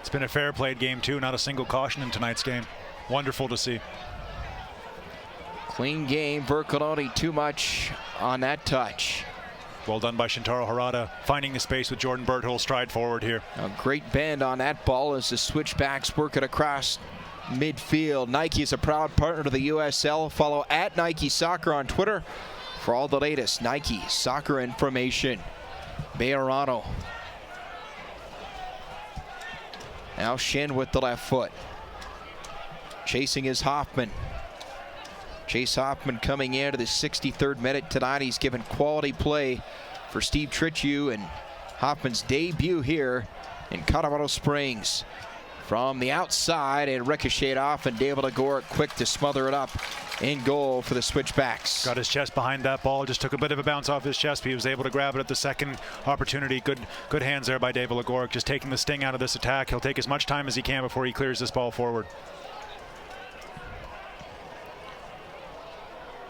It's been a fair-played game, too. Not a single caution in tonight's game. Wonderful to see. Clean game. Vercoloni too much on that touch. Well done by Shintaro Harada, finding the space with Jordan Burt, who'll stride forward here. A great bend on that ball as the Switchbacks work it across midfield. Nike is a proud partner to the USL. Follow at Nike Soccer on Twitter for all the latest Nike soccer information. Bejarano. Now Shin with the left foot. Chasing is Hoffman. Chase Hoffman coming into the 63rd minute tonight. He's given quality play for Steve Tritchew, and Hoffman's debut here in Colorado Springs. From the outside, and ricocheted off, and David Agoric quick to smother it up in goal for the Switchbacks. Got his chest behind that ball. Just took a bit of a bounce off his chest, but he was able to grab it at the second opportunity. Good hands there by David Agoric, just taking the sting out of this attack. He'll take as much time as he can before he clears this ball forward.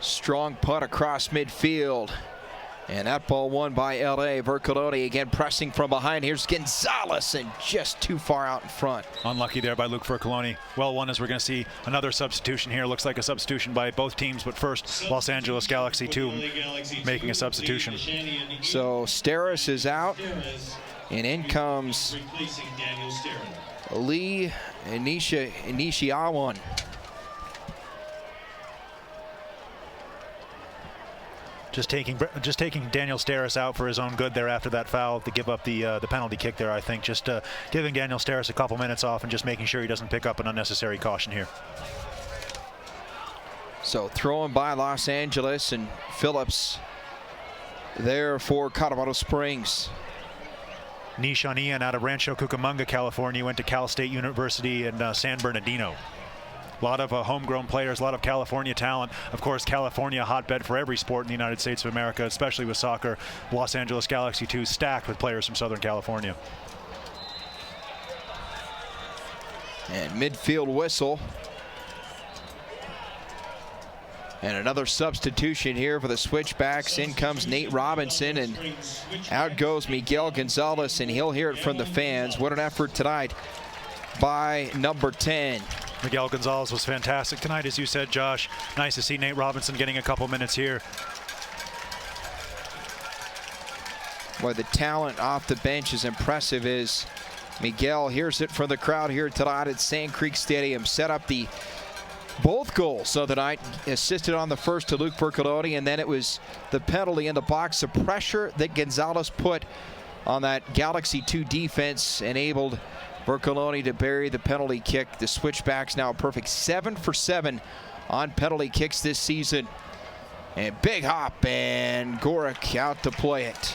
Strong putt across midfield. And that ball won by LA. Vercoloni again pressing from behind. Here's Gonzalez, and just too far out in front. Unlucky there by Luke Vercoloni. Well won, as we're going to see another substitution here. Looks like a substitution by both teams, but first Los Angeles Galaxy 2 making a substitution. So Steris is out, and in comes Lee Inishiawan. Just taking Daniel Steris out for his own good there after that foul to give up the penalty kick there, I think. Just giving Daniel Steris a couple minutes off and just making sure he doesn't pick up an unnecessary caution here. So throwing by Los Angeles, and Phillips there for Colorado Springs. Nishan Ian out of Rancho Cucamonga, California, went to Cal State University in San Bernardino. A lot of homegrown players, a lot of California talent. Of course, California, a hotbed for every sport in the United States of America, especially with soccer. Los Angeles Galaxy 2 stacked with players from Southern California. And midfield whistle. And another substitution here for the Switchbacks. In comes Nate Robinson, and out goes Miguel Gonzalez, and he'll hear it from the fans. What an effort tonight by number 10. Miguel Gonzalez was fantastic tonight, as you said, Josh. Nice to see Nate Robinson getting a couple minutes here. Boy, the talent off the bench is impressive as Miguel hears it from the crowd here tonight at Sand Creek Stadium. Set up both goals of the night, assisted on the first to Luke Bercoloni, and then it was the penalty in the box. The pressure that Gonzalez put on that Galaxy 2 defense enabled Bercoloni to bury the penalty kick. The Switchbacks now a perfect 7 for 7 on penalty kicks this season. And big hop, and Gorick out to play it.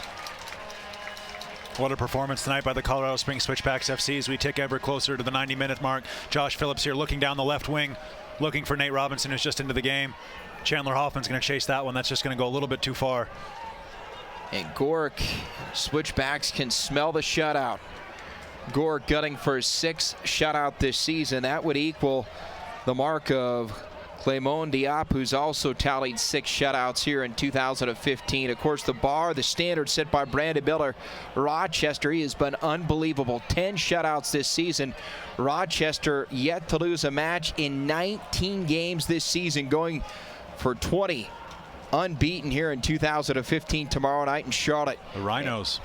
What a performance tonight by the Colorado Springs Switchbacks FC as we tick ever closer to the 90-minute mark. Josh Phillips here looking down the left wing, looking for Nate Robinson, who's just into the game. Chandler Hoffman's going to chase that one. That's just going to go a little bit too far. And Gorick, Switchbacks can smell the shutout. Gorick gutting for his 6th shutout this season. That would equal the mark of Clemon Diop, who's also tallied 6 shutouts here in 2015. Of course, the standard set by Brandon Miller. Rochester, he has been unbelievable. 10 shutouts this season. Rochester yet to lose a match in 19 games this season, going for 20 unbeaten here in 2015 tomorrow night in Charlotte. The Rhinos.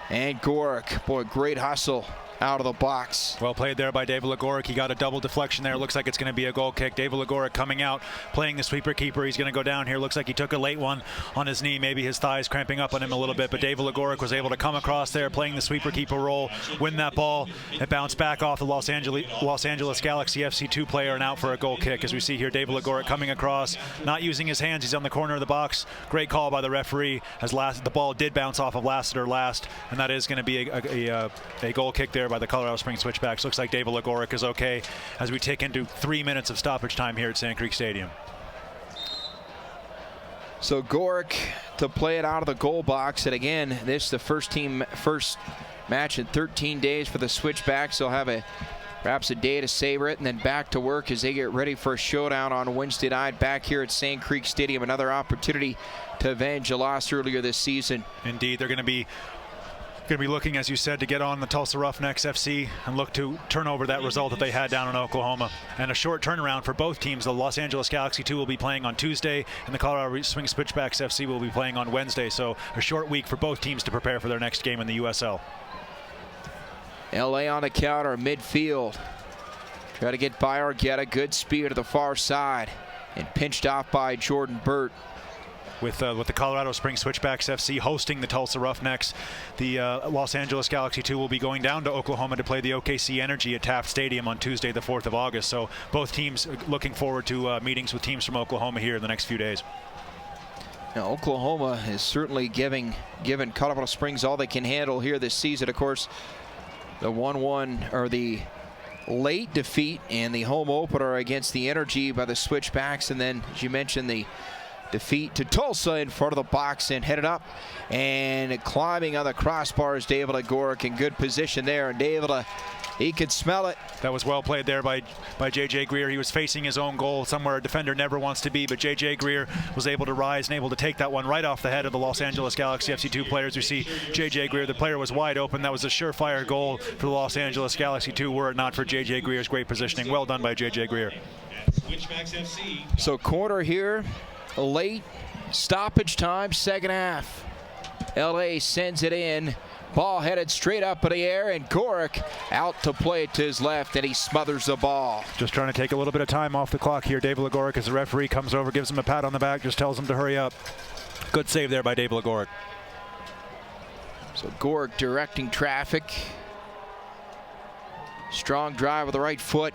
And Gorick, boy, great hustle out of the box. Well played there by David Legoric. He got a double deflection there. Looks like it's going to be a goal kick. David Legoric coming out, playing the sweeper keeper. He's going to go down here. Looks like he took a late one on his knee. Maybe his thighs cramping up on him a little bit, but David Legoric was able to come across there, playing the sweeper keeper role, win that ball. It bounced back off the Los Angeles Galaxy FC2 player and out for a goal kick. As we see here, David Legoric coming across, not using his hands. He's on the corner of the box. Great call by the referee, as the ball did bounce off of Lassiter last, and that is going to be a goal kick there by the Colorado Springs Switchbacks. Looks like David Legoric is okay as we take into 3 minutes of stoppage time here at Sand Creek Stadium. So Gorick to play it out of the goal box, and again, this is the first match in 13 days for the Switchbacks. They'll have perhaps a day to savor it, and then back to work as they get ready for a showdown on Wednesday night back here at Sand Creek Stadium. Another opportunity to avenge a loss earlier this season. Indeed, they're going to be looking, as you said, to get on the Tulsa Roughnecks FC and look to turn over that result that they had down in Oklahoma. And a short turnaround for both teams. The Los Angeles Galaxy 2 will be playing on Tuesday, and the Colorado Springs Switchbacks FC will be playing on Wednesday. So a short week for both teams to prepare for their next game in the USL. LA on the counter, midfield. Try to get by Argueta. Good speed to the far side, and pinched off by Jordan Burt. With the Colorado Springs Switchbacks FC hosting the Tulsa Roughnecks, the Los Angeles Galaxy 2 will be going down to Oklahoma to play the OKC Energy at Taft Stadium on Tuesday, the 4th of August. So both teams looking forward to meetings with teams from Oklahoma here in the next few days. Now, Oklahoma is certainly given Colorado Springs all they can handle here this season. Of course, the 1-1 or the late defeat and the home opener against the Energy by the Switchbacks, and then, as you mentioned, the defeat to Tulsa in front of the box, and headed up and climbing on the crossbars. David Legoric in good position there, and David, he could smell it. That was well played there by J.J. Greer. He was facing his own goal, somewhere a defender never wants to be, but J.J. Greer was able to rise and able to take that one right off the head of the Los Angeles Galaxy FC2 players. We see J.J. Greer, the player was wide open. That was a surefire goal for the Los Angeles Galaxy 2 were it not for J.J. Greer's great positioning. Well done by J.J. Greer. So corner here, late stoppage time, second half. LA sends it in. Ball headed straight up in the air, and Gorick out to play it to his left, and he smothers the ball. Just trying to take a little bit of time off the clock here. David Legoric, as the referee comes over, gives him a pat on the back, just tells him to hurry up. Good save there by David Legoric. So Gorick directing traffic. Strong drive with the right foot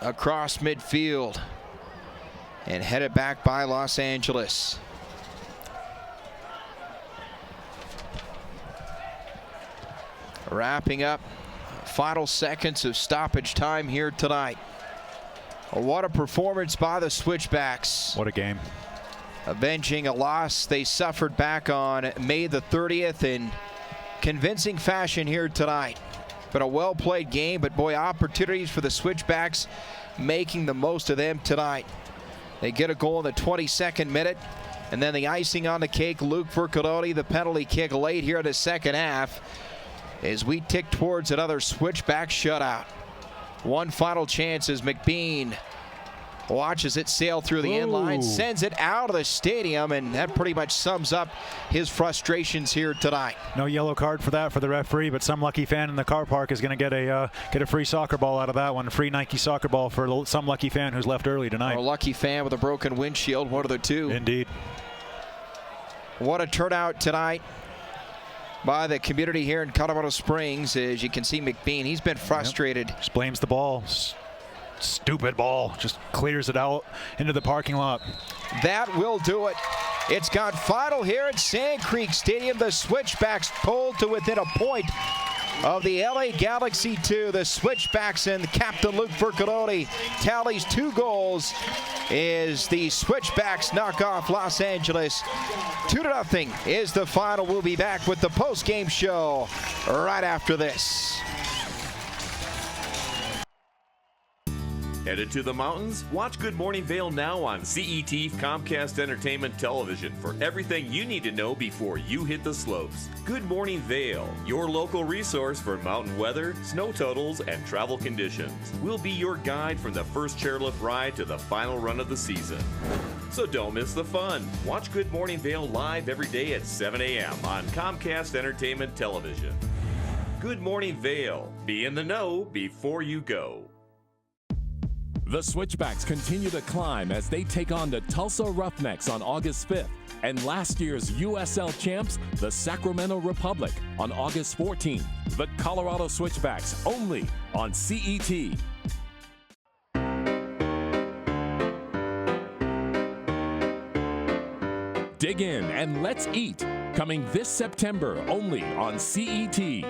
across midfield, and headed back by Los Angeles. Wrapping up final seconds of stoppage time here tonight. What a performance by the Switchbacks. What a game. Avenging a loss they suffered back on May the 30th in convincing fashion here tonight. But a well-played game, but boy, opportunities for the Switchbacks, making the most of them tonight. They get a goal in the 22nd minute, and then the icing on the cake, Luke Bercoloni, the penalty kick late here in the second half, as we tick towards another Switchback shutout. One final chance as McBean watches it sail through the end line, sends it out of the stadium, and that pretty much sums up his frustrations here tonight. No yellow card for that for the referee, but some lucky fan in the car park is going to get a free soccer ball out of that one. A free Nike soccer ball for some lucky fan who's left early tonight. Or a lucky fan with a broken windshield, one of the two. Indeed. What a turnout tonight by the community here in Colorado Springs. As you can see, McBean, he's been frustrated. Just blames the ball. Stupid ball. Just clears it out into the parking lot. That will do it. It's gone final here at Sand Creek Stadium. The Switchbacks pulled to within a point of the LA Galaxy 2. The Switchbacks and Captain Luke Vercalone tallies 2 goals as the Switchbacks knock off Los Angeles. 2-0 is the final. We'll be back with the post-game show right after this. Headed to the mountains? Watch Good Morning Vail now on CET Comcast Entertainment Television for everything you need to know before you hit the slopes. Good Morning Vail, your local resource for mountain weather, snow totals, and travel conditions. We'll be your guide from the first chairlift ride to the final run of the season. So don't miss the fun. Watch Good Morning Vail live every day at 7 a.m. on Comcast Entertainment Television. Good Morning Vail. Be in the know before you go. The Switchbacks continue to climb as they take on the Tulsa Roughnecks on August 5th and last year's USL champs, the Sacramento Republic, on August 14th. The Colorado Switchbacks only on CET. Dig in and let's eat. Coming this September only on CET.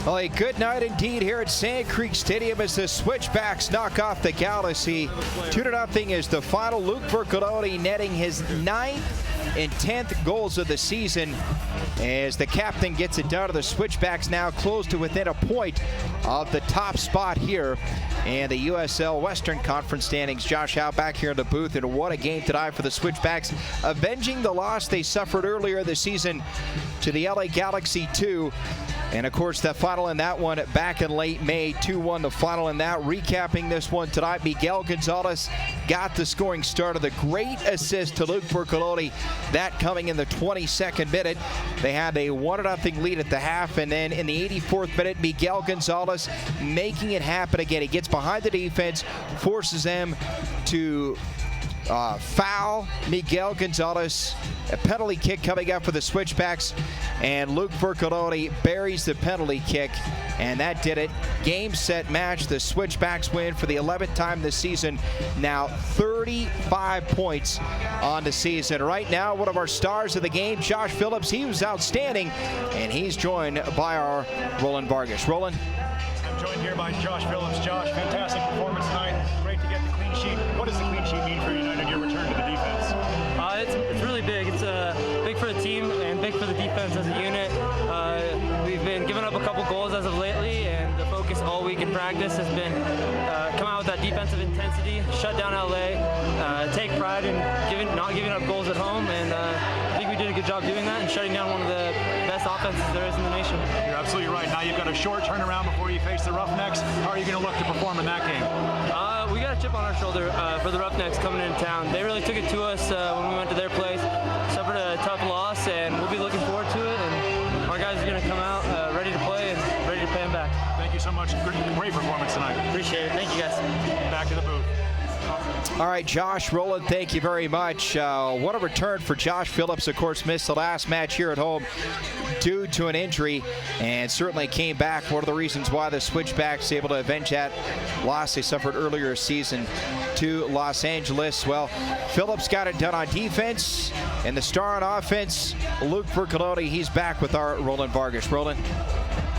Well, a good night indeed here at Sand Creek Stadium as the Switchbacks knock off the Galaxy. 2-0 is the final. Luke Vercalone netting his 9th and 10th goals of the season as the captain gets it done to the Switchbacks, now close to within a point of the top spot here in the USL Western Conference standings. Josh Howe back here in the booth, and what a game tonight for the Switchbacks, avenging the loss they suffered earlier this season to the LA Galaxy 2. And of course, the final in that one back in late May, 2-1 the final in that. Recapping this one tonight, Miguel Gonzalez got the scoring start of the great assist to Luke Vercalone, that coming in the 22nd minute. They had a 1-0 lead at the half, and then in the 84th minute, Miguel Gonzalez making it happen again. He gets behind the defense, forces them to foul Miguel Gonzalez. A penalty kick coming up for the Switchbacks, and Luke Vercalone buries the penalty kick, and that did it. Game, set, match. The Switchbacks win for the 11th time this season. Now 35 points on the season. Right now, one of our stars of the game, Josh Phillips. He was outstanding, and he's joined by our Roland Vargas. Roland? I'm joined here by Josh Phillips. Josh, fantastic performance tonight. Great to get the clean sheet. What does the clean sheet mean for United, your return to the defense? It's really big. It's big for the team and big for the defense as a unit. We've been giving up a couple goals as of lately, and the focus all week in practice has been come out with that defensive intensity, shut down LA, take pride in not giving up goals at home, and I think we did a good job doing that and shutting down one of the best offenses there is in the nation. You're absolutely right. Now you've got a short turnaround before you face the Roughnecks. How are you going to look to perform in that game? We got a chip on our shoulder for the Roughnecks coming into town. They really took it to us when we went to their place, suffered a tough loss, and we'll be looking forward to it. And our guys are going to come out ready to play you so much. Great performance tonight. Appreciate it. Thank you, guys. Back to the booth. All right, Josh, Roland, thank you very much. What a return for Josh Phillips. Of course, missed the last match here at home due to an injury and certainly came back. One of the reasons why the Switchbacks able to avenge that loss they suffered earlier this season to Los Angeles. Well, Phillips got it done on defense, and the star on offense, Luke Vercoloni, he's back with our Roland Vargas. Roland?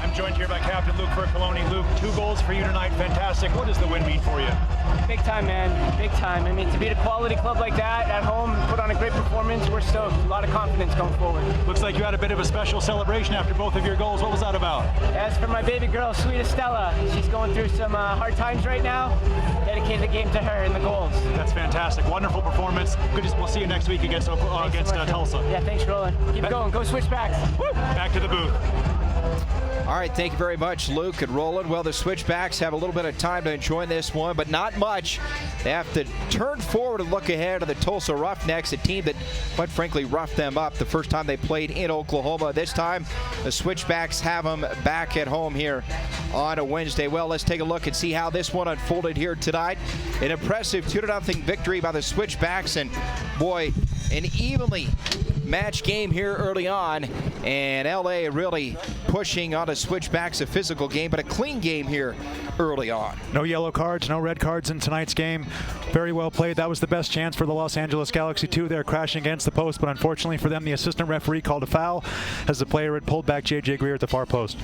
I'm joined here by Captain Luke Vercoloni. Luke, 2 goals for you tonight. Fantastic. What does the win mean for you? Big time, man. Big time. I mean, to beat a quality club like that at home, put on a great performance, we're stoked. A lot of confidence going forward. Looks like you had a bit of a special celebration after both of your goals. What was that about? As for my baby girl, sweet Estella, she's going through some hard times right now. Dedicated the game to her and the goals. That's fantastic. Wonderful performance. We'll see you next week against Tulsa. Yeah, thanks, Roland. Keep it going. Go Switchbacks. Woo! Back to the booth. All right, thank you very much, Luke and Roland. Well, the Switchbacks have a little bit of time to enjoy this one, but not much. They have to turn forward and look ahead to the Tulsa Roughnecks, a team that, quite frankly, roughed them up the first time they played in Oklahoma. This time, the Switchbacks have them back at home here on a Wednesday. Well, let's take a look and see how this one unfolded here tonight. An impressive 2-0 victory by the Switchbacks, and boy, an evenly match game here early on, and LA really pushing on the Switchbacks, a physical game, but a clean game here early on. No yellow cards, no red cards in tonight's game. Very well played. That was the best chance for the Los Angeles Galaxy 2 there, crashing against the post, but unfortunately for them, the assistant referee called a foul as the player had pulled back J.J. Greer at the far post.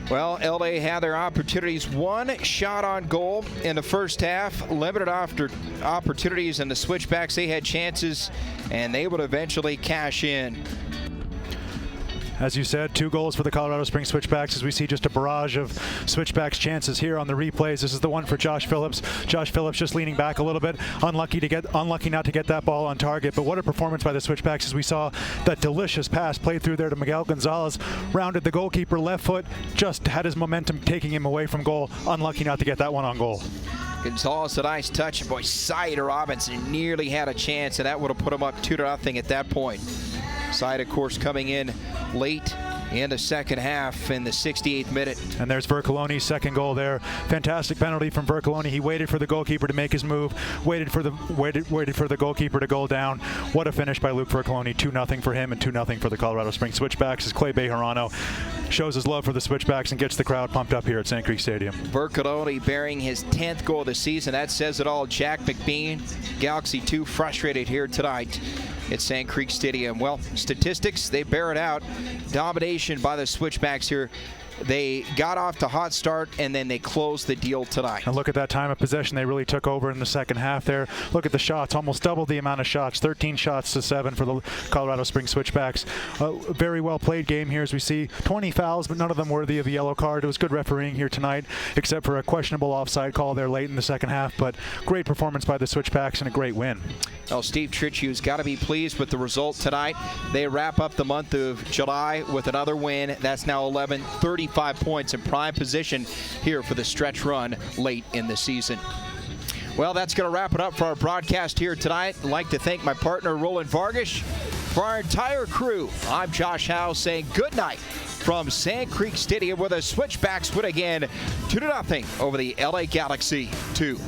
Well, LA had their opportunities. 1 shot on goal in the first half. Limited opportunities in the Switchbacks. They had chances, and they would eventually cash in. As you said, 2 goals for the Colorado Springs Switchbacks as we see just a barrage of Switchbacks chances here on the replays. This is the one for Josh Phillips. Josh Phillips just leaning back a little bit, unlucky not to get that ball on target. But what a performance by the Switchbacks as we saw that delicious pass played through there to Miguel Gonzalez, rounded the goalkeeper left foot, just had his momentum taking him away from goal. Unlucky not to get that one on goal. Gonzalez, a nice touch, and boy, Syed Robinson nearly had a chance, and that would have put him up 2-0 at that point. Syed, of course, coming in late in the second half in the 68th minute. And there's Vercoloni's second goal there. Fantastic penalty from Vercoloni. He waited for the goalkeeper to make his move, waited for the goalkeeper to go down. What a finish by Luke Vercoloni. 2-0 for him and 2-0 for the Colorado Springs Switchbacks as Clay Bejarano shows his love for the Switchbacks and gets the crowd pumped up here at Sand Creek Stadium. Vercoloni bearing his 10th goal of the season. That says it all. Jack McBean, Galaxy 2, frustrated here tonight at Sand Creek Stadium. Well, statistics, they bear it out. Domination by the Switchbacks here. They got off to a hot start, and then they closed the deal tonight. And look at that time of possession. They really took over in the second half there. Look at the shots, almost double the amount of shots, 13 shots to 7 for the Colorado Springs Switchbacks. A very well played game here as we see 20 fouls, but none of them worthy of a yellow card. It was good refereeing here tonight, except for a questionable offside call there late in the second half, but great performance by the Switchbacks and a great win. Well, Steve Tritchew's got to be pleased with the result tonight. They wrap up the month of July with another win. That's now 11, 35 points in prime position here for the stretch run late in the season. Well, that's going to wrap it up for our broadcast here tonight. I'd like to thank my partner, Roland Vargas. For our entire crew, I'm Josh Howe saying good night from Sand Creek Stadium, where the Switchbacks win again 2-0 over the LA Galaxy 2.